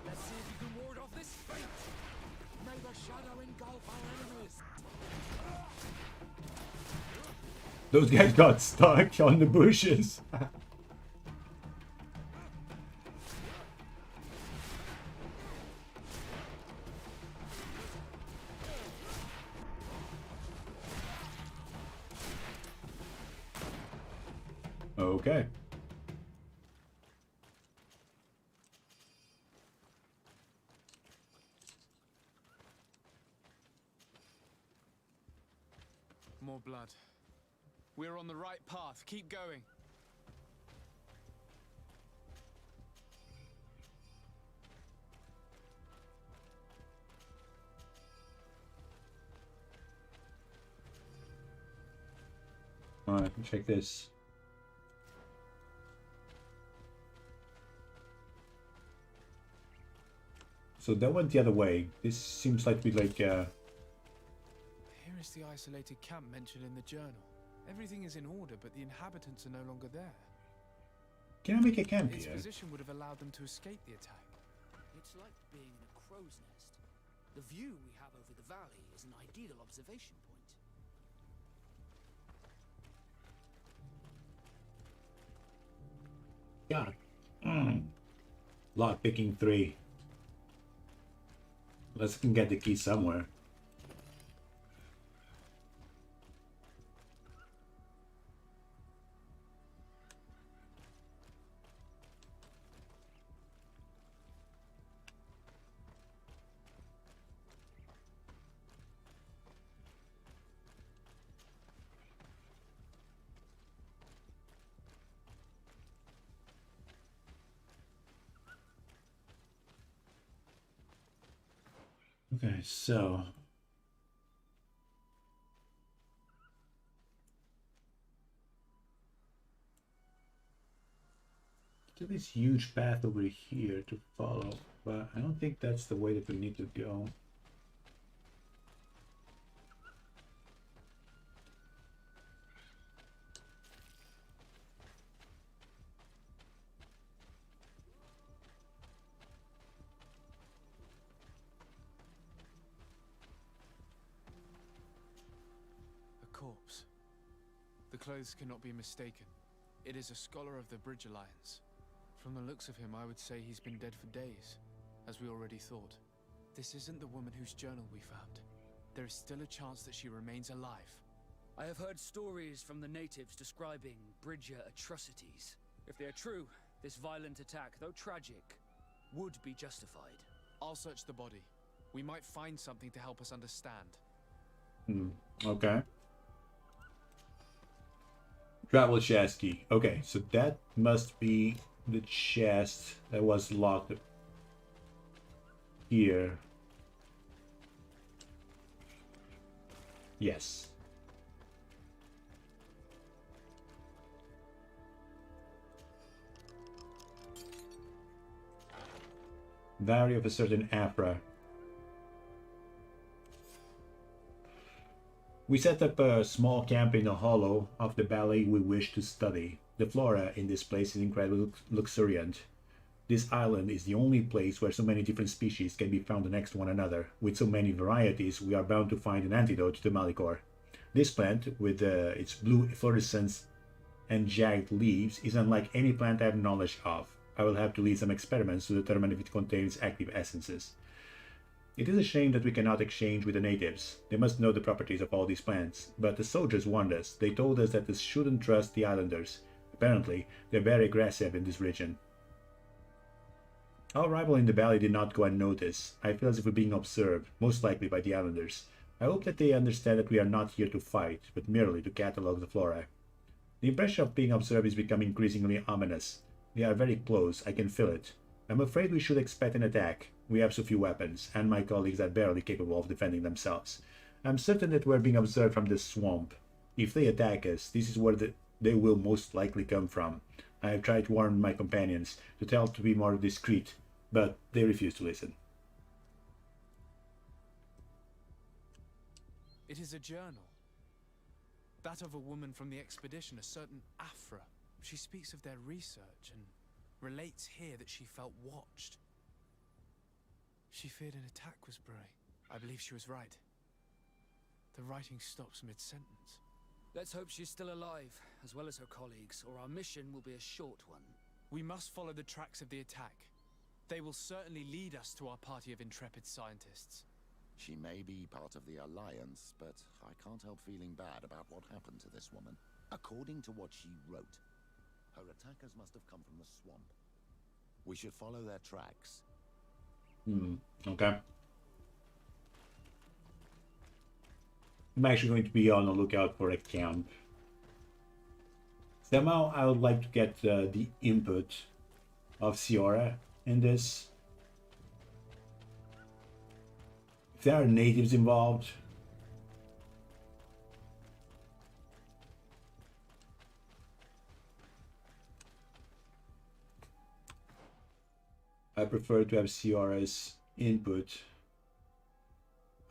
Let's see if you can ward off this fate. May the shadow engulf our enemies. Those guys got stuck on the bushes. Okay. More blood. We're on the right path. Keep going. Alright, check this. So that went the other way. This seems like Here is the isolated camp mentioned in the journal. Everything is in order, but the inhabitants are no longer there. Can I make a camp Its here? position would have allowed them to escape the attack. It's like being in a crow's nest. The view we have over the valley is an ideal observation point. God. Lock picking 3. Let's can get the key somewhere. Okay, so there's this huge path over here to follow, but I don't think that's the way that we need to go. A corpse. The clothes cannot be mistaken. It is a scholar of the Bridge Alliance. From the looks of him, I would say he's been dead for days, as we already thought. This isn't the woman whose journal we found. There is still a chance that she remains alive. I have heard stories from the natives describing Bridger atrocities. If they are true, this violent attack, though tragic, would be justified. I'll search the body. We might find something to help us understand. Okay. Travel chest key. Okay, so that must be the chest that was locked here. Yes. Diary of a certain Afra. We set up a small camp in a hollow of the valley we wish to study. The flora in this place is incredibly luxuriant. This island is the only place where so many different species can be found next to one another. With so many varieties, we are bound to find an antidote to Malicor. This plant, with its blue fluorescence and jagged leaves, is unlike any plant I have knowledge of. I will have to lead some experiments to determine if it contains active essences. It is a shame that we cannot exchange with the natives. They must know the properties of all these plants. But the soldiers warned us. They told us that we shouldn't trust the islanders. Apparently, they're very aggressive in this region. Our arrival in the valley did not go unnoticed. I feel as if we're being observed, most likely by the islanders. I hope that they understand that we are not here to fight, but merely to catalog the flora. The impression of being observed is becoming increasingly ominous. They are very close, I can feel it. I'm afraid we should expect an attack. We have so few weapons, and my colleagues are barely capable of defending themselves. I'm certain that we're being observed from this swamp. If they attack us, this is where they will most likely come from. I have tried to warn my companions, to tell them to be more discreet, but they refuse to listen. It is a journal. That of a woman from the expedition, a certain Afra. She speaks of their research and relates here that she felt watched. She feared an attack was brewing. I believe she was right. The writing stops mid-sentence. Let's hope she's still alive, as well as her colleagues, or our mission will be a short one. We must follow the tracks of the attack. They will certainly lead us to our party of intrepid scientists. She may be part of the Alliance, but I can't help feeling bad about what happened to this woman. According to what she wrote, her attackers must have come from the swamp. We should follow their tracks. Okay. I'm actually going to be on the lookout for a camp. Somehow I would like to get the input of Ciora in this. If there are natives involved, I prefer to have Ciora's input.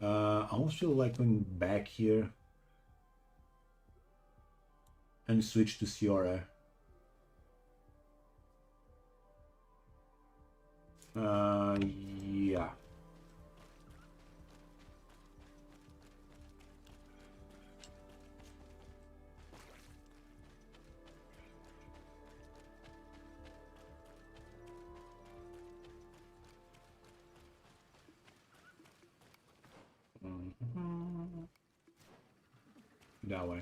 I almost feel like going back here and switch to Ciora. Yeah. That way.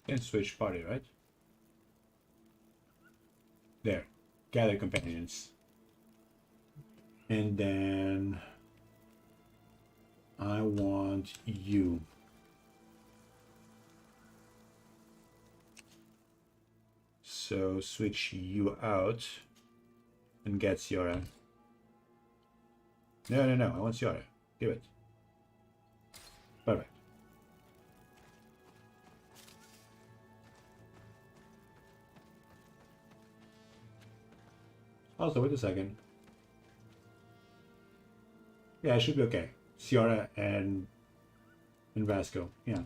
Can switch party, right? There. Gather companions. And then I want you. So switch you out and get Ciora. No, I want Ciora. Give it. Perfect. Also, wait a second. Yeah, it should be okay. Ciora and Vasco, yeah.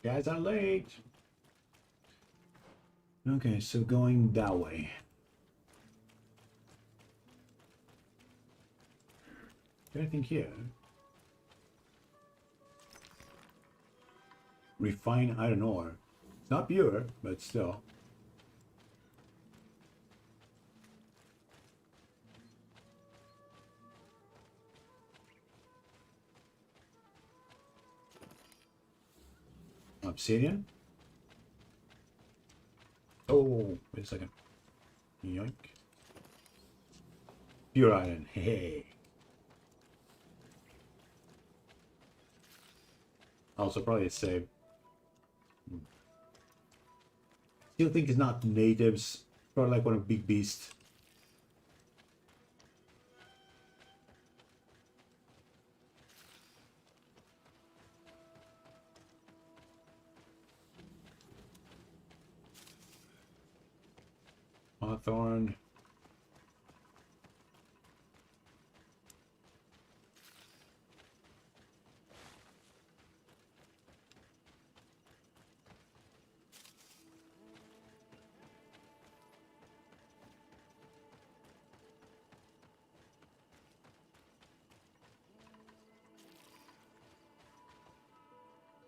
Guys are late. Okay, so going that way. Anything here? Refined iron ore. It's not pure, but still. Obsidian? Oh, wait a second. Yoink. Pure iron. Hey. Also, probably a save. Still think it's not natives. Probably like one of big beasts. Hawthorne.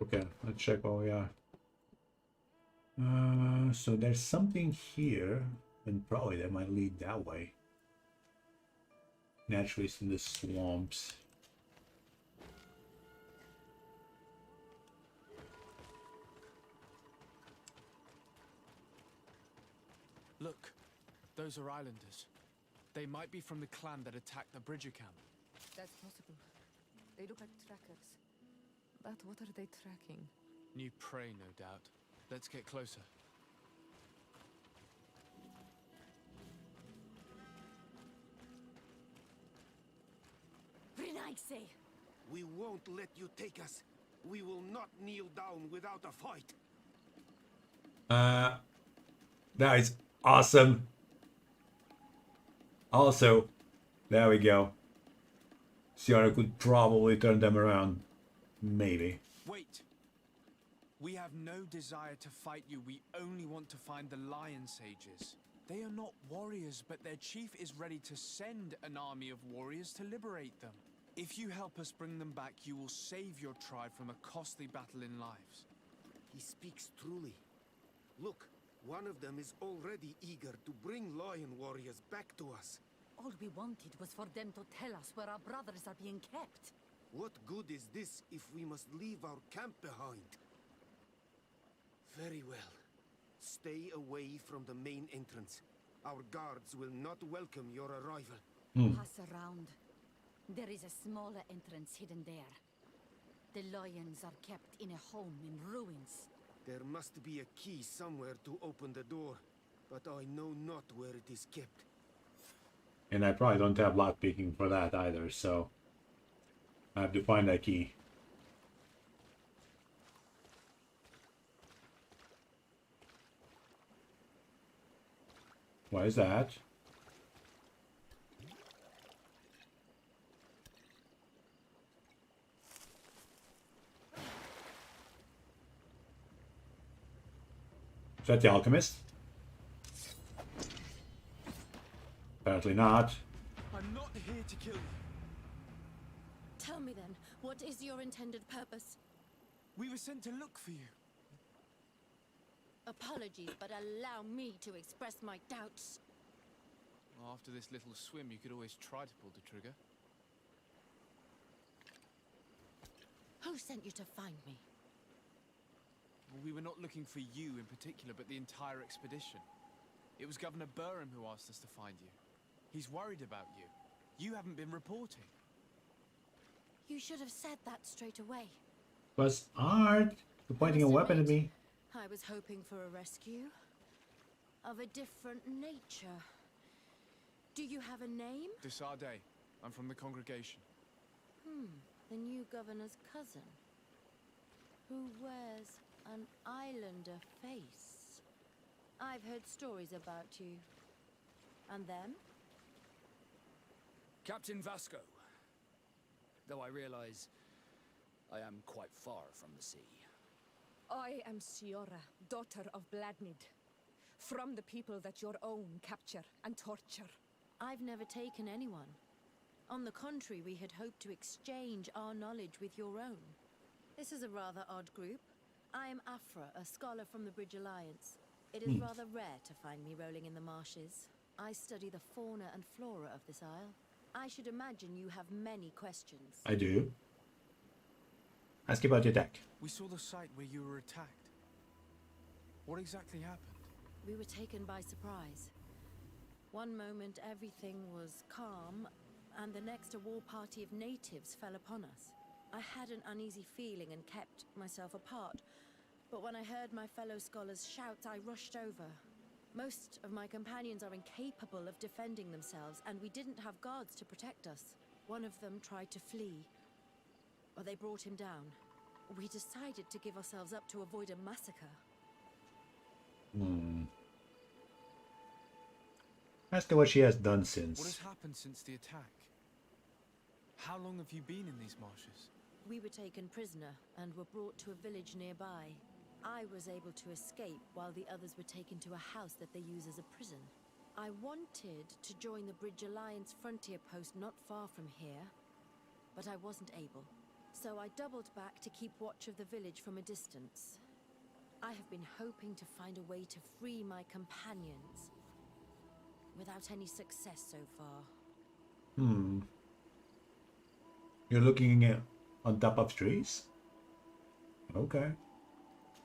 Okay, let's check all we are. So there's something here, and probably that might lead that way. Naturally, it's in the swamps. Look, those are islanders. They might be from the clan that attacked the Bridger camp. That's possible. They look like trackers. But what are they tracking? New prey, no doubt. Let's get closer. Renaise! We won't let you take us. We will not kneel down without a fight. That is awesome. Also, there we go. Ciara could probably turn them around. Maybe. Wait! We have no desire to fight you. We only want to find the Lion Sages. They are not warriors, but their chief is ready to send an army of warriors to liberate them. If you help us bring them back, you will save your tribe from a costly battle in lives. He speaks truly. Look, one of them is already eager to bring lion warriors back to us. All we wanted was for them to tell us where our brothers are being kept. What good is this if we must leave our camp behind? Very well. Stay away from the main entrance. Our guards will not welcome your arrival. Pass around. There is a smaller entrance hidden there. The lions are kept in a home in ruins. There must be a key somewhere to open the door, but I know not where it is kept. And I probably don't have lockpicking for that either, so I have to find that key. What is that? Is that the alchemist? Apparently not. I'm not here to kill you. Tell me then, what is your intended purpose? We were sent to look for you. Apologies, but allow me to express my doubts. Well, after this little swim, you could always try to pull the trigger. Who sent you to find me? Well, we were not looking for you in particular, but the entire expedition. It was Governor Burham who asked us to find you. He's worried about you. You haven't been reporting. You should have said that straight away. Was hard. You're pointing a weapon at me. I was hoping for a rescue. Of a different nature. Do you have a name? Desarde. I'm from the congregation. The new governor's cousin. Who wears an islander face. I've heard stories about you. And them? Captain Vasco. Though I realize I am quite far from the sea. I am Ciara, daughter of Bladnid. From the people that your own capture and torture. I've never taken anyone. On the contrary, we had hoped to exchange our knowledge with your own. This is a rather odd group. I am Afra, a scholar from the Bridge Alliance. It is rather rare to find me rolling in the marshes. I study the fauna and flora of this isle. I should imagine you have many questions. I do. Ask about your deck. We saw the site where you were attacked. What exactly happened? We were taken by surprise. One moment everything was calm, and the next a war party of natives fell upon us. I had an uneasy feeling and kept myself apart, but when I heard my fellow scholars' shouts, I rushed over. Most of my companions are incapable of defending themselves, and we didn't have guards to protect us. One of them tried to flee, but they brought him down. We decided to give ourselves up to avoid a massacre. Ask her what she has done What since. has happened since the attack? How long have you been in these marshes? We were taken prisoner and were brought to a village nearby. I was able to escape while the others were taken to a house that they use as a prison. I wanted to join the Bridge Alliance frontier post not far from here, but I wasn't able. So I doubled back to keep watch of the village from a distance. I have been hoping to find a way to free my companions, without any success so far. You're looking on top of trees? Okay.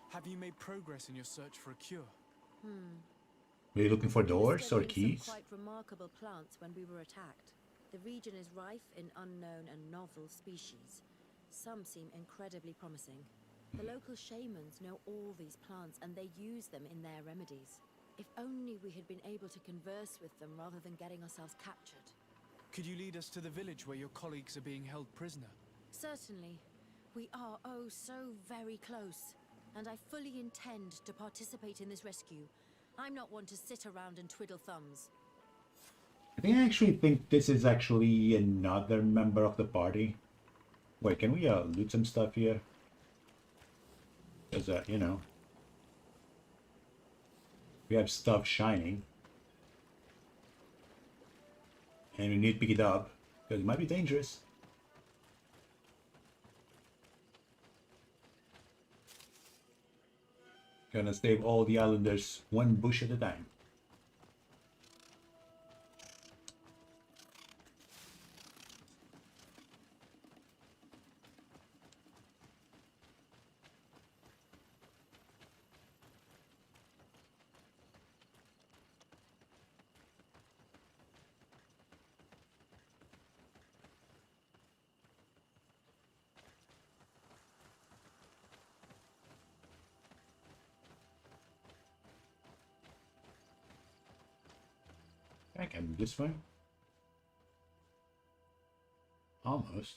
Have you made progress in your search for a cure? Are you looking for doors or Studying keys? some quite remarkable plants when we were attacked. The region is rife in unknown and novel species. Some seem incredibly promising. The local shamans know all these plants and they use them in their remedies. If only we had been able to converse with them rather than getting ourselves captured. Could you lead us to the village where your colleagues are being held prisoner? Certainly. We are oh so very close. And I fully intend to participate in this rescue. I'm not one to sit around and twiddle thumbs. I actually think this is actually another member of the party. Wait, can we loot some stuff here? Because, you know, we have stuff shining. And we need to pick it up, because it might be dangerous. Gonna save all the islanders one bush at a time. I can do this way. Almost.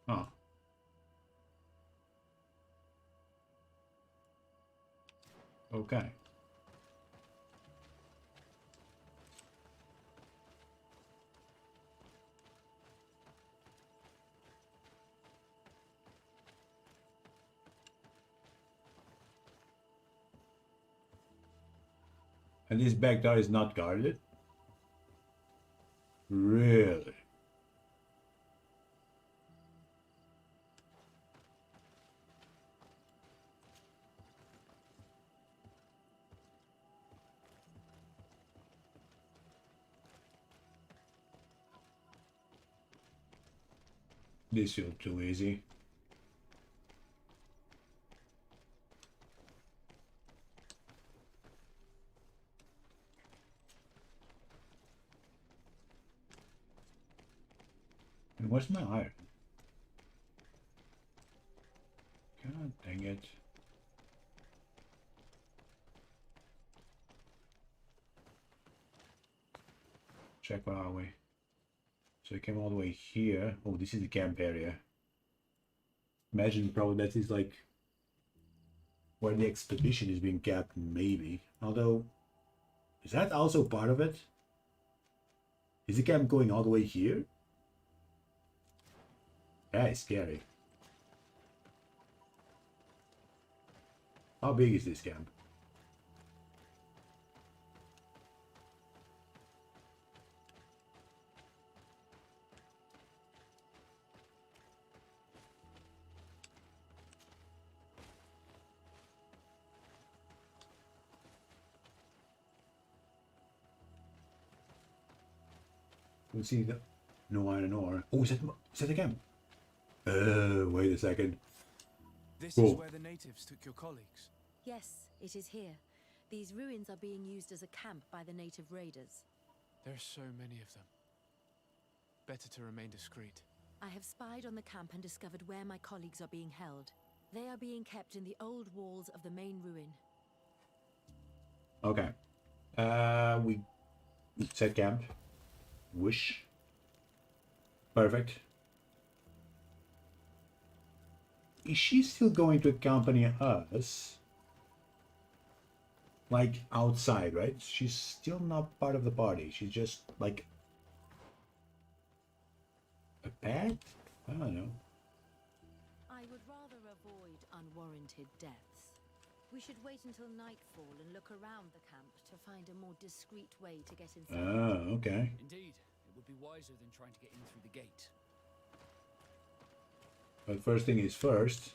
Oh. Okay. And this back door is not guarded? Really? This feels too easy. And where's my iron? God dang it. Check where are we? So we came all the way here. Oh, this is the camp area. Imagine probably that is like where the expedition is being kept, maybe. Although, is that also part of it? Is the camp going all the way here? That is scary. How big is this camp? We see the no iron ore. Oh, is that a camp? Wait a second. This Cool. is where the natives took your colleagues. Yes, it is here. These ruins are being used as a camp by the native raiders. There are so many of them. Better to remain discreet. I have spied on the camp and discovered where my colleagues are being held. They are being kept in the old walls of the main ruin. Okay. We set camp. Wish. Perfect. Is she still going to accompany us? like outside, right? She's still not part of the party. She's just like a pet? I don't know. I would rather avoid unwarranted deaths. We should wait until nightfall and look around the camp to find a more discreet way to get inside. Ah, okay. Indeed, it would be wiser than trying to get in through the gate. But first thing is first.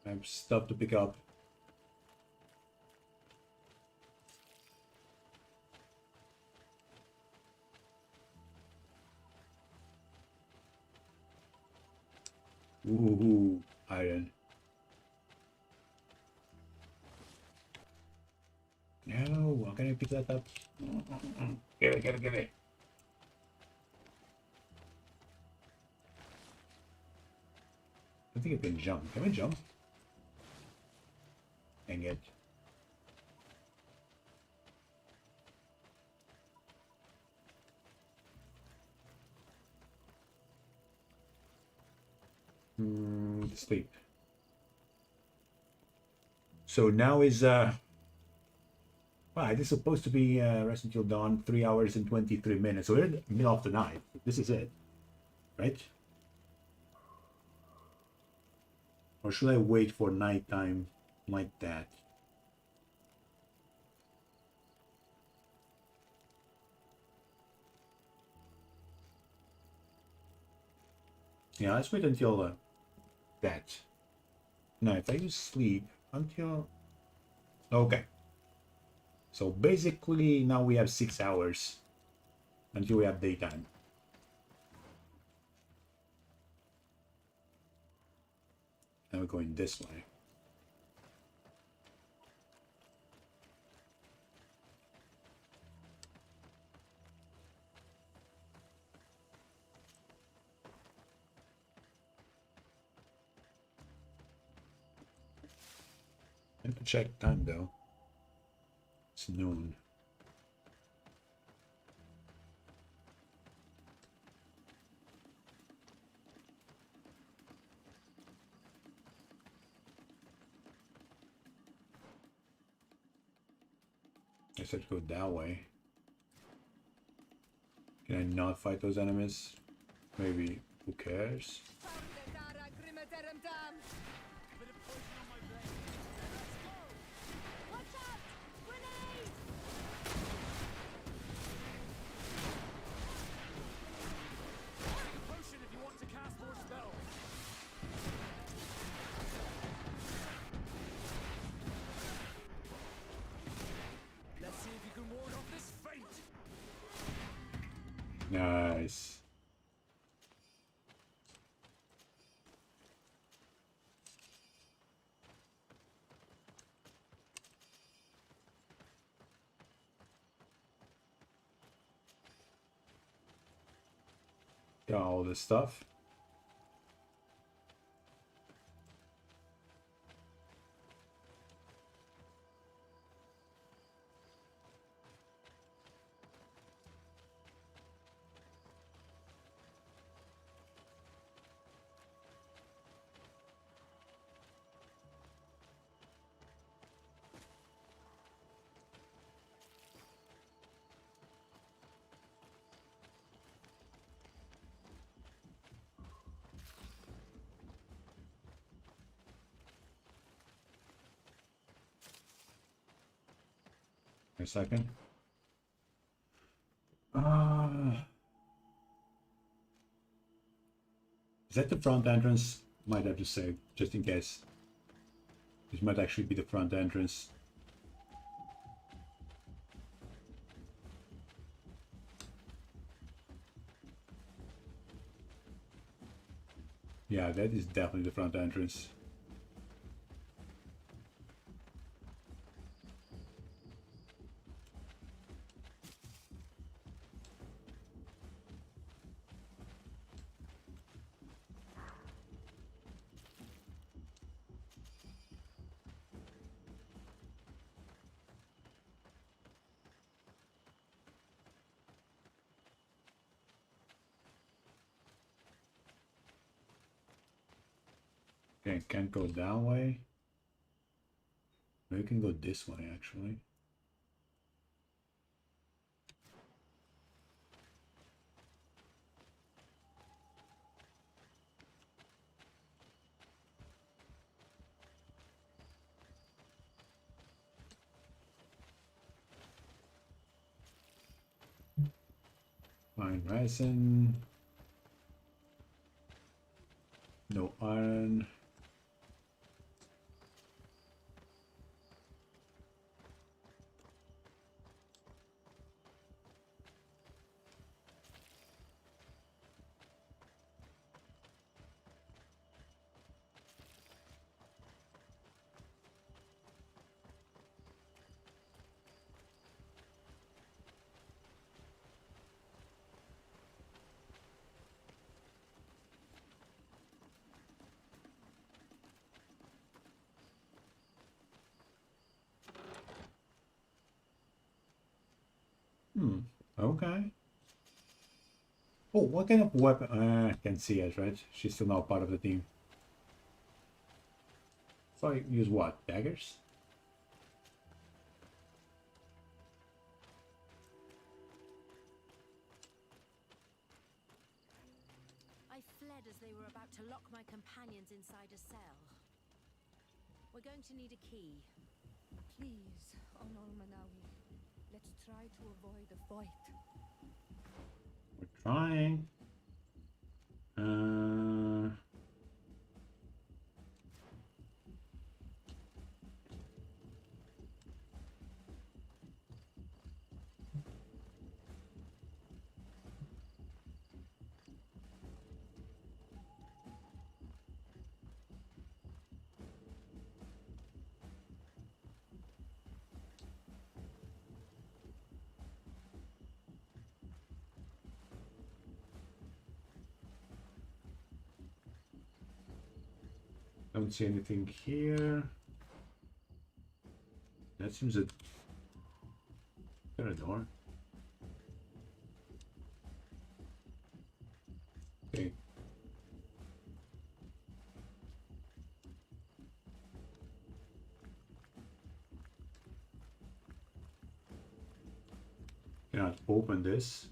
I have stuff to pick up. Ooh, iron. No, how can I pick that up? Give it, give it, give it. I think I can jump. Can I jump? Dang it. Sleep. So now is right, this is supposed to be rest until dawn, 3 hours and 23 minutes. So we're in the middle of the night. This is it, right? Or should I wait for nighttime like that? Yeah, let's wait until that. Now, if I use sleep until... Okay. So basically, now we have 6 hours until we have daytime. Now we're going this way. I have to check time though. It's noon. Guess I'd go that way. Can I not fight those enemies? Maybe. Who cares? Nice. Got all this stuff. A second. Is that the front entrance? Might have to save, just in case. This might actually be the front entrance. Yeah, that is definitely the front entrance. Okay, can't go that way. Maybe we can go this way actually. Fine resin. No iron. Okay. Oh, what kind of weapon? I can see it, right? She's still not part of the team. So I use what? Daggers? I fled as they were about to lock my companions inside a cell. We're going to need a key. Please, Honor Manawi. Let's try to avoid a fight. We're trying. Don't see anything here. That seems a... Is there a door? Okay. Cannot open this.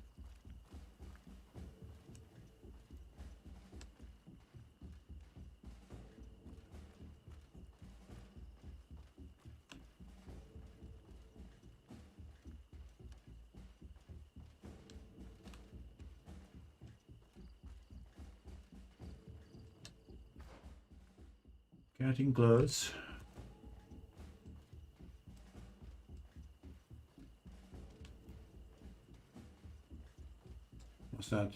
Getting close. What's that?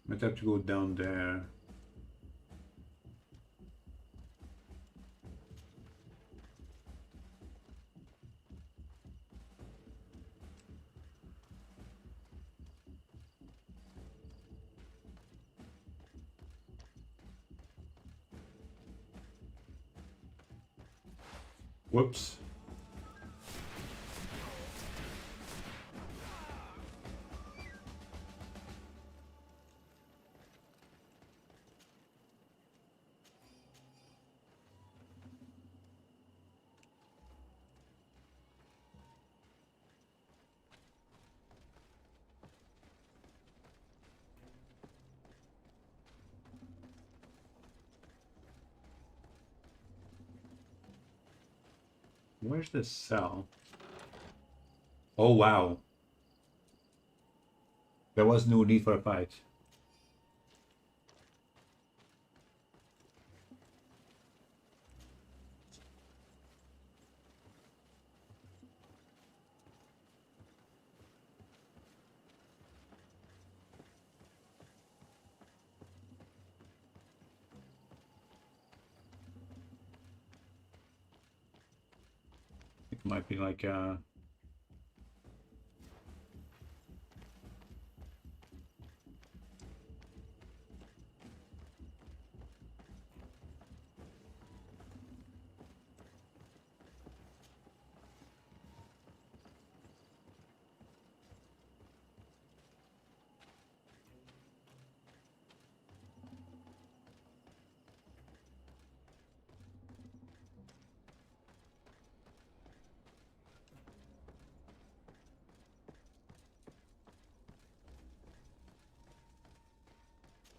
Might have to go down there. Whoops. Where's the cell? Oh wow. There was no need for a fight. Might be like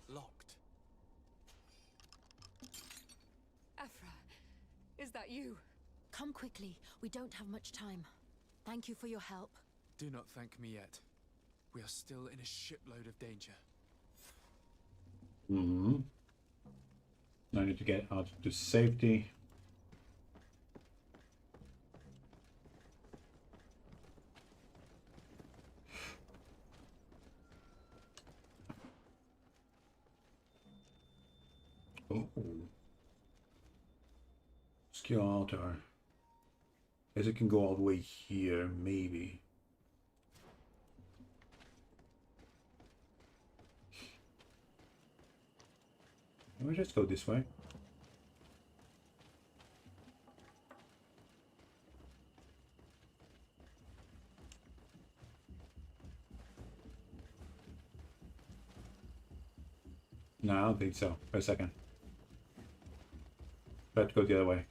locked. Afra, is that you? Come quickly. We don't have much time. Thank you for your help. Do not thank me yet. We are still in a shipload of danger. I need to get out to safety. Oh. Skill altar. Guess it can go all the way here, maybe. Let me just go this way. No, I don't think so. For a second. Better go the other way.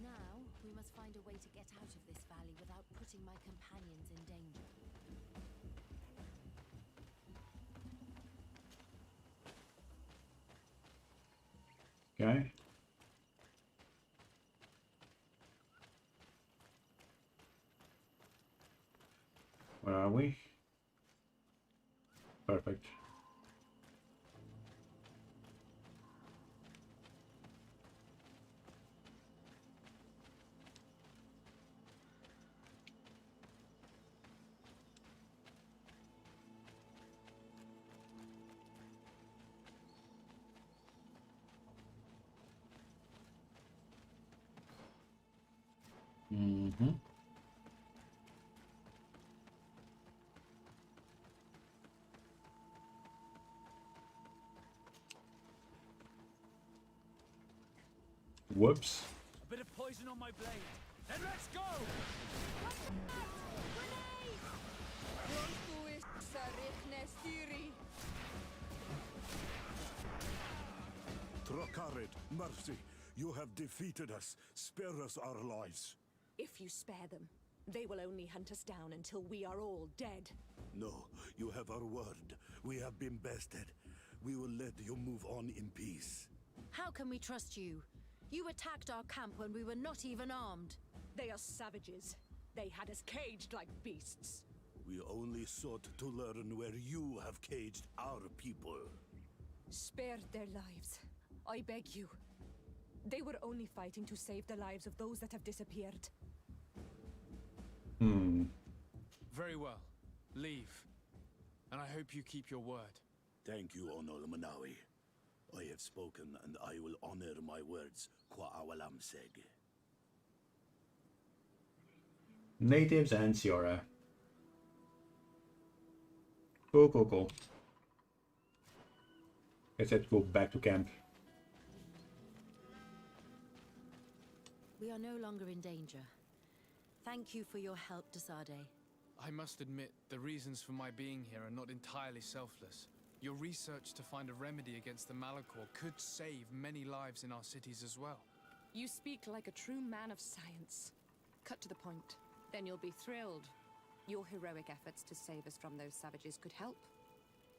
Now, we must find a way to get out of this valley without putting my companions in danger. Okay. Where are we? Perfect. Mm-hmm. Whoops. A bit of poison on my blade. Then let's go! Trakarid, mercy. You have defeated us. Spare us our lives. If you spare them, they will only hunt us down until we are all dead. No, you have our word. We have been bested. We will let you move on in peace. How can we trust you? You attacked our camp when we were not even armed. They are savages. They had us caged like beasts. We only sought to learn where you have caged our people. Spare their lives. I beg you. They were only fighting to save the lives of those that have disappeared. Very well. Leave. And I hope you keep your word. Thank you, Onol Manawi. I have spoken, and I will honor my words. Kwa awalam seg. Natives and Ciora. Cool. Guess I have to go back to camp. We are no longer in danger. Thank you for your help, Desade. I must admit, the reasons for my being here are not entirely selfless. Your research to find a remedy against the Malachor could save many lives in our cities as well. You speak like a true man of science. Cut to the point. Then you'll be thrilled. Your heroic efforts to save us from those savages could help.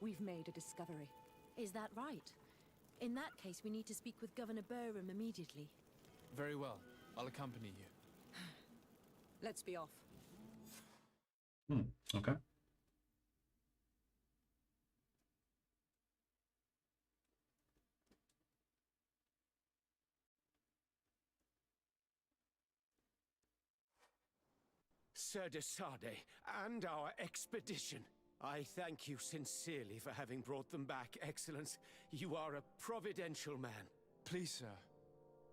We've made a discovery. Is that right? In that case, we need to speak with Governor Burham immediately. Very well. I'll accompany you. Let's be off. Okay. Sir de Sade and our expedition. I thank you sincerely for having brought them back, Excellence. You are a providential man. Please, sir.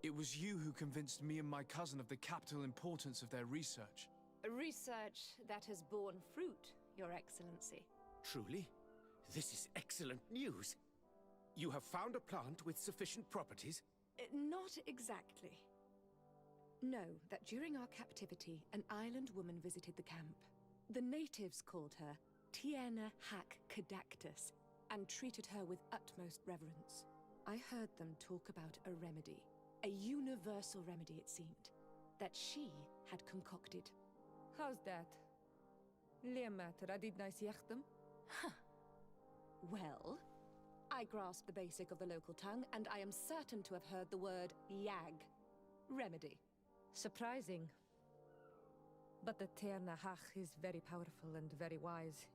It was you who convinced me and my cousin of the capital importance of their research. Research that has borne fruit, Your Excellency. Truly? This is excellent news. You have found a plant with sufficient properties? Not exactly. Know that during our captivity, an island woman visited the camp. The natives called her Tierna Hac Cadactus and treated her with utmost reverence. I heard them talk about a remedy, a universal remedy it seemed, that she had concocted. How's that? Leamat radidnais yachtem? Huh. Well, I grasp the basic of the local tongue, and I am certain to have heard the word yag. Remedy. Surprising. But the Ternahach is very powerful and very wise.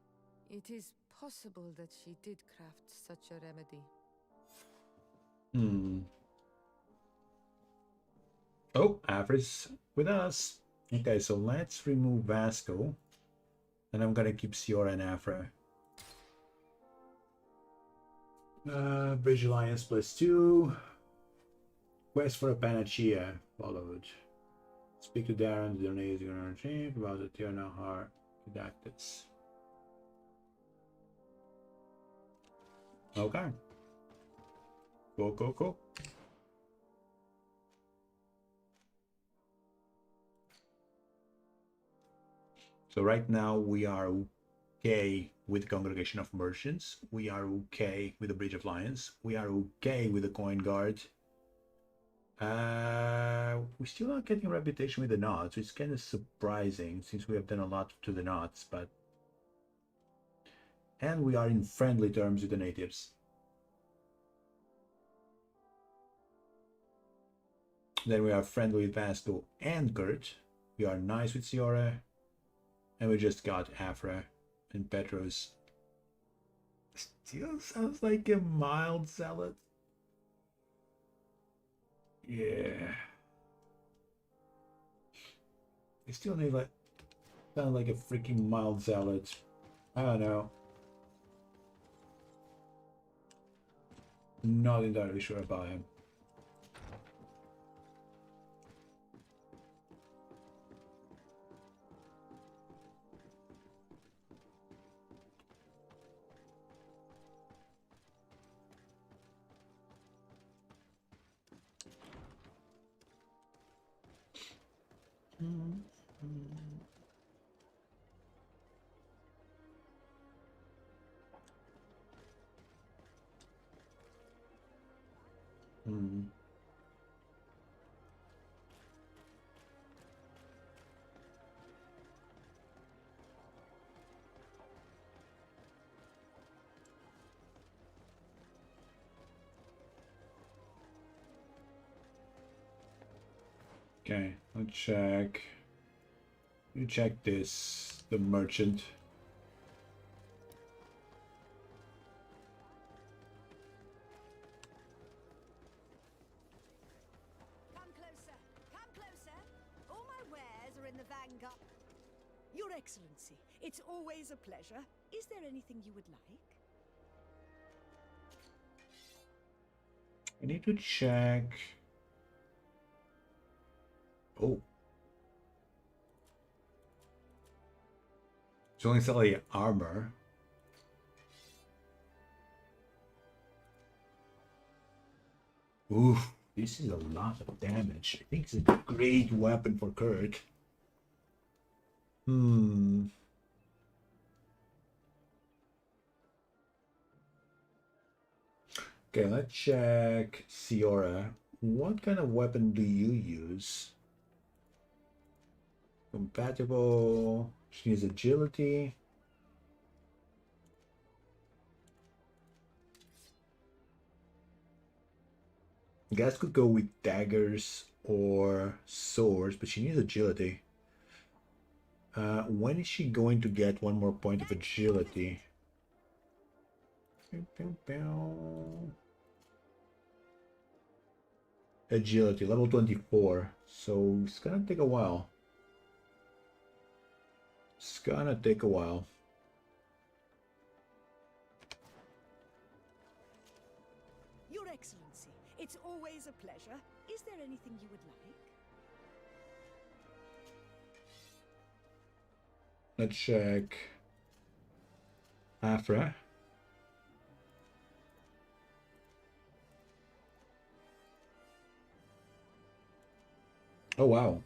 It is possible that she did craft such a remedy. Oh, Avra's with us. Okay, so let's remove Vasco. And I'm gonna keep Siora and Afra. Bridge Alliance +2. Quest for a Panacea followed. Speak to Darren, the donation about the Tierna Cadactus. Okay. Go. So right now we are okay with the Congregation of Merchants. We are okay with the Bridge of Lions. We are okay with the Coin Guard. We're still not getting a reputation with the knots, which is kind of surprising since we have done a lot to the knots, but... And we are in friendly terms with the natives. Then we are friendly with Vasco and Kurt. We are nice with Siora. And we just got Afra and Petros. Still sounds like a mild zealot. Yeah. They still need like... Sound like a freaking mild zealot. I don't know. Not entirely sure about him. Okay, let's check. You check this, the merchant. Come closer. Come closer. All my wares are in the vanguard. Your Excellency, it's always a pleasure. Is there anything you would like? I need to check. Oh. It's only selling armor. Oof, this is a lot of damage. I think it's a great weapon for Kurt. Okay, let's check Siora. What kind of weapon do you use? Compatible. She needs agility. You guys could go with daggers or swords, but she needs agility. When is she going to get one more point of agility? Agility, level 24. So it's gonna take a while. It's gonna take a while. Your Excellency, it's always a pleasure. Is there anything you would like? Let's check. Afra. Oh wow.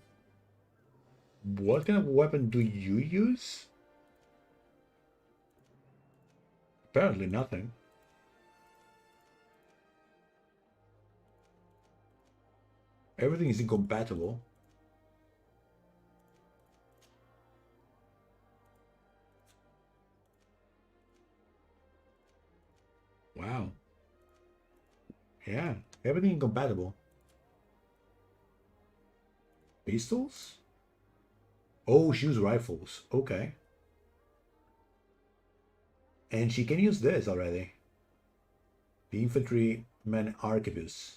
What kind of weapon do you use? Apparently nothing. Everything is incompatible. Wow. Yeah, everything incompatible. Pistols? Oh, she used rifles. Okay. And she can use this already. The Infantryman Arquebus.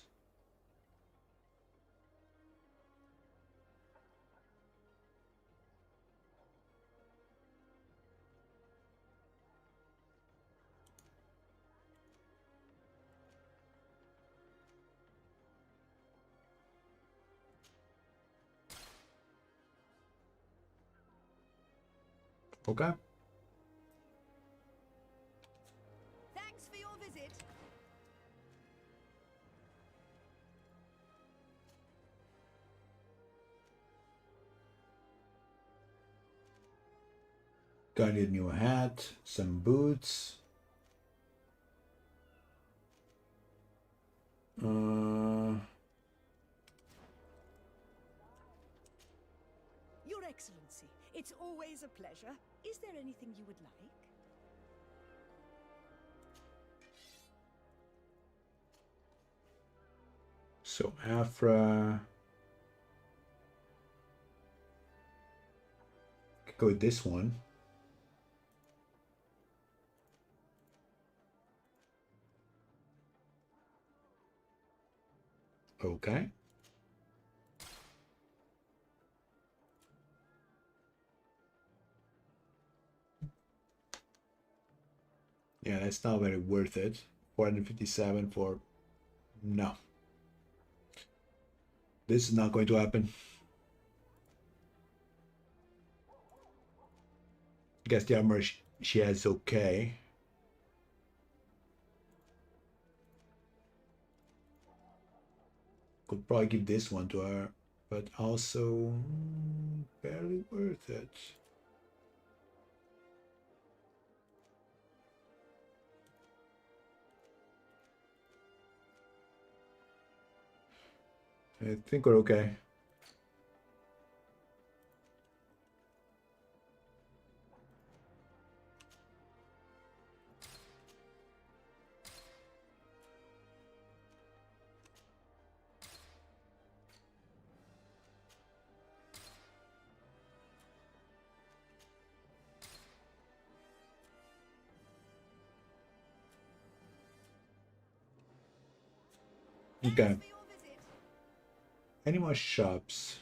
Okay. Thanks for your visit. Got a new hat, some boots. Your Excellency, it's always a pleasure. Is there anything you would like? So Afra. Could go with this one. Okay. Yeah, that's not very worth it. 457 for... No. This is not going to happen. Guess the armor she has is okay. Could probably give this one to her, but also barely worth it. I think we're okay. Okay. Any more shops?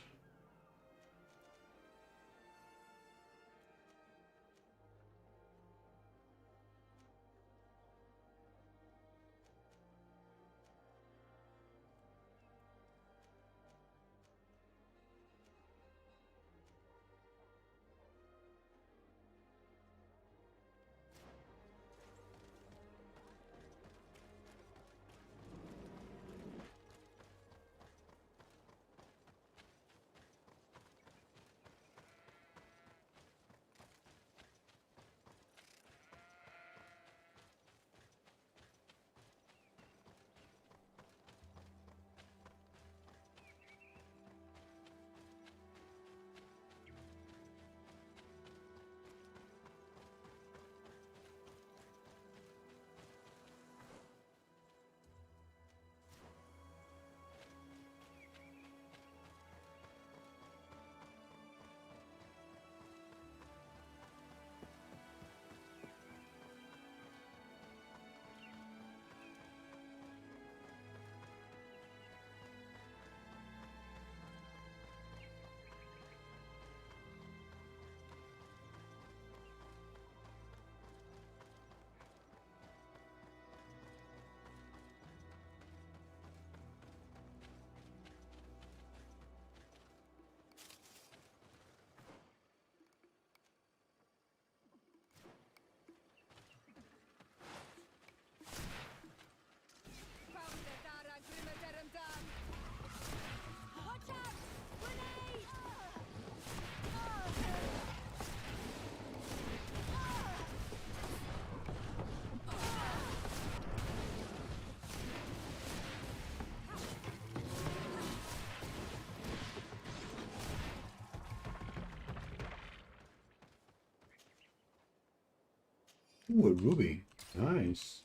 Ooh, a ruby. Nice.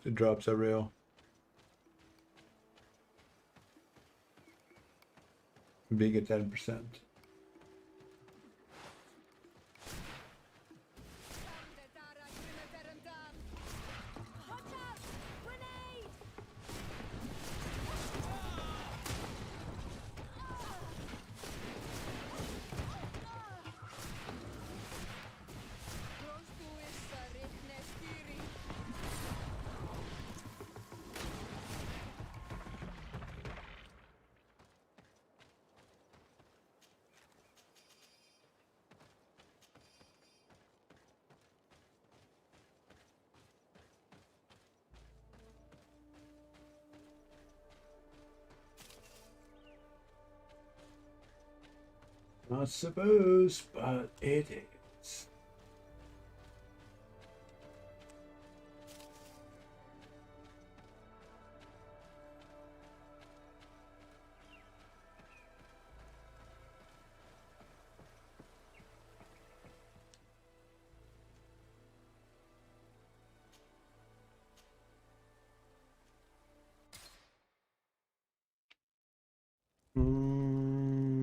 The drops are real. Big at 10%. Not supposed, but it is.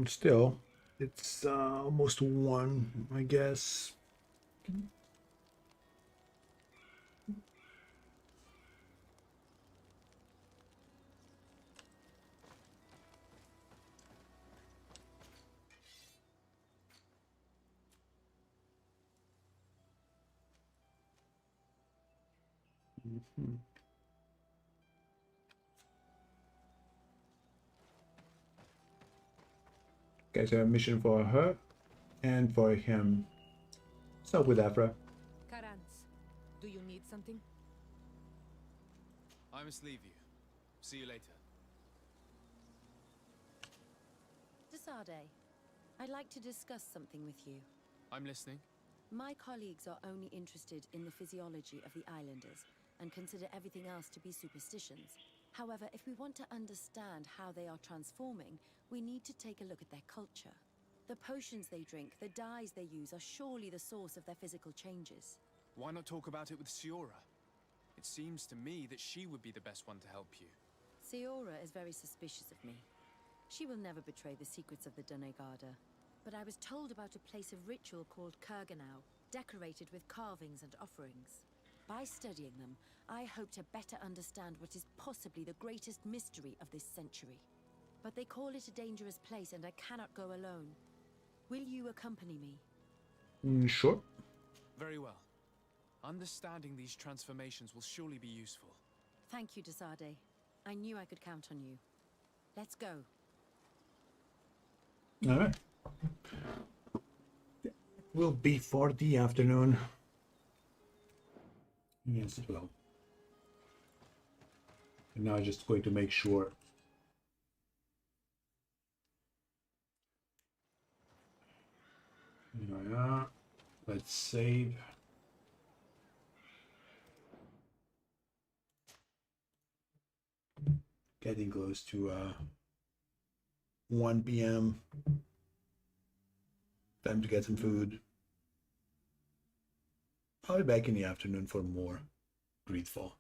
Still, it's almost 1, I guess. Okay, so a mission for her and for him. What's up with Afra? Karans, do you need something? I must leave you. See you later. Desade, I'd like to discuss something with you. I'm listening. My colleagues are only interested in the physiology of the islanders and consider everything else to be superstitions. However, if we want to understand how they are transforming, we need to take a look at their culture. The potions they drink, the dyes they use are surely the source of their physical changes. Why not talk about it with Siora? It seems to me that she would be the best one to help you. Siora is very suspicious of me. She will never betray the secrets of the Doneigada. But I was told about a place of ritual called Kurganau, decorated with carvings and offerings. By studying them, I hope to better understand what is possibly the greatest mystery of this century. But they call it a dangerous place and I cannot go alone. Will you accompany me? Sure. Very well. Understanding these transformations will surely be useful. Thank you, Desade. I knew I could count on you. Let's go. All right. Will be for the afternoon. Yes, it will. And now I'm just going to make sure. Yeah, let's save. Getting close to 1 p.m. Time to get some food. I'll be back in the afternoon for more Greedfall.